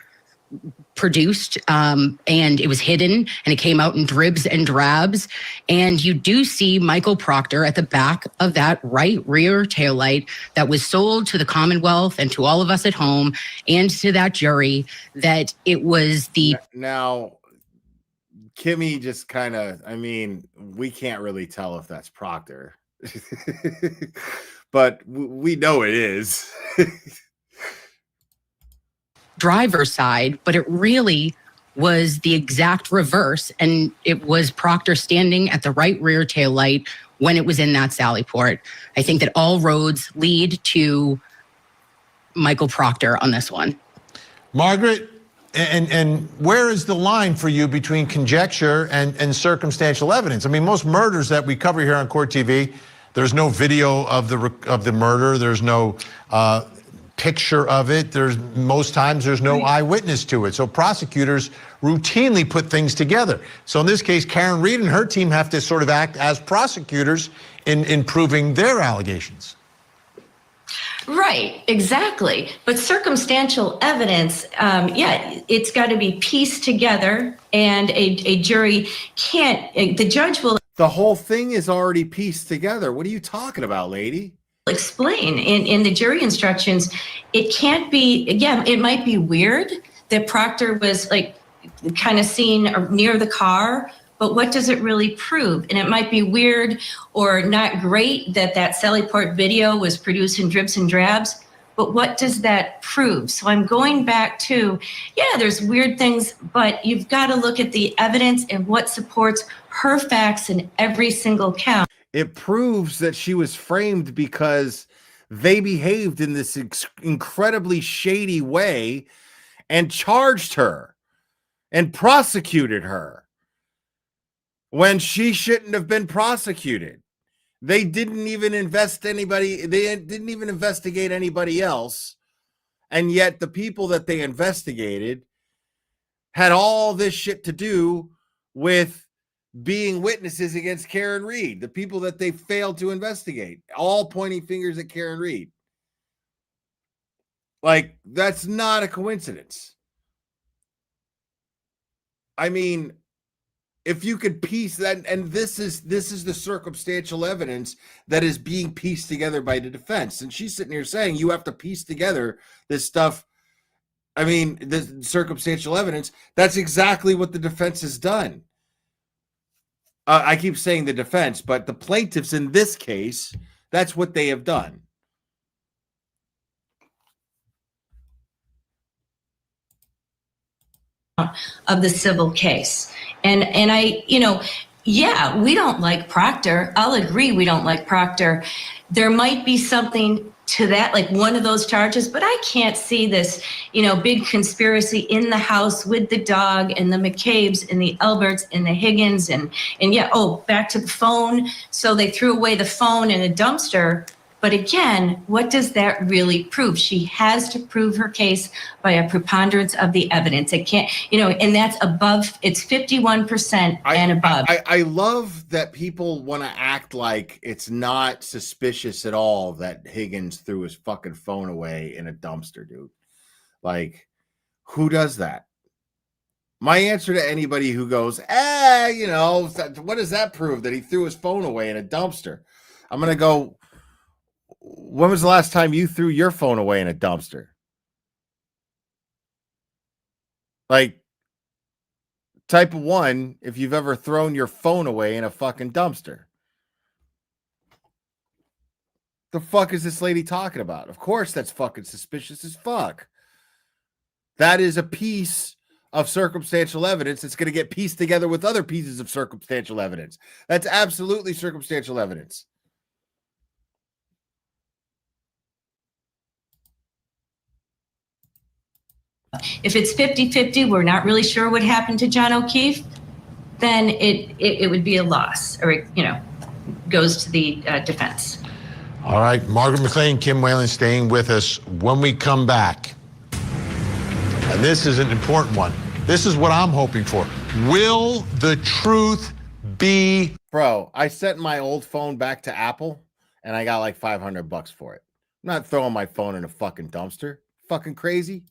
produced, and it was hidden, and it came out in dribs and drabs. And you do see Michael Proctor at the back of that right rear taillight that was sold to the Commonwealth and to all of us at home and to that jury, that it was the... Now, Kimmy just kind of, I mean, we can't really tell if that's Proctor, but we know it is. Driver's side, but it really was the exact reverse. And it was Proctor standing at the right rear tail light when it was in that Sally Port. I think that all roads lead to Michael Proctor on this one. Margaret, and where is the line for you between conjecture and circumstantial evidence? I mean, most murders that we cover here on Court TV, there's no video of the murder. There's no picture of it. Most times there's no eyewitness to it. So prosecutors routinely put things together. So in this case, Karen Read and her team have to sort of act as prosecutors in proving their allegations. Right, exactly. But circumstantial evidence, it's got to be pieced together, and a jury can't, the judge will... The whole thing is already pieced together. What are you talking about, lady? Explain in the jury instructions. It can't be, again, it might be weird that Proctor was like kind of seen near the car, but what does it really prove? And it might be weird or not great that Sally Port video was produced in dribs and drabs, but what does that prove? So I'm going back to, there's weird things, but you've got to look at the evidence and what supports her facts in every single count. It proves that she was framed because they behaved in this incredibly shady way and charged her and prosecuted her when she shouldn't have been prosecuted. They didn't even investigate anybody else. And yet the people that they investigated had all this shit to do with being witnesses against Karen Read, the people that they failed to investigate, all pointing fingers at Karen Read. Like, that's not a coincidence. I mean, if you could piece that, and this is the circumstantial evidence that is being pieced together by the defense. And she's sitting here saying you have to piece together this stuff. I mean, the circumstantial evidence, that's exactly what the defense has done. I keep saying the defense, but the plaintiffs in this case, that's what they have done. Of the civil case. And I, we don't like Proctor. I'll agree we don't like Proctor. There might be something to that, like one of those charges, but I can't see this, big conspiracy in the house with the dog and the McCabe's and the Alberts and the Higgins and back to the phone. So they threw away the phone in a dumpster, But again, what does that really prove? She has to prove her case by a preponderance of the evidence. It can't, and that's above, it's 51% and above. I love that people want to act like it's not suspicious at all that Higgins threw his fucking phone away in a dumpster, dude. Like, who does that? My answer to anybody who goes, what does that prove that he threw his phone away in a dumpster? I'm going to go, when was the last time you threw your phone away in a dumpster? Like, type 1, if you've ever thrown your phone away in a fucking dumpster. The fuck is this lady talking about? Of course that's fucking suspicious as fuck. That is a piece of circumstantial evidence that's going to get pieced together with other pieces of circumstantial evidence. That's absolutely circumstantial evidence. If it's 50-50, we're not really sure what happened to John O'Keefe, then it would be a loss, or goes to the defense. All right, Margaret McLean, Kim Whalen staying with us. When we come back, and this is an important one, this is what I'm hoping for. Will the truth be... Bro, I sent my old phone back to Apple, and I got like $500 for it. I'm not throwing my phone in a fucking dumpster. Fucking crazy.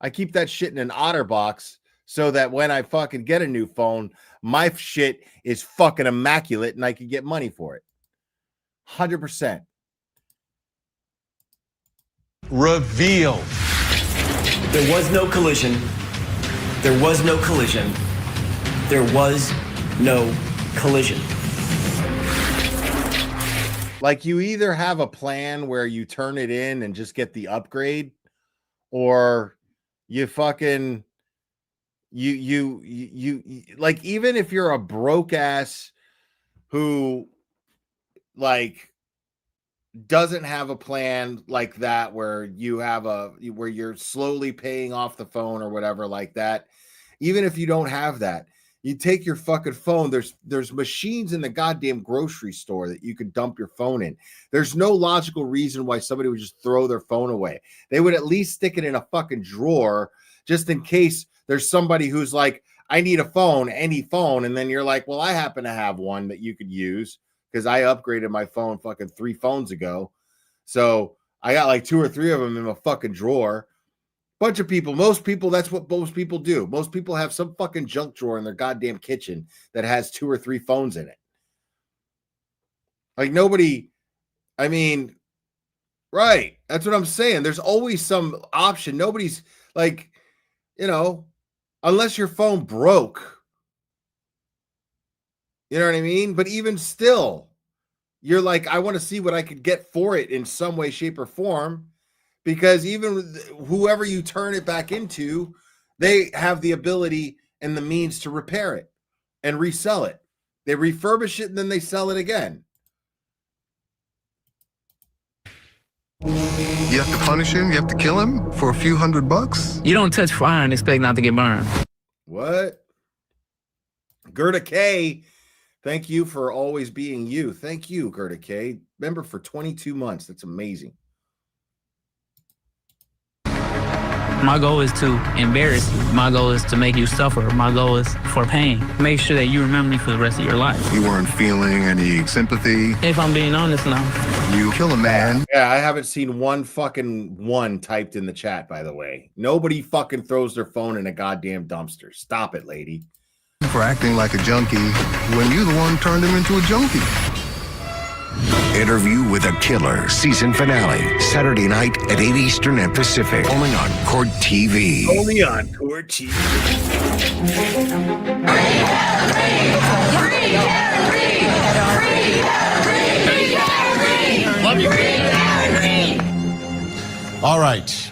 I keep that shit in an OtterBox so that when I fucking get a new phone, my shit is fucking immaculate and I can get money for it. 100%. Reveal. There was no collision. There was no collision. There was no collision. Like, you either have a plan where you turn it in and just get the upgrade, or you fucking you like, even if you're a broke ass who like doesn't have a plan like that, where where you're slowly paying off the phone or whatever like that, even if you don't have that, you take your fucking phone. There's machines in the goddamn grocery store that you could dump your phone in. There's no logical reason why somebody would just throw their phone away. They would at least stick it in a fucking drawer just in case there's somebody who's like, I need a phone, any phone. And then you're like, well, I happen to have one that you could use because I upgraded my phone fucking 3 phones ago. So I got like 2 or 3 of them in a fucking drawer. Bunch of people, most people, that's what most people do. Most people have some fucking junk drawer in their goddamn kitchen that has 2 or 3 phones in it. Like, nobody, I mean, right. That's what I'm saying. There's always some option. Nobody's like, unless your phone broke. You know what I mean? But even still, you're like, I want to see what I could get for it in some way, shape, or form. Because even whoever you turn it back into, they have the ability and the means to repair it and resell it. They refurbish it and then they sell it again. You have to punish him? You have to kill him for a few $100? You don't touch fire and expect not to get burned. What? Gerda K, thank you for always being you. Thank you, Gerda K. Member for 22 months. That's amazing. My goal is to embarrass you. My goal is to make you suffer. My goal is for pain. Make sure that you remember me for the rest of your life. You weren't feeling any sympathy. If I'm being honest now. You kill a man. Yeah, I haven't seen one typed in the chat, by the way. Nobody fucking throws their phone in a goddamn dumpster. Stop it, lady. For acting like a junkie when you the one turned him into a junkie. Interview with a Killer season finale, Saturday night at 8 Eastern and Pacific, only on Court TV. Only on Court TV. All right.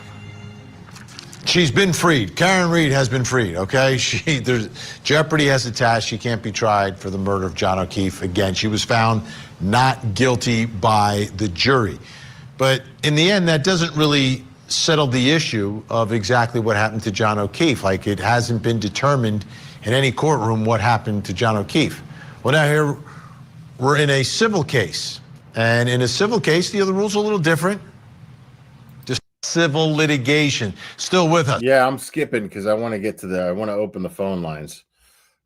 She's been freed. Karen Read has been freed, okay? Jeopardy has attached. She can't be tried for the murder of John O'Keefe. Again, she was found not guilty by the jury. But in the end, that doesn't really settle the issue of exactly what happened to John O'Keefe. Like, it hasn't been determined in any courtroom what happened to John O'Keefe. Well, now here we're in a civil case. And in a civil case, the rules are a little different. Just civil litigation. Still with us. Yeah, I'm skipping because I want to get to I want to open the phone lines.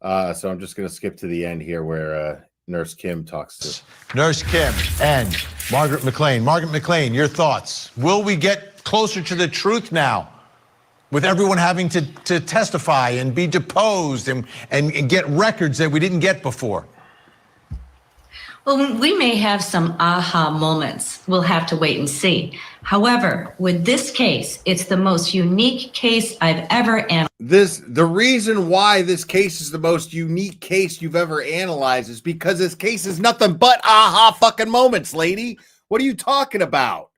So I'm just going to skip to the end here where Nurse Kim talks to Nurse Kim and Margaret McLean. Margaret McLean, your thoughts. Will we get closer to the truth now with everyone having to testify and be deposed and get records that we didn't get before? Well, we may have some aha moments. We'll have to wait and see. However, with this case, it's the most unique case I've ever analyzed. The reason why this case is the most unique case you've ever analyzed is because this case is nothing but aha fucking moments, lady. What are you talking about?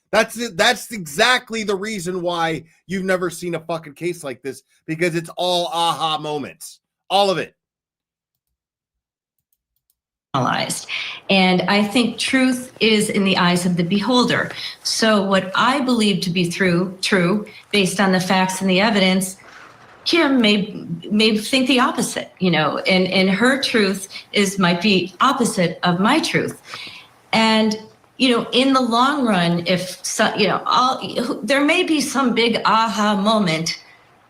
That's exactly the reason why you've never seen a fucking case like this, because it's all aha moments. All of it. And I think truth is in the eyes of the beholder. So what I believe to be true, based on the facts and the evidence, Kim may think the opposite, and her truth might be opposite of my truth. And, in the long run, there may be some big aha moment,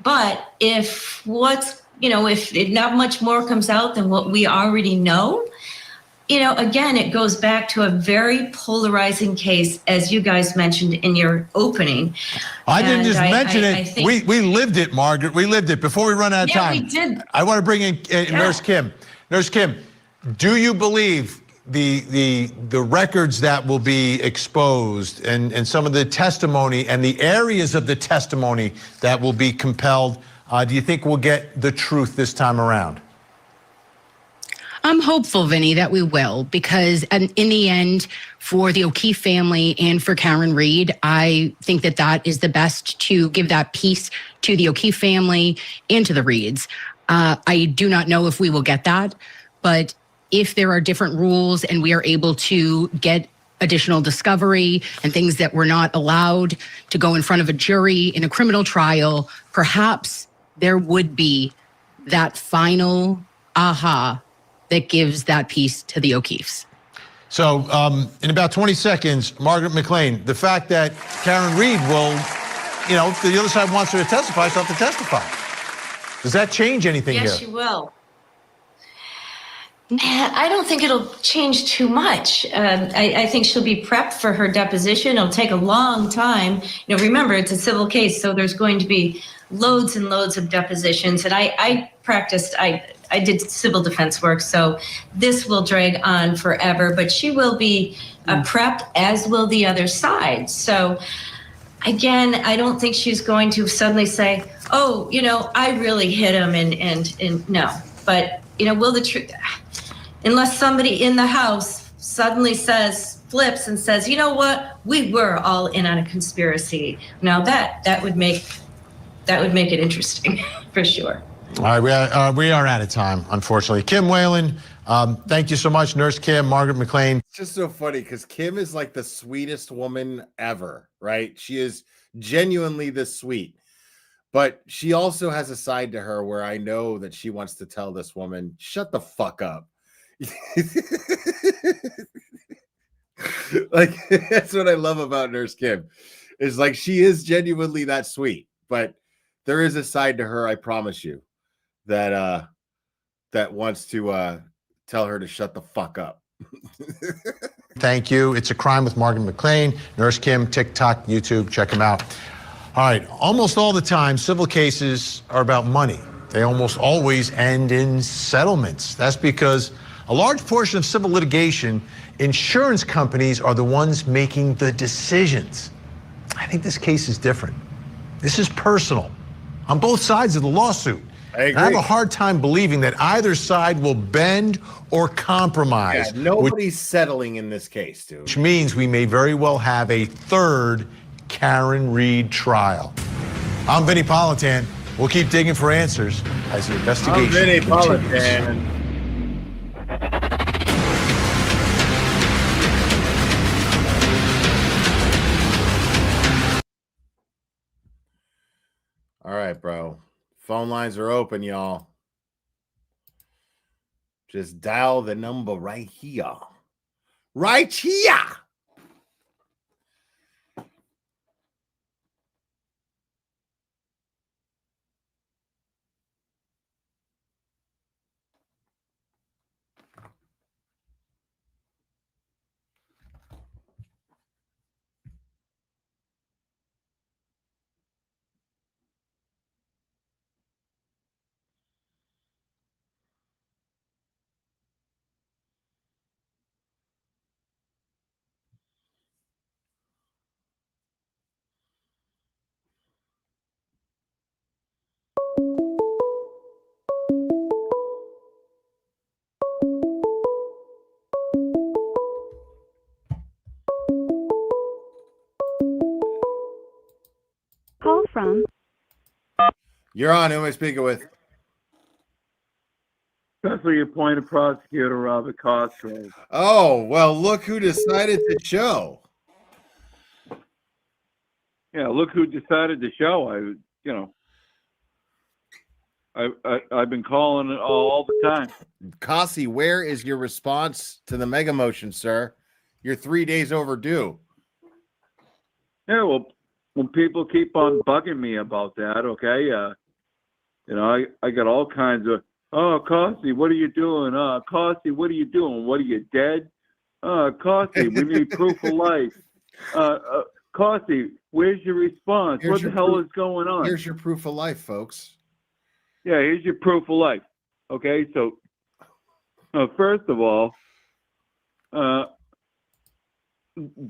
but if not much more comes out than what we already know, again, it goes back to a very polarizing case, as you guys mentioned in your opening. I didn't just mention it. We lived it, Margaret. We lived it. Before we run out of time, we did. I want to bring in Nurse Kim. Nurse Kim, do you believe the records that will be exposed and some of the testimony and the areas of the testimony that will be compelled, do you think we'll get the truth this time around? I'm hopeful, Vinny, that we will, because in the end, for the O'Keefe family and for Karen Read, I think that is the best to give that piece to the O'Keefe family and to the Reads. I do not know if we will get that, but if there are different rules and we are able to get additional discovery and things that were not allowed to go in front of a jury in a criminal trial, perhaps there would be that final aha that gives that piece to the O'Keefes. So in about 20 seconds, Margaret McLean, the fact that Karen Read will, if the other side wants her to testify, she'll have to testify. Does that change anything here? Yes, she will. I don't think it'll change too much. I think she'll be prepped for her deposition. It'll take a long time. Remember, it's a civil case, so there's going to be loads and loads of depositions. And I did civil defense work, so this will drag on forever. But she will be prepped, as will the other side. So again, I don't think she's going to suddenly say, "Oh, I really hit him," and no. But will the truth? Unless somebody in the House suddenly flips and says, "You know what? We were all in on a conspiracy." Now that would make it interesting for sure. All right, we are out of time, unfortunately. Kim Whalen, thank you so much. Nurse Kim, Margaret McLean. It's just so funny because Kim is like the sweetest woman ever, right? She is genuinely this sweet. But she also has a side to her where I know that she wants to tell this woman, shut the fuck up. Like, that's what I love about Nurse Kim, is like she is genuinely that sweet. But there is a side to her, I promise you, that wants to tell her to shut the fuck up. Thank you. It's a Crime with Margaret McLean. Nurse Kim, TikTok, YouTube, check them out. All right, almost all the time, civil cases are about money. They almost always end in settlements. That's because a large portion of civil litigation, insurance companies are the ones making the decisions. I think this case is different. This is personal on both sides of the lawsuit. I agree. And I have a hard time believing that either side will bend or compromise. Yeah, nobody's settling in this case, dude. Which means we may very well have a third Karen Read trial. I'm Vinny Politan. We'll keep digging for answers as the investigation I'm Vinny continues. Politan. All right, bro. Phone lines are open, y'all. Just dial the number right here. right here. Call from. You're on. Who am I speaking with? Specially appointed prosecutor Robert Cosgrove. Oh, well, look who decided to show. Yeah, look who decided to show. I've been calling it all the time. Kasi, where is your response to the mega motion, sir? You're 3 days overdue. Yeah, well, when people keep on bugging me about that, okay, I got all kinds of, oh, Kasi, what are you doing? Kasi, what are you doing? What are you, dead? Kasi, we need proof of life. Kasi, where's your response? Here's What the your hell proof. is going on? Here's your proof of life, folks. Yeah, here's your proof of life. Okay, so first of all, do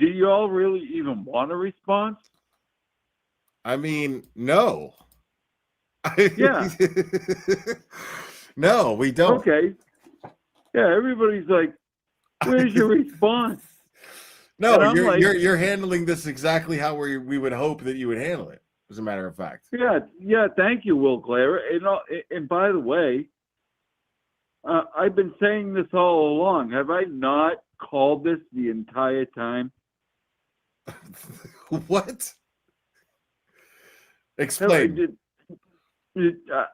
you all really even want a response? I mean, no. Yeah. No, we don't. Okay. Yeah, everybody's like, where's your response? No, And I'm you're, like, you're handling this exactly how we would hope that you would handle it, as a matter of fact. Yeah, thank you, Will Clare. And by the way, I've been saying this all along. Have I not called this the entire time? What? Explain.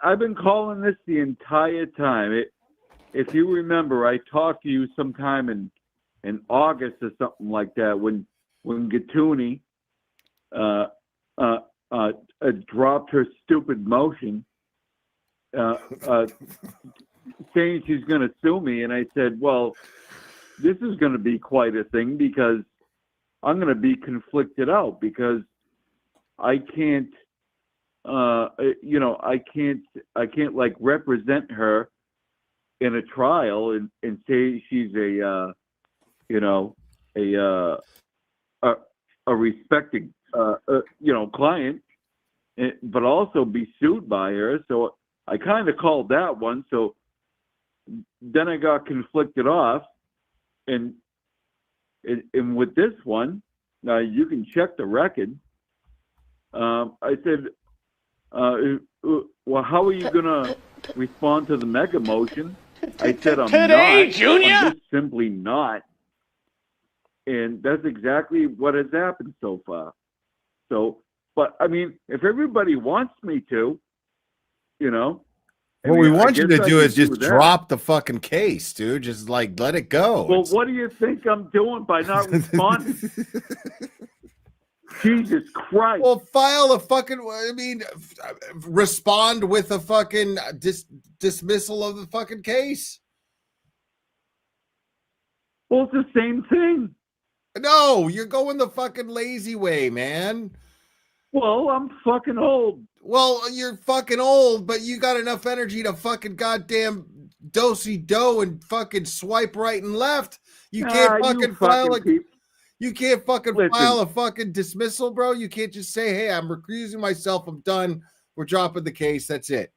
I've been calling this the entire time. If you remember, I talked to you sometime in August or something like that when Gatuni dropped her stupid motion saying she's going to sue me, and I said, well, this is going to be quite a thing because I'm going to be conflicted out because I can't I can't like represent her in a trial and say she's a respected client, but also be sued by her. So I kind of called that one. So then I got conflicted off, and with this one, you can check the record. I said, well, how are you gonna respond to the mega motion? I said, I'm not. Junior? I'm just simply not. And that's exactly what has happened so far. So, but I mean, if everybody wants me to, What we want you to do is just drop the fucking case, dude. Just like let it go. Well, what do you think I'm doing by not responding? Jesus Christ. Well, file a fucking, respond with a fucking dismissal of the fucking case. Well, it's the same thing. No, you're going the fucking lazy way, man. Well, I'm fucking old. Well, you're fucking old, but you got enough energy to fucking goddamn do-si-do and fucking swipe right and left. You can't fucking file a... You can't fucking file a fucking dismissal, bro. You can't just say, hey, I'm recusing myself. I'm done. We're dropping the case. That's it.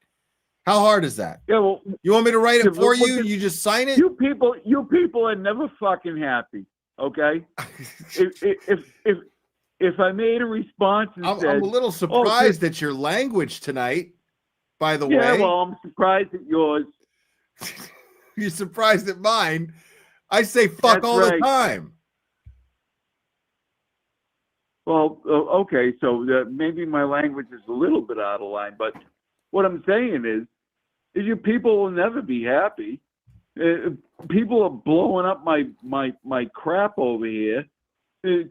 How hard is that? Yeah, well, you want me to write it for you? You just sign it? You people are never fucking happy, okay? if I made a response and I'm said, a little surprised at your language tonight, by the way. Yeah, well, I'm surprised at yours. You're surprised at mine. I say fuck That's all right. the time. Well, okay, so maybe my language is a little bit out of line, but what I'm saying is you people will never be happy, People are blowing up my crap over here.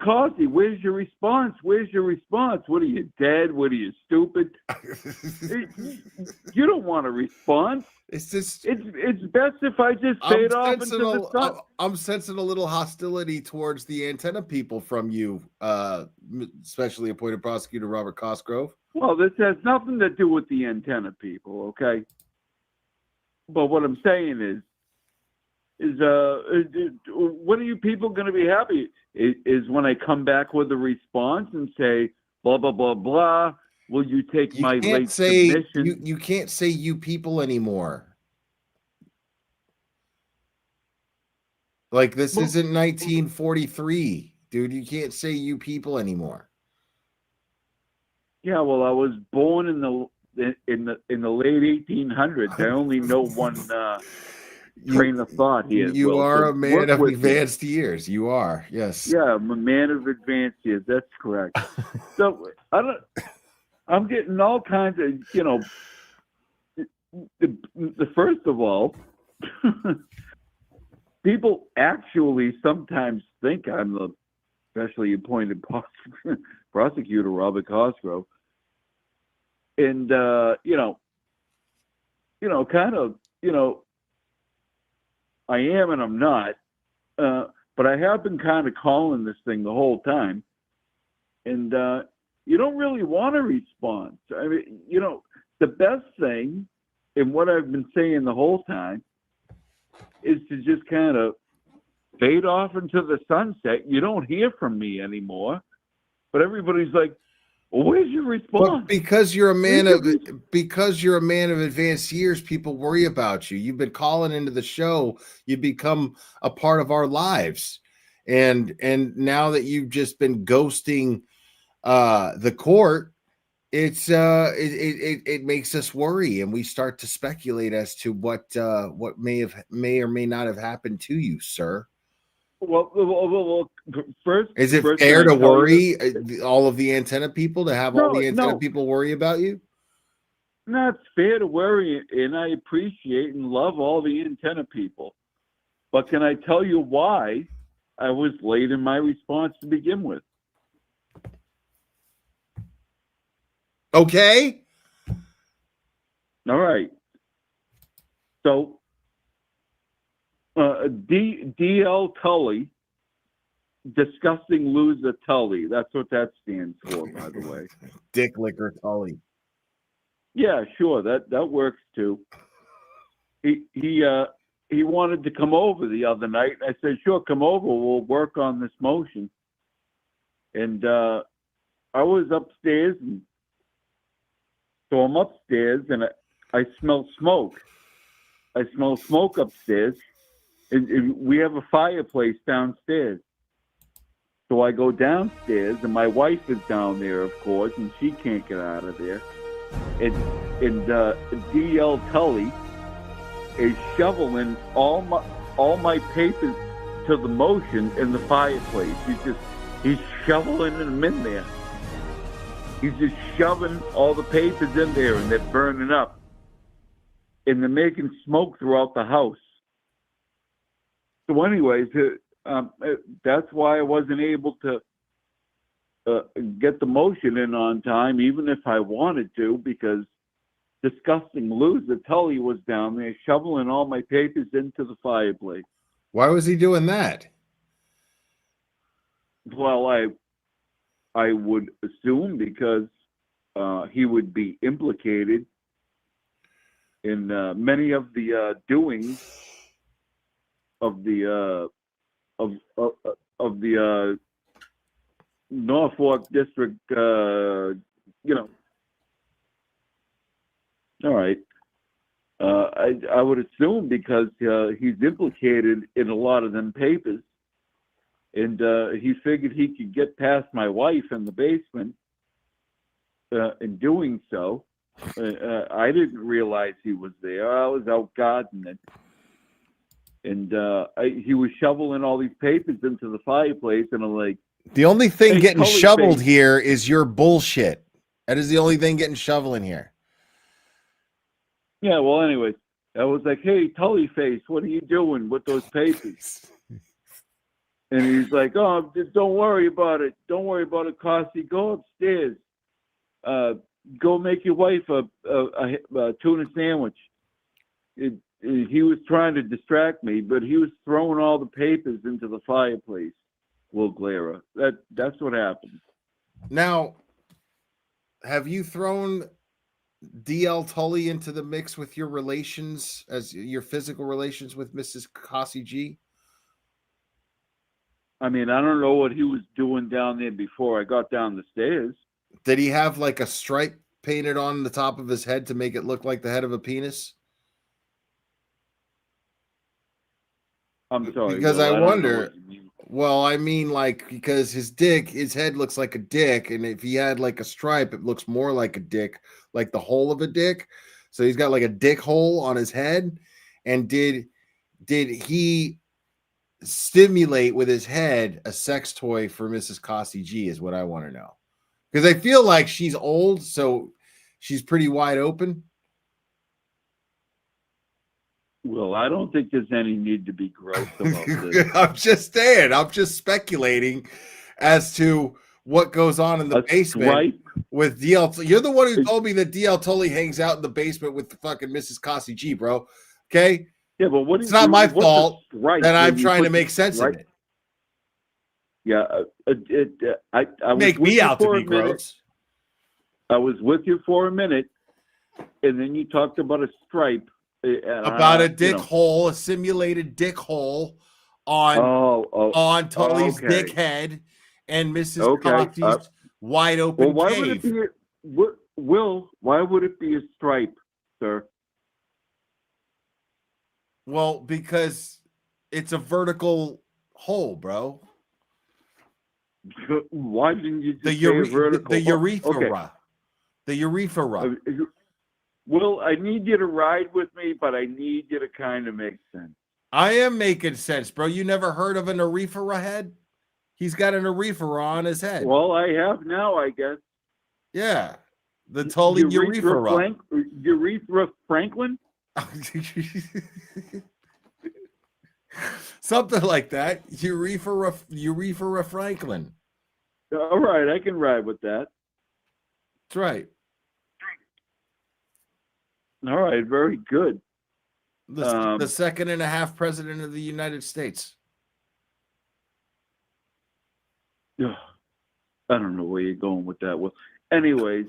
Causey, where's your response? Where's your response? What are you, dead? What are you, stupid? You don't want a response. It's just it's best if I just fade off into the sun. I'm sensing a little hostility towards the antenna people from you, especially appointed prosecutor Robert Cosgrove. Well, this has nothing to do with the antenna people, okay? But what I'm saying is when are you people going to be happy? Is when I come back with a response and say, blah, blah, blah, blah. Will you take my late submission? You can't say you people anymore. Like, this isn't 1943, dude. You can't say you people anymore. Yeah, well, I was born in the late 1800s. I only know one train of thought here. You are a man of advanced years. You are, yes. Yeah, I'm a man of advanced years. That's correct. So I'm getting all kinds of, the first of all, people actually sometimes think I'm the specially appointed prosecutor, Robert Cosgrove. And, I am and I'm not, but I have been kind of calling this thing the whole time. And you don't really want a response. I mean, the best thing, and what I've been saying the whole time, is to just kind of fade off into the sunset. You don't hear from me anymore, but everybody's like, well, where's your response? But because you're a man of advanced years, people worry about you. You've been calling into the show. You become a part of our lives, and now that you've just been ghosting the court, it makes us worry, and we start to speculate as to what may or may not have happened to you, sir. Well, first, is it fair to worry all of the antenna people, to have all the antenna people worry about you? No, it's fair to worry, and I appreciate and love all the antenna people. But can I tell you why I was late in my response to begin with? Okay. All right. So, D.L. Tully, disgusting loser Tully. That's what that stands for, by the way. Dick licker Tully. Yeah, sure. That works too. He wanted to come over the other night. I said, sure, come over. We'll work on this motion. And I was upstairs, and so I'm upstairs, and I smell smoke. I smell smoke upstairs. And we have a fireplace downstairs. So I go downstairs, and my wife is down there, of course, and she can't get out of there. And D.L. Tully is shoveling all my papers to the motion in the fireplace. He's shoveling them in there. He's just shoving all the papers in there, and they're burning up. And they're making smoke throughout the house. So anyways, that's why I wasn't able to get the motion in on time, even if I wanted to, because disgusting loser Tully was down there shoveling all my papers into the fireplace. Why was he doing that? Well, I would assume because he would be implicated in many of the doings of the Norfolk District, All right. I would assume because he's implicated in a lot of them papers, and he figured he could get past my wife in the basement. In doing so, I didn't realize he was there. I was out gardening. And he was shoveling all these papers into the fireplace, and I'm like, the only thing getting Tully shoveled face. here is your bullshit. That is the only thing getting shoveled in here. Yeah, well, anyways, I was like, "Hey, Tully Face, what are you doing with those papers?" And he's like, "Oh, just don't worry about it. Don't worry about it, Costy. Go upstairs. Go make your wife a tuna sandwich." He was trying to distract me, but he was throwing all the papers into the fireplace. Will Glera. That's what happened. Now, have you thrown DL Tully into the mix with your relations, as your physical relations with Mrs. Cassie G? I mean, I don't know what he was doing down there before I got down the stairs. Did he have like a stripe painted on the top of his head to make it look like the head of a penis? I'm sorry. Because Will, I don't know wonder. what you mean. Well, I mean, like, because his head looks like a dick, and if he had like a stripe, it looks more like a dick, like the hole of a dick. So he's got like a dick hole on his head. And did he stimulate with his head a sex toy for Mrs. Cassie G? Is what I want to know. Because I feel like she's old, so she's pretty wide open. Well, I don't think there's any need to be gross about this. I'm just saying. I'm just speculating as to what goes on in the basement stripe? with DL. You're the one who told me that DL Tully hangs out in the basement with the fucking Mrs. Cassie G, bro. Okay? Yeah, but what? It's not my fault that I'm trying to make sense of it. Yeah, I was Make with me you out to for be a minute. gross. I was with you for a minute, and then you talked about a stripe. About a dick hole, a simulated dick hole on Tully's dick head and Mrs. Cassie's wide open why cave. would it be? Will, why would it be a stripe, sir? Well, because it's a vertical hole, bro. Why didn't you just The say a vertical? the urethra. Okay. The urethra. Will, I need you to ride with me, but I need you to kind of make sense. I am making sense, bro. You never heard of an urethra head? He's got an urethra on his head. Well, I have now, I guess. Yeah. The Tully urethra. Urethra Franklin? Something like that. Urethra Franklin. All right, I can ride with that. That's right. All right, very good. The second and a half president of the United States. I don't know where you're going with that. Well, anyways,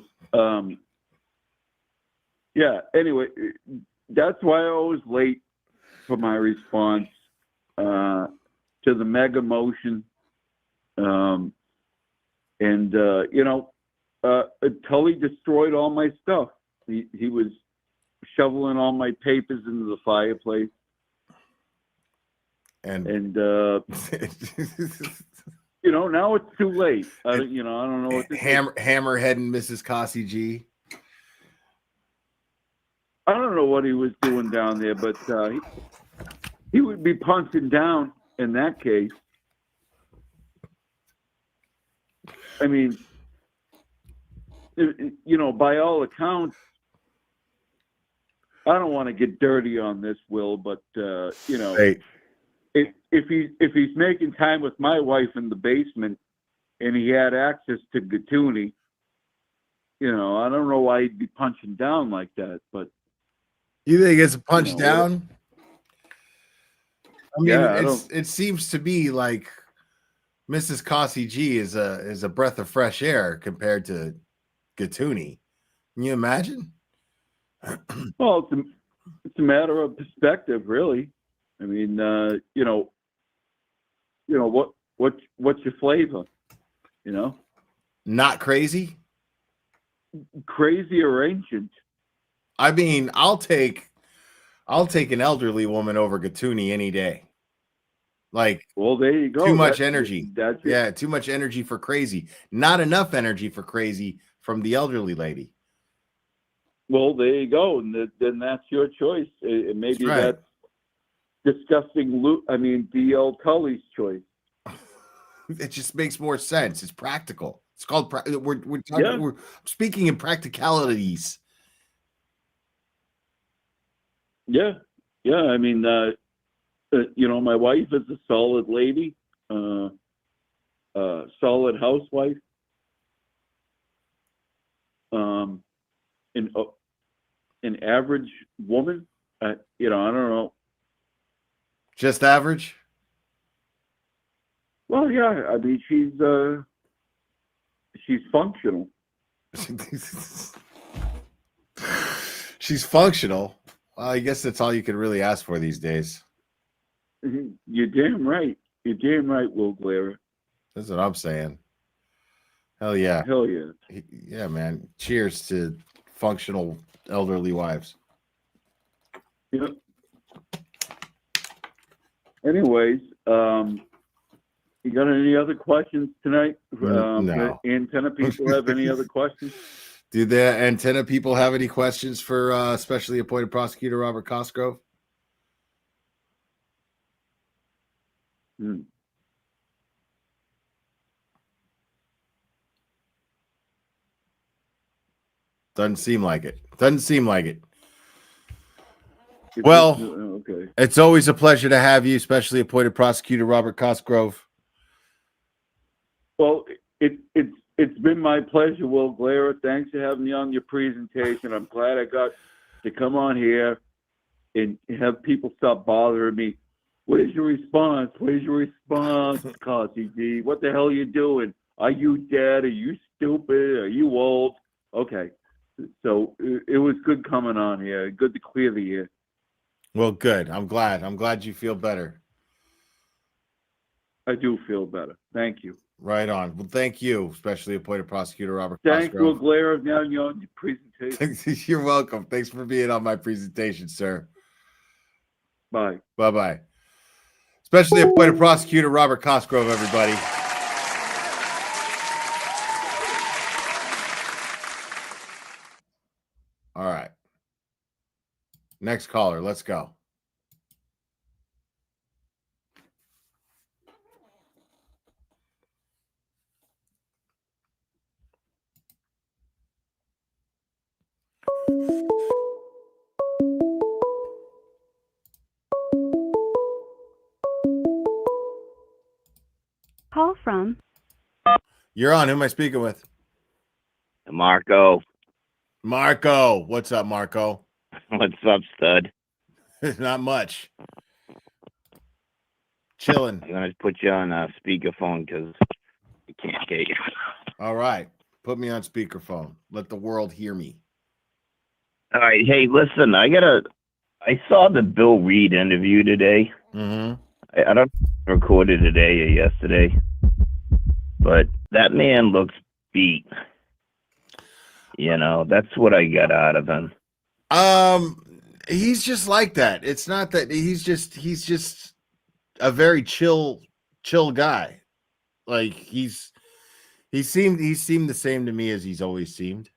yeah. Anyway, that's why I was late for my response to the mega motion, and Tully destroyed all my stuff. He was shoveling all my papers into the fireplace, and now it's too late. I don't know what to Hammerhead and Mrs. Cassie G. I don't know what he was doing down there, but he would be punching down in that case. I mean, by all accounts, I don't want to get dirty on this, Will, but Hey. if he's making time with my wife in the basement and he had access to Gatuni, I don't know why he'd be punching down like that. But you think it's a punch down? I mean, yeah, it seems to be like Mrs. Cassie G is a breath of fresh air compared to Gatuni. Can you imagine? Well, it's a matter of perspective, really. I mean, what's your flavor? Not crazy. Crazy or ancient? I mean, I'll take an elderly woman over Gatuni any day. Like, well, there you go. Too much energy. Too much energy for crazy. Not enough energy for crazy from the elderly lady. Well, there you go, and then that's your choice. Maybe right. That's disgusting. DL Tully's choice. It just makes more sense. It's practical. It's called. We're talking. Yeah. We're speaking in practicalities. Yeah, yeah. I mean, my wife is a solid lady, solid housewife. An average woman. I don't know. Just average? Well, yeah. I mean, she's functional. She's functional. Well, I guess that's all you can really ask for these days. You're damn right. You're damn right, Will Glera. That's what I'm saying. Hell yeah. Hell yeah. Yeah, man. Cheers to functional elderly wives. Yep. Anyways, you got any other questions tonight? No. Antenna people have any other questions? Do the antenna people have any questions for specially appointed prosecutor Robert Cosgrove? Doesn't seem like it. Doesn't seem like it. Well, okay. It's always a pleasure to have you, specially appointed prosecutor Robert Cosgrove. Well, it's been my pleasure, Will Glera. Thanks for having me on your presentation. I'm glad I got to come on here and have people stop bothering me. Where's your response? Where's your response, Cossie G? What the hell are you doing? Are you dead? Are you stupid? Are you old? Okay. So it was good coming on here. Good to clear the air. Well, good. I'm glad. I'm glad you feel better. I do feel better. Thank you. Right on. Well, thank you, especially appointed prosecutor Robert Thanks, Will Cosgrove. Glera. Now you're on your presentation. You're welcome. Thanks for being on my presentation, sir. Bye. Bye-bye. Specially appointed prosecutor Robert Cosgrove, everybody. All right. Next caller. Let's go. Call from. You're on. Who am I speaking with? Marco. Marco. What's up, Marco? What's up, stud? Not much. Chilling. I'm going to put you on speakerphone because I can't get you. All right. Put me on speakerphone. Let the world hear me. All right. Hey, listen, I saw the Bill Reed interview today. Mm-hmm. I don't record it today or yesterday, but that man looks beat. That's what I got out of him. He's just like that. It's not that he's just a very chill guy. Like he seemed the same to me as he's always seemed.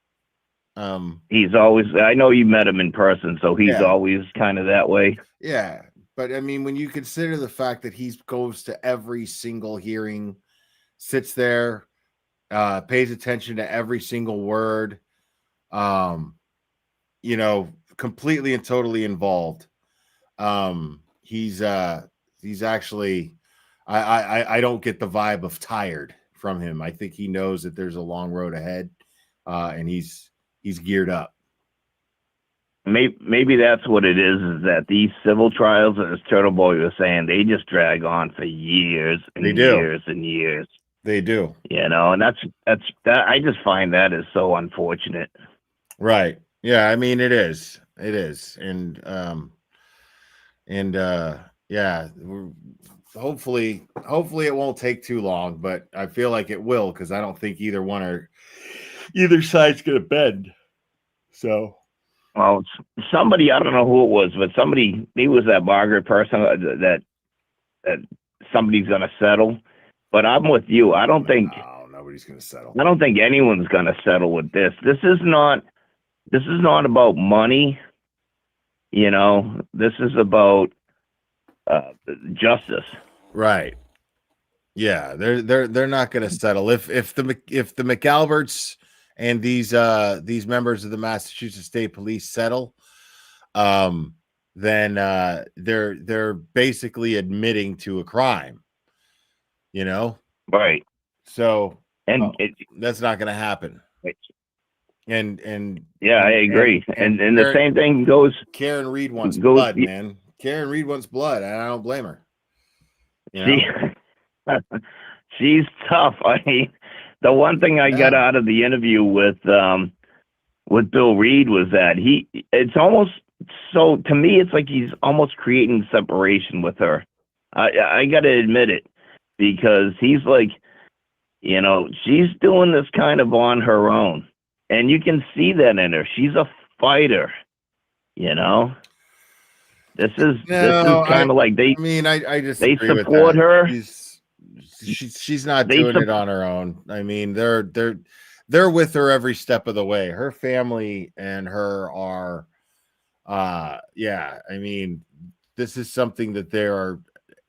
He's always, I know you met him in person, so he's always kind of that way. Yeah. But I mean, when you consider the fact that he goes to every single hearing, sits there, pays attention to every single word, completely and totally involved. He's actually, I don't get the vibe of tired from him. I think he knows that there's a long road ahead, and he's geared up. Maybe that's what it is that these civil trials, as Turtle Boy was saying, they just drag on for years and years and years. They do. And that's that. I just find that is so unfortunate. Right. Yeah, I mean it is. It is. And yeah, hopefully it won't take too long, but I feel like it will because I don't think either side's gonna bend. So well, somebody, I don't know who it was, but somebody, maybe it was that Margaret person that somebody's going to settle. But I'm with you. I don't think nobody's going to settle. I don't think anyone's going to settle with this. This is not about money. This is about justice. Right. Yeah, they're not going to settle. If the McAlberts and these members of the Massachusetts State Police settle, then they're basically admitting to a crime. You know, right? So and that's not going to happen. And yeah, I agree. And the Karen, same thing goes. Karen Reed wants blood, man. Karen Reed wants blood, and I don't blame her. You know? She's tough. I mean, the one thing I got out of the interview with Bill Reed was that it's almost so, to me, it's like he's almost creating separation with her. I got to admit it, because he's like, you know, she's doing this kind of on her own, and you can see that in her. She's a fighter, you know. This is kind of like they. I mean, I just they support her. She's not doing it on her own. I mean, they're with her every step of the way. Her family and her are, yeah. I mean, this is something that they are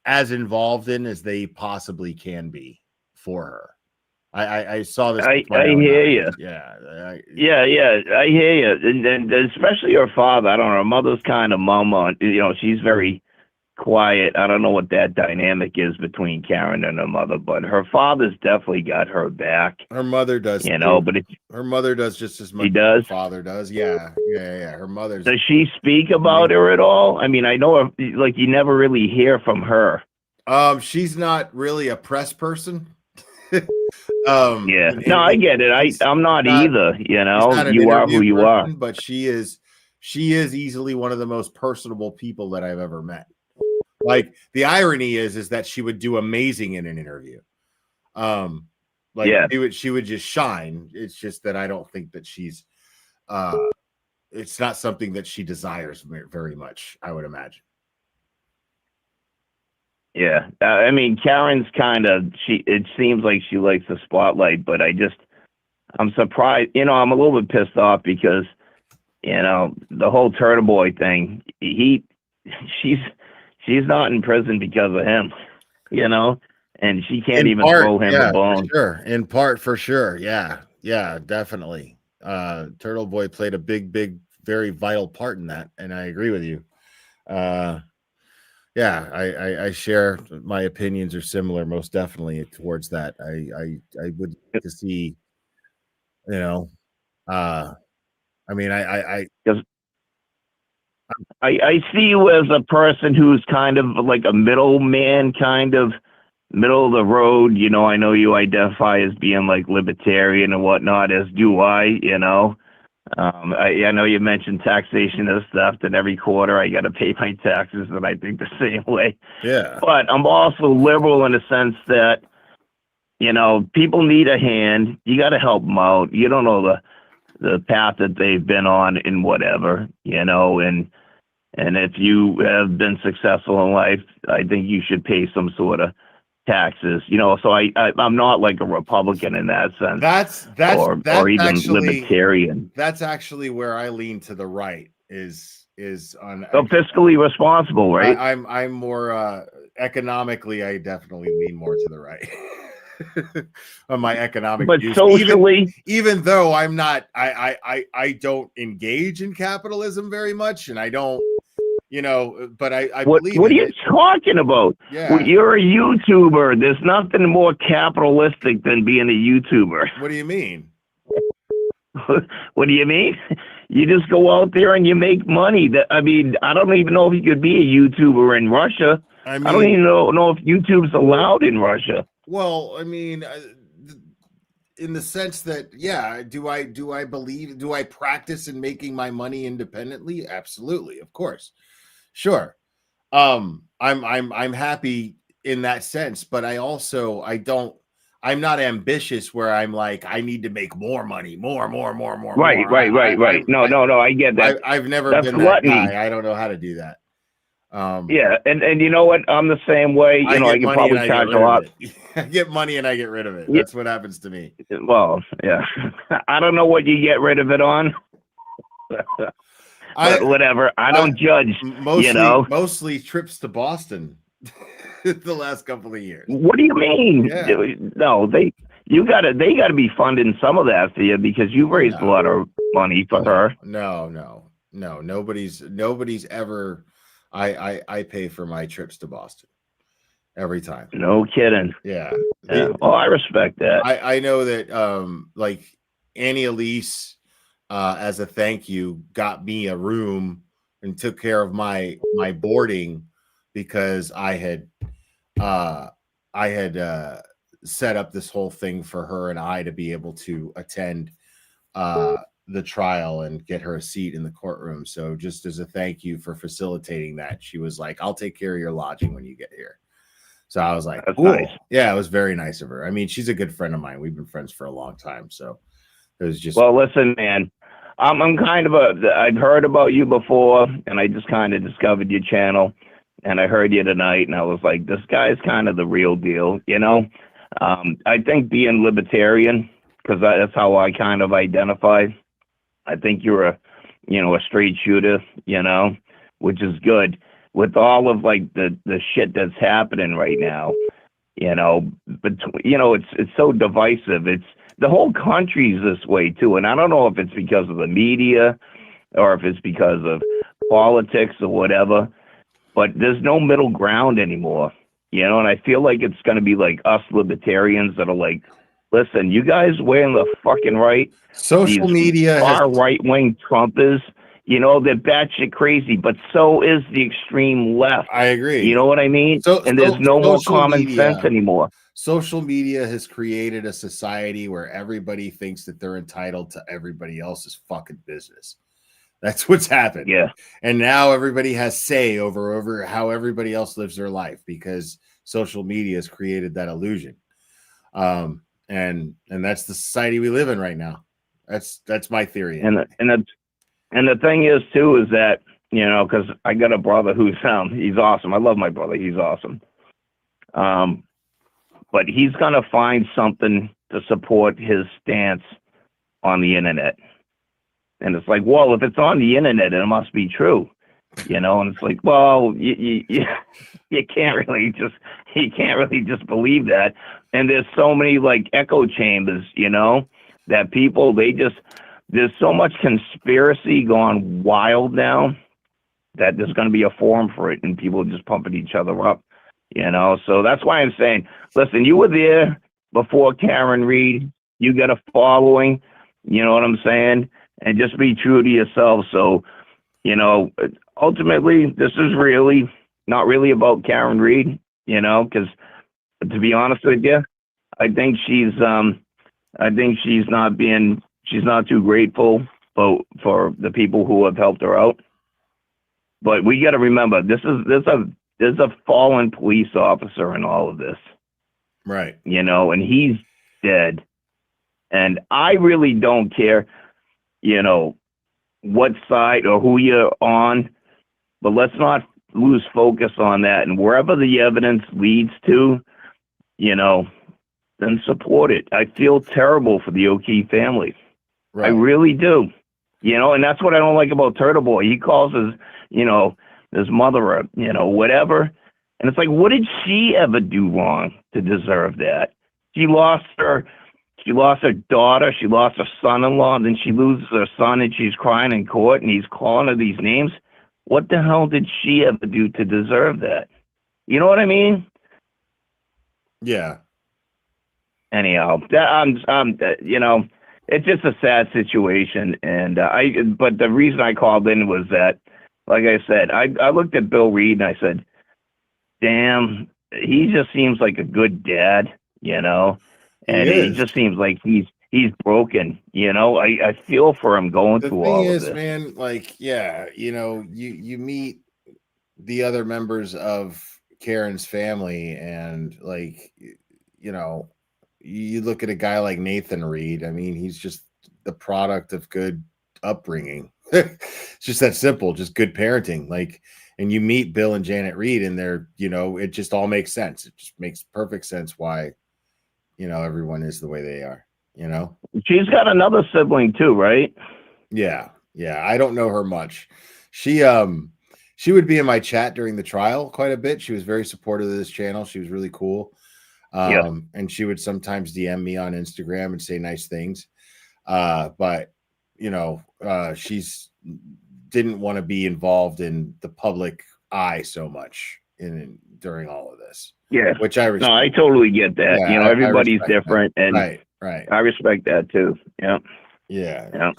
as involved in as they possibly can be for her. I saw this. I hear you. Yeah. I hear you. And especially her father. I don't know. Her mother's kind of mum on, you know, she's very quiet. I don't know what that dynamic is between Karen and her mother, but her father's definitely got her back. Her mother does, you know, but her mother does just as much she does. As her father does. Yeah. Her mother's. Does she speak about her at all? I mean, I know her, like, you never really hear from her. She's not really a press person. Yeah, no, I get it. I'm not either. You know, you are who you are. But she is easily one of the most personable people that I've ever met. Like, the irony is that she would do amazing in an interview. She would just shine. It's just that I don't think that she's. It's not something that she desires very much, I would imagine. Yeah, I mean, Karen's it seems like she likes the spotlight, but I'm surprised, you know, I'm a little bit pissed off because, you know, the whole Turtle Boy thing, she's not in prison because of him, you know, and she can't even throw him a bone. For sure. Yeah, definitely. Turtle Boy played a big, very vital part in that. And I agree with you. Yeah, I share my opinions are similar, most definitely towards that. I would like to see, you know, I mean, I see you as a person who's kind of like a middleman, kind of middle of the road. You know, I know you identify as being like libertarian and whatnot, as do I, you know. I know you mentioned taxation and stuff, that every quarter I got to pay my taxes, and I think the same way. Yeah. But I'm also liberal in the sense that, you know, people need a hand. You got to help them out. You don't know the path that they've been on in whatever, you know, and if you have been successful in life, I think you should pay some sort of taxes, you know. So I'm not like a Republican in that sense. That's or even actually, libertarian. That's actually where I lean to the right. Is on fiscally responsible, right? I'm more economically. I definitely lean more to the right on my economic. But views. socially, even though I'm not, I don't engage in capitalism very much, and I don't. You know, but I believe. What are you talking about? Yeah. Well, you're a YouTuber. There's nothing more capitalistic than being a YouTuber. What do you mean? What do you mean? You just go out there and you make money. I mean, I don't even know if you could be a YouTuber in Russia. I don't even know if YouTube's allowed in Russia. Well, I mean, in the sense that, yeah, do I practice in making my money independently? Absolutely, of course. Sure. I'm happy in that sense, but I'm not ambitious where I'm like, I need to make more money, more. Right. No, I get that. I've never That's been gluttony. that guy. I don't know how to do that. Yeah, and you know what? I'm the same way. You know, I can probably charge a lot. I get money and I get rid of it. That's what happens to me. Well, yeah. I don't know what you get rid of it on. But whatever. I don't judge. Mostly, you know, mostly trips to Boston the last couple of years. What do you mean? Yeah. No, they got to be funding some of that for you, because you've raised a lot of money for her. No. Nobody's ever. I pay for my trips to Boston every time. No kidding. Yeah. Yeah. Oh, I respect that. I know that like Annie Elise, as a thank you, got me a room and took care of my boarding because I had set up this whole thing for her and I to be able to attend the trial and get her a seat in the courtroom. So just as a thank you for facilitating that, she was like, I'll take care of your lodging when you get here. So I was like, That's cool. nice. Yeah, it was very nice of her. I mean, she's a good friend of mine. We've been friends for a long time. So it was just, Well, listen, man, I'm kind of I've heard about you before, and I just kind of discovered your channel, and I heard you tonight, and I was like, this guy's kind of the real deal, you know? I think being libertarian, because that's how I kind of identify. I think you're a straight shooter, you know, which is good. With all of like the shit that's happening right now, you know, but it's so divisive. It's the whole country's this way too, and I don't know if it's because of the media or if it's because of politics or whatever. But there's no middle ground anymore, you know. And I feel like it's going to be like us libertarians that are like, listen, you guys wearing the fucking right. Social media far right-wing Trumpers, you know, they're batshit crazy, but so is the extreme left. I agree. You know what I mean? And there's no more common sense anymore. Social media has created a society where everybody thinks that they're entitled to everybody else's fucking business. That's what's happened. Yeah. And now everybody has say over how everybody else lives their life because social media has created that illusion. And that's the society we live in right now. That's my theory. And the thing is too is that, you know, because I got a brother who's he's awesome. I love my brother. He's awesome. But he's gonna find something to support his stance on the internet. And it's like, well, if it's on the internet, it must be true, you know. And it's like, well, you can't really just believe that. And there's so many like echo chambers, you know, that people there's so much conspiracy gone wild now that there's going to be a forum for it, and people just pumping each other up, you know. So that's why I'm saying, listen, you were there before Karen Read. You got a following, you know what I'm saying? And just be true to yourself. So, you know, ultimately, this is really not really about Karen Read, you know, because to be honest with you, I think she's not too grateful for the people who have helped her out. But we got to remember, there's a fallen police officer in all of this, right? You know, and he's dead. And I really don't care, you know, what side or who you're on, but let's not lose focus on that. And wherever the evidence leads to, you know, then support it. I feel terrible for the O'Keefe family. Right. I really do. You know, and that's what I don't like about Turtle Boy. He calls his mother a, you know, whatever. And it's like, what did she ever do wrong to deserve that? She lost her daughter, she lost her son-in-law, and then she loses her son and she's crying in court and he's calling her these names. What the hell did she ever do to deserve that? You know what I mean? Yeah. Anyhow, you know, it's just a sad situation. And but the reason I called in was that, like I said, I looked at Bill Reed and I said, damn, he just seems like a good dad, you know? And it just seems like he's broken, you know. I feel for him going through all of this. The thing is, man, like, yeah, you know, you meet the other members of Karen's family, and like, you know, you look at a guy like Nathan Reed. I mean, he's just the product of good upbringing. It's just that simple, just good parenting. Like, and you meet Bill and Janet Reed, and they're, you know, it just all makes sense. It just makes perfect sense why, you know, everyone is the way they are, you know. She's got another sibling too, right? Yeah. I don't know her much. She would be in my chat during the trial quite a bit. She was very supportive of this channel. She was really cool. And she would sometimes DM me on Instagram and say nice things. But you know, she's didn't want to be involved in the public eye so much during all of this. Yeah, which I respect. No, I totally get that. Yeah, you know, I everybody's respect different, that. and right. I respect that too. Yeah. Yeah. Yeah.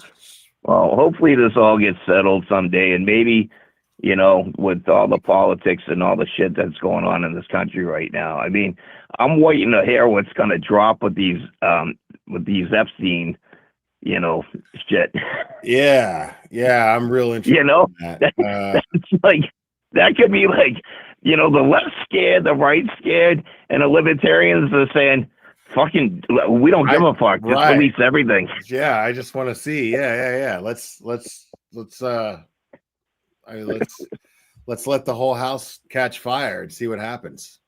Well, hopefully this all gets settled someday, and maybe, you know, with all the politics and all the shit that's going on in this country right now. I mean, I'm waiting to hear what's going to drop with these Epstein, you know, shit. Yeah, I'm real interested. You know, in that. that's like, that could be like, you know, the left scared, the right scared, and the libertarians are saying, fucking, we don't give a fuck. Just release everything. Yeah, I just want to see. Yeah. Let's let the whole house catch fire and see what happens.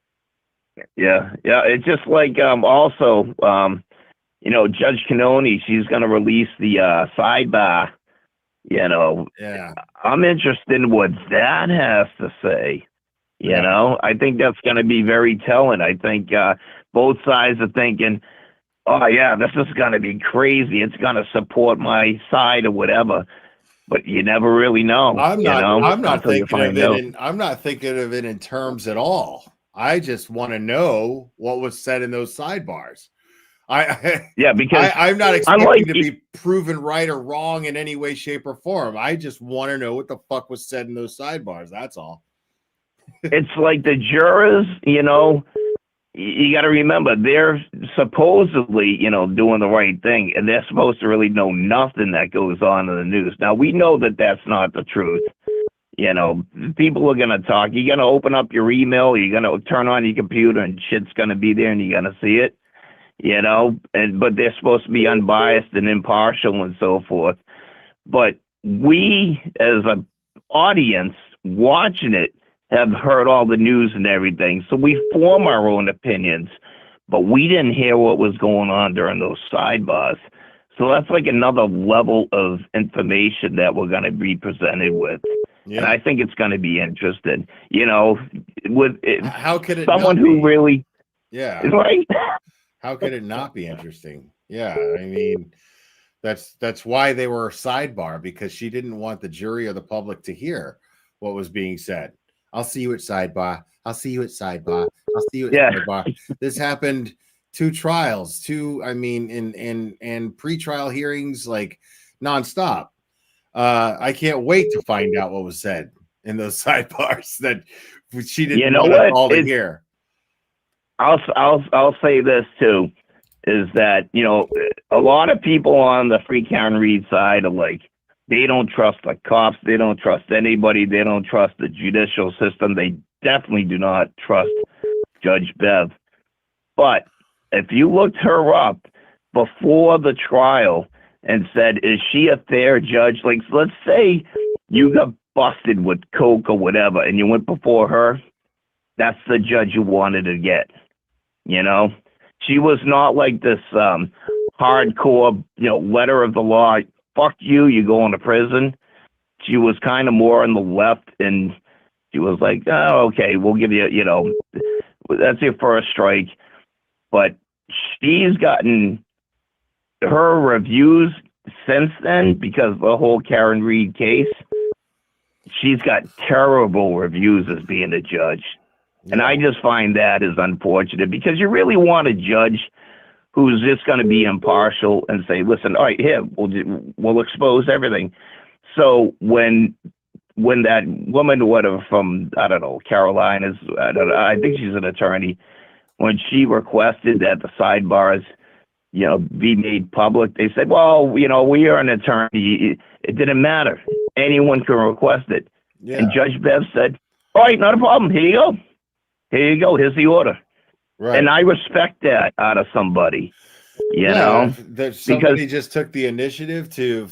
Yeah. It's just like also, you know, Judge Cannoni, she's going to release the sidebar. You know, yeah, I'm interested in what that has to say. You know, I think that's going to be very telling. I think both sides are thinking, oh, yeah, this is going to be crazy. It's going to support my side or whatever. But you never really know. I'm not thinking of it in terms at all. I just want to know what was said in those sidebars. Because I'm not expecting to be proven right or wrong in any way, shape, or form. I just want to know what the fuck was said in those sidebars. That's all. It's like the jurors, you know, you got to remember they're supposedly, you know, doing the right thing, and they're supposed to really know nothing that goes on in the news. Now, we know that that's not the truth. You know, people are going to talk. You're going to open up your email, you're going to turn on your computer, and shit's going to be there, and you're going to see it. You know, but they're supposed to be unbiased and impartial and so forth. But we, as an audience watching it, have heard all the news and everything. So we form our own opinions, but we didn't hear what was going on during those sidebars. So that's like another level of information that we're going to be presented with. Yeah. And I think it's going to be interesting, you know, with how could it someone who really, right? How could it not be interesting? Yeah, I mean, that's why they were sidebar, because she didn't want the jury or the public to hear what was being said. I'll see you at sidebar. I'll see you at sidebar. I'll see you at sidebar. This happened 2 trials, in pre-trial hearings, like nonstop. I can't wait to find out what was said in those sidebars that she didn't want us all to hear. I'll say this too, is that, you know, a lot of people on the Free Karen Read side are like, they don't trust the cops, they don't trust anybody, they don't trust the judicial system, they definitely do not trust Judge Bev. But if you looked her up before the trial and said, is she a fair judge? Like, let's say you got busted with coke or whatever and you went before her, that's the judge you wanted to get. You know, she was not like this hardcore, you know, letter of the law. Fuck you, you going to prison. She was kind of more on the left, and she was like, oh, okay, we'll give you, you know, that's your first strike. But she's gotten her reviews since then, because of the whole Karen Read case. She's got terrible reviews as being a judge. And I just find that is unfortunate, because you really want a judge who's just going to be impartial and say, listen, all right, here, we'll expose everything. So when that woman, whatever, from, I don't know, Carolinas, I think she's an attorney, when she requested that the sidebars, you know, be made public, they said, well, you know, we are an attorney. It didn't matter. Anyone can request it. Yeah. And Judge Bev said, all right, not a problem. Here you go. Here you go. Here's the order. Right. And I respect that out of somebody, you know, that somebody just took the initiative to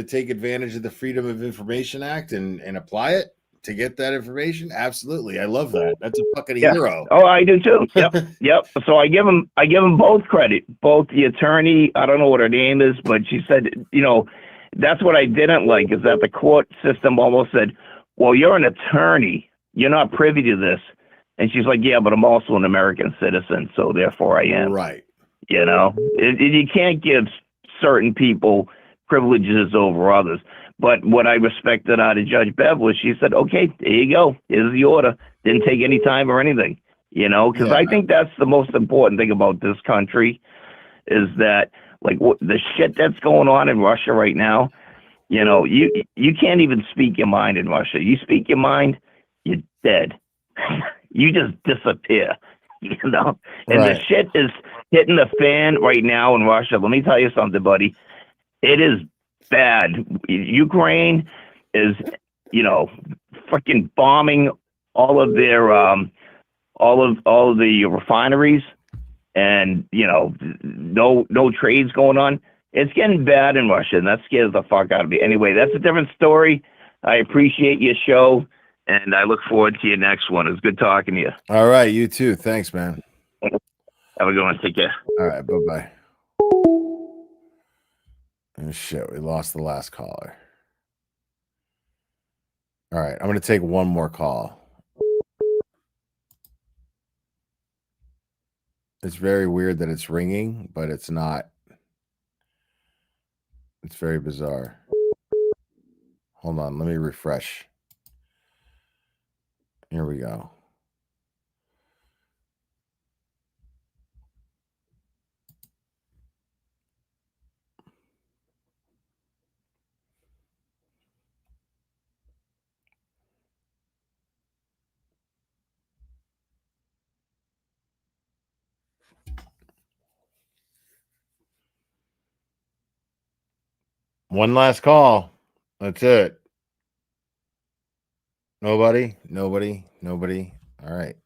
take advantage of the Freedom of Information Act and apply it to get that information. Absolutely. I love that. That's a fucking hero. Oh, I do too. Yep. Yep. So I give them both credit, both the attorney, I don't know what her name is, but she said, you know, that's what I didn't like, is that the court system almost said, well, you're an attorney, you're not privy to this. And she's like, yeah, but I'm also an American citizen, so therefore I am. Right. You know, you can't give certain people privileges over others. But what I respected out of Judge Bev was she said, okay, there you go. Here's the order. Didn't take any time or anything, you know, because I think that's the most important thing about this country is that, like, the shit that's going on in Russia right now, you know, you can't even speak your mind in Russia. You speak your mind, you're dead. You just disappear, you know? And the shit is hitting the fan right now in Russia. Let me tell you something, buddy. It is bad. Ukraine is, you know, freaking bombing all of their all of the refineries, and you know, no trades going on. It's getting bad in Russia, and that scares the fuck out of me. Anyway, that's a different story. I appreciate your show, and I look forward to your next one. It's good talking to you. All right, you too. Thanks, man. Have a good one. Take care. All right, bye-bye. Oh, shit, we lost the last caller. All right, I'm going to take one more call. It's very weird that it's ringing, but it's not. It's very bizarre. Hold on, let me refresh. Here we go. One last call. That's it. Nobody. All right.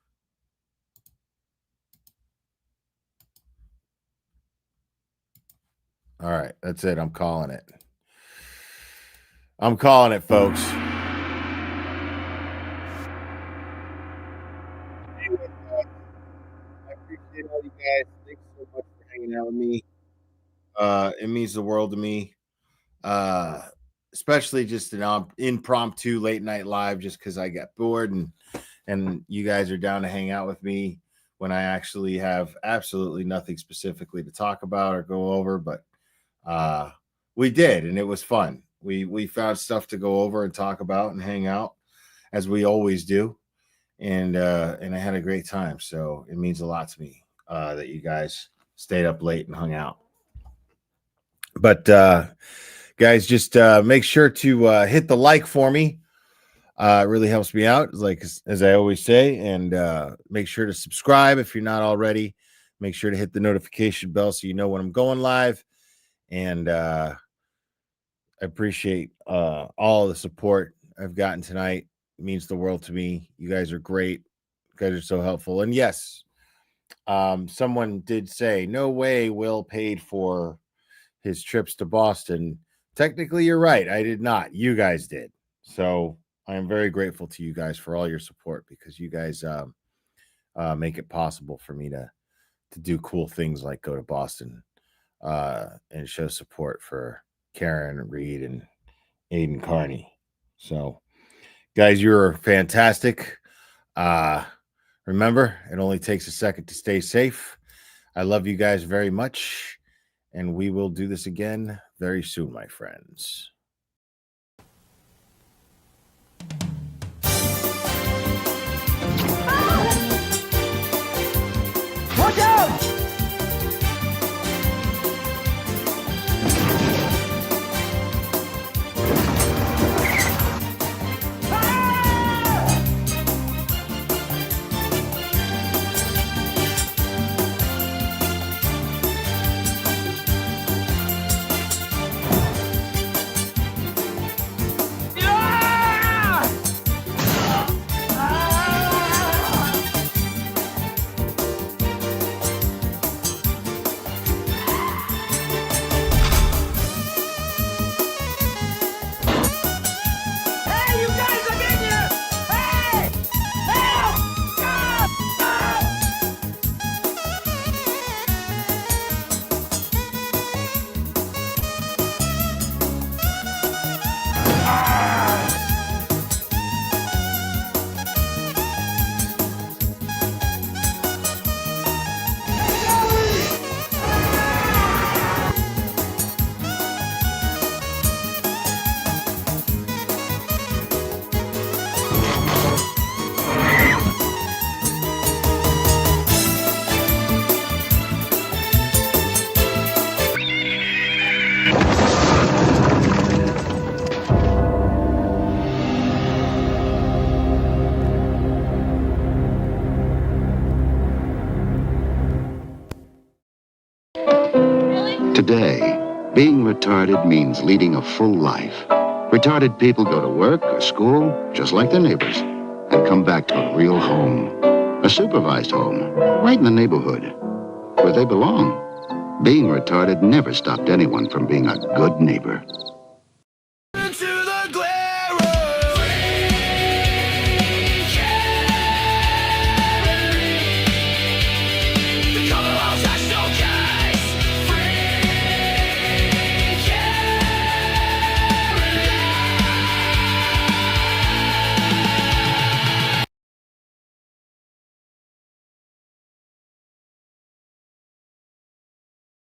All right. That's it. I'm calling it. Folks. I appreciate all you guys. Thanks so much for hanging out with me. It means the world to me. Especially just an impromptu late night live, just because I got bored and you guys are down to hang out with me when I actually have absolutely nothing specifically to talk about or go over. But we did, and it was fun. We found stuff to go over and talk about and hang out as we always do, and I had a great time. So it means a lot to me that you guys stayed up late and hung out. But guys, just make sure to hit the like for me. It really helps me out, like as I always say. And make sure to subscribe if you're not already. Make sure to hit the notification bell so you know when I'm going live. And I appreciate all the support I've gotten tonight. It means the world to me. You guys are great. You guys are so helpful. And yes, someone did say, no way Will paid for his trips to Boston. Technically, you're right. I did not. You guys did. So I am very grateful to you guys for all your support, because you guys make it possible for me to do cool things like go to Boston and show support for Karen, Reed, and Aiden Carney. So, guys, you're fantastic. Remember, it only takes a second to stay safe. I love you guys very much, and we will do this again very soon, my friends. Watch out! Today, being retarded means leading a full life. Retarded people go to work or school, just like their neighbors, and come back to a real home. A supervised home, right in the neighborhood, where they belong. Being retarded never stopped anyone from being a good neighbor.